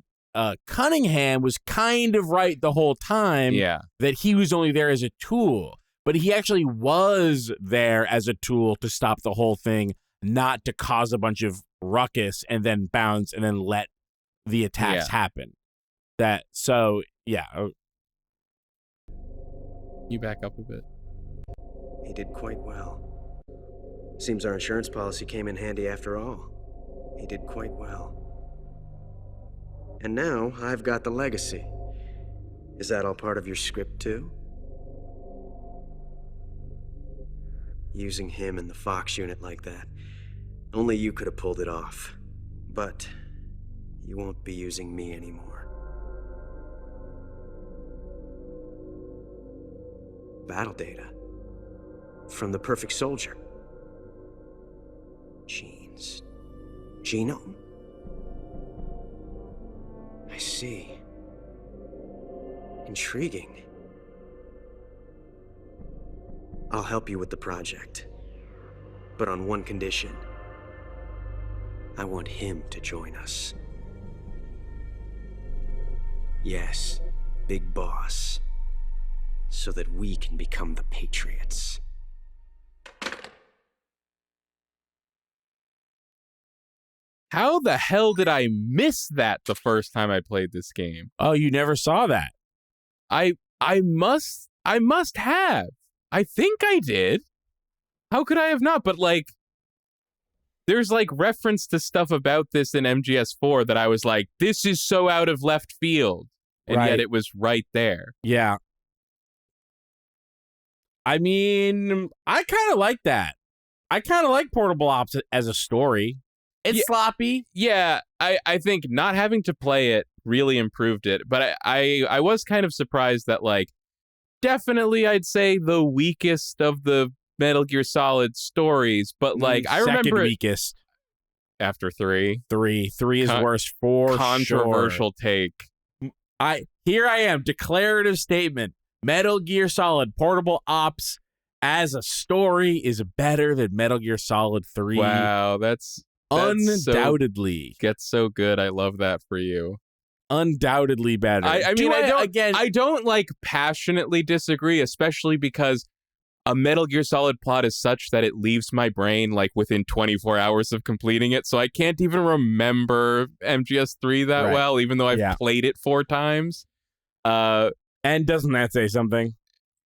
Cunningham was kind of right the whole time. Yeah. That he was only there as a tool, but he actually was there as a tool to stop the whole thing, not to cause a bunch of ruckus and then bounce and then let the attacks happen. You back up a bit. He did quite well. Seems our insurance policy came in handy after all. He did quite well. And now I've got the legacy. Is that all part of your script, too? Using him in the Fox unit like that. Only you could have pulled it off. But you won't be using me anymore. Battle data. From the perfect soldier. Genes. Genome? I see. Intriguing. I'll help you with the project. But on one condition. I want him to join us. Yes, Big Boss. So that we can become the Patriots. How the hell did I miss that the first time I played this game? Oh, you never saw that? I must have. I think I did. How could I have not? But like, there's like reference to stuff about this in MGS4 that I was like, this is so out of left field. And Right. yet it was right there. Yeah. I mean, I kind of like that. I kind of like Portable Ops as a story. It's sloppy. Yeah, I think not having to play it really improved it. But I was kind of surprised that, like, definitely I'd say the weakest of the Metal Gear Solid stories. But, like, I remember Second it weakest. after 3. 3 is worse for Controversial sure. take. Here I am, declarative statement. Metal Gear Solid Portable Ops as a story is better than Metal Gear Solid 3. Wow, that's undoubtedly. Gets so good. I love that for you. Undoubtedly better. I mean, I don't like passionately disagree, especially because a Metal Gear Solid plot is such that it leaves my brain like within 24 hours of completing it. So I can't even remember MGS3 that Right. well, even though I've played it 4 times. And doesn't that say something?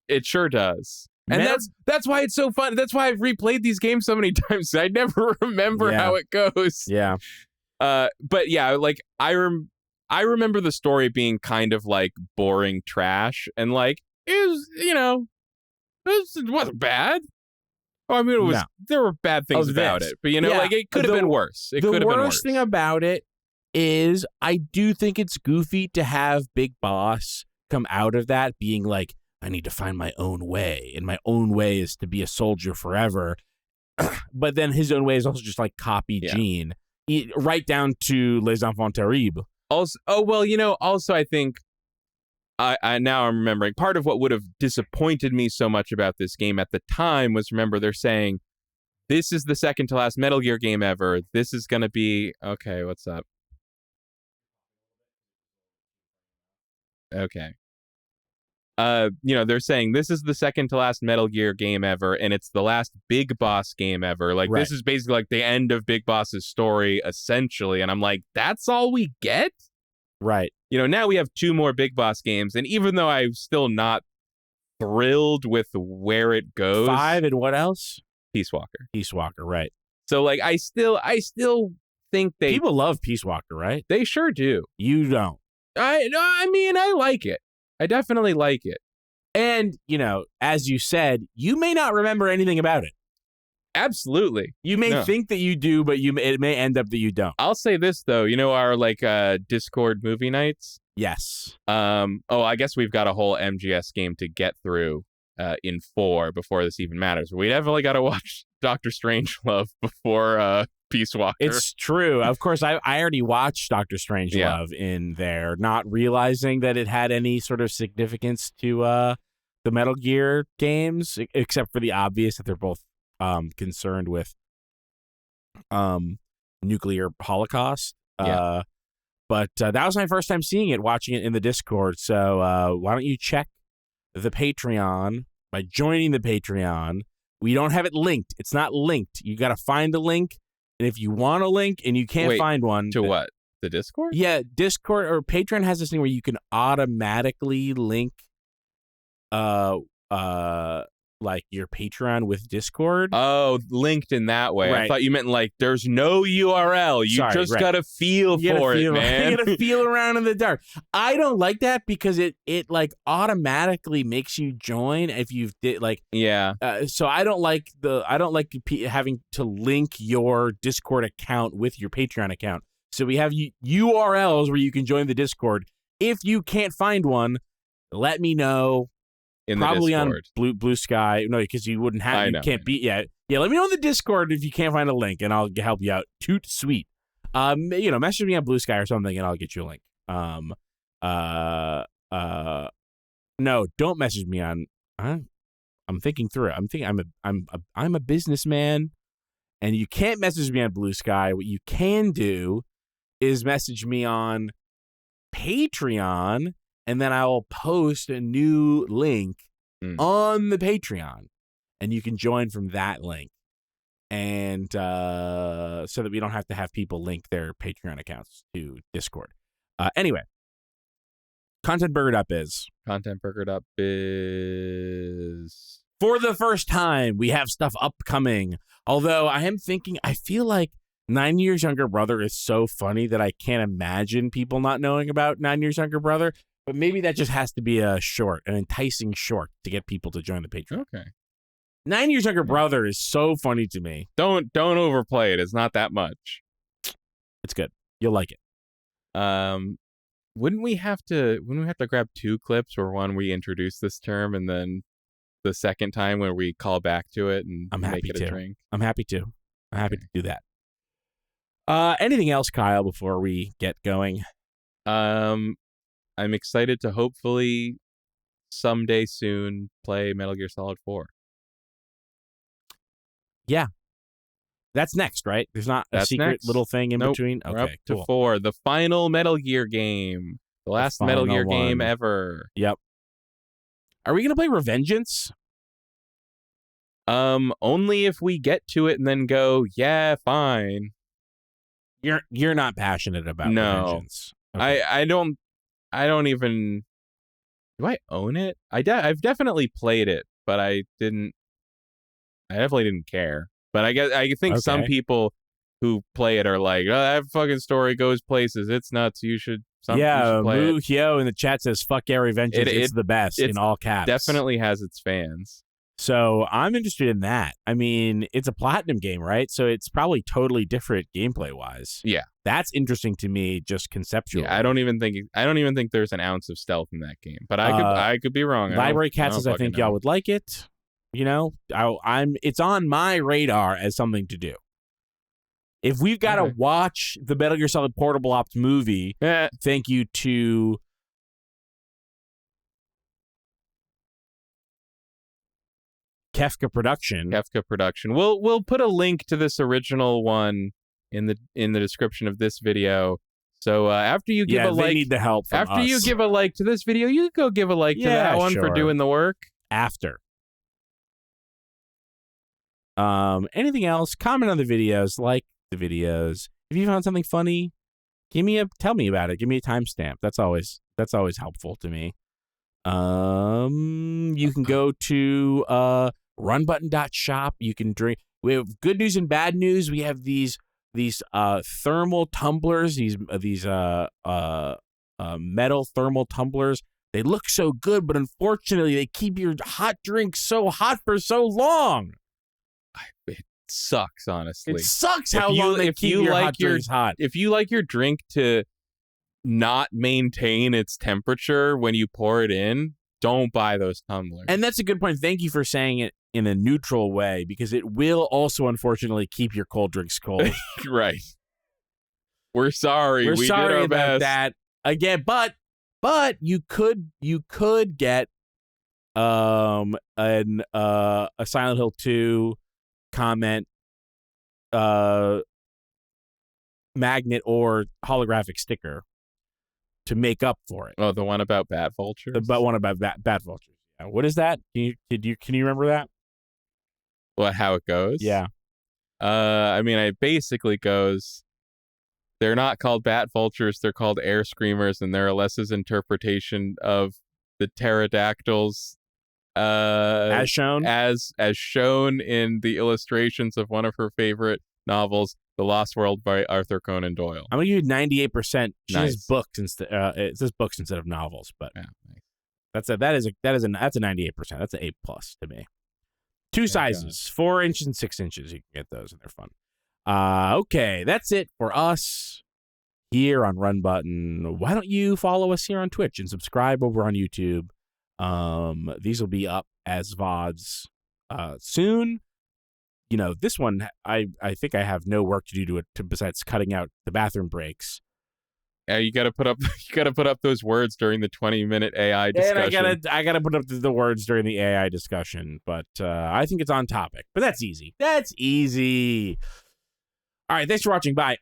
It sure does. And that's why it's so fun. That's why I've replayed these games so many times. I never remember how it goes. Yeah. But yeah, like I remember the story being kind of like boring trash, and like it was, it wasn't bad. Oh, I mean, it was. No. There were bad things about it, but like it could have been worse. It could have been worse. The worst thing about it is I do think it's goofy to have Big Boss come out of that being like, I need to find my own way, and my own way is to be a soldier forever. But then his own way is also just like copy Gene, right down to Les Enfants Terribles. Also, also I think I now I'm remembering part of what would have disappointed me so much about this game at the time was, remember, they're saying this is the second to last Metal Gear game ever. This is gonna be okay. What's up? Okay. They're saying this is the second to last Metal Gear game ever, and it's the last Big Boss game ever. Like, Right. This is basically like the end of Big Boss's story, essentially. And I'm like, that's all we get? Right. Now we have 2 more Big Boss games, and even though I'm still not thrilled with where it goes. 5 and what else? Peace Walker. Peace Walker, right. So, like, I still think People love Peace Walker, right? They sure do. You don't. I mean, I like it. I definitely like it. And, as you said, you may not remember anything about it. Absolutely. You may think that you do, but it may end up that you don't. I'll say this, though. Our, Discord movie nights? Yes. I guess we've got a whole MGS game to get through in 4 before this even matters. We definitely got to watch Dr. Strangelove before Peace Walker. It's true. Of course, I already watched Dr. Strangelove in there, not realizing that it had any sort of significance to the Metal Gear games, except for the obvious that they're both concerned with nuclear holocaust. But that was my first time seeing it, watching it in the Discord. So why don't you check the Patreon by joining the Patreon? We don't have it linked. It's not linked. You got to find a link. And if you want a link and you can't find one. To what? The Discord? Yeah, Discord or Patreon has this thing where you can automatically link like your Patreon with Discord. Oh, linked in that way. Right. I thought you meant like there's no URL. You just right. gotta feel for it, man. You gotta feel around in the dark. I don't like that because it like automatically makes you join if you've did like so I don't like having to link your Discord account with your Patreon account. So we have URLs where you can join the Discord. If you can't find one, let me know. In Probably the on Discord. Blue Sky. No, because you wouldn't have. You can't be. Yeah. Let me know in the Discord if you can't find a link, and I'll help you out. Toot sweet. Message me on Blue Sky or something, and I'll get you a link. No, don't message me on. I'm thinking through it. I'm a businessman, and you can't message me on Blue Sky. What you can do is message me on Patreon. And then I will post a new link on the Patreon, and you can join from that link. And so that we don't have to have people link their Patreon accounts to Discord. Anyway, Content Burgered Up is. For the first time, we have stuff upcoming. Although I am thinking, I feel like 9 Years Younger Brother is so funny that I can't imagine people not knowing about 9 Years Younger Brother. But maybe that just has to be an enticing short to get people to join the Patreon. Okay. 9 Years Younger Brother is so funny to me. Don't overplay it. It's not that much. It's good. You'll like it. Wouldn't we have to grab two clips, or one we introduce this term and then the second time where we call back to it and make it a drink? I'm happy to. I'm happy to do that. Anything else, Kyle, before we get going? I'm excited to hopefully someday soon play Metal Gear Solid 4. Yeah. That's next, right? There's not a secret little thing in between? We're up Okay, to cool. 4. The final Metal Gear game. The last Metal Gear game ever. Yep. Are we going to play Revengeance? Only if we get to it and then go, yeah, fine. You're not passionate about Revengeance. Okay. I don't even. Do I own it? I've definitely played it, but I definitely didn't care. But I think some people who play it are like, oh, that fucking story goes places. It's nuts. You should play Moo it. Hyo in the chat says, "Fuck yeah, Revengeance. It's the best," in all caps. Definitely has its fans. So I'm interested in that. I mean, it's a platinum game, right? So it's probably totally different gameplay wise. Yeah, that's interesting to me, just conceptually. Yeah, I don't even think there's an ounce of stealth in that game, but I could be wrong. Library Cat says, I think y'all would like it. It's on my radar as something to do. If we've got to watch the Metal Gear Solid Portable Ops movie, thank you to Kefka Production. We'll put a link to this original one in the description of this video. So after you give a like, they need the help from after us. you give a like to this video, you go give a like to that one for doing the work. After. Anything else? Comment on the videos, like the videos. If you found something funny, tell me about it. Give me a timestamp. That's always helpful to me. You can go to runbutton.shop. You can drink. We have good news and bad news. We have these thermal tumblers, these metal thermal tumblers. They look so good, but unfortunately, they keep your hot drink so hot for so long. It sucks, honestly. It sucks how long they keep your hot drinks hot. If you like your drink to not maintain its temperature when you pour it in, don't buy those tumblers. And that's a good point. Thank you for saying it in a neutral way, because it will also, unfortunately, keep your cold drinks cold. Right. We're sorry. We're we sorry did our about best. that. Again, but you could get a Silent Hill 2 comment magnet or holographic sticker to make up for it. Oh, the one about bat vultures? The one about bat vultures. Yeah. What is that? Can you remember that? What, how it goes? Yeah. I mean, it basically goes, they're not called bat vultures, they're called air screamers, and they're Alessa's interpretation of the pterodactyls As shown? As shown in the illustrations of one of her favorite novels, The Lost World by Arthur Conan Doyle. I'm gonna give you 98%. She Nice. says books instead. It says books instead of novels, but Yeah, nice. that's a 98%. That's an A+ to me. Two sizes, 4 inches and 6 inches. You can get those, and they're fun. Okay, that's it for us here on Run Button. Why don't you follow us here on Twitch and subscribe over on YouTube? These will be up as VODs soon. You know, this one, I think I have no work to do to it besides cutting out the bathroom breaks. Yeah, you got to put up those words during the 20-minute AI discussion. And I gotta put up the words during the AI discussion, but I think it's on topic. But that's easy. All right, thanks for watching. Bye.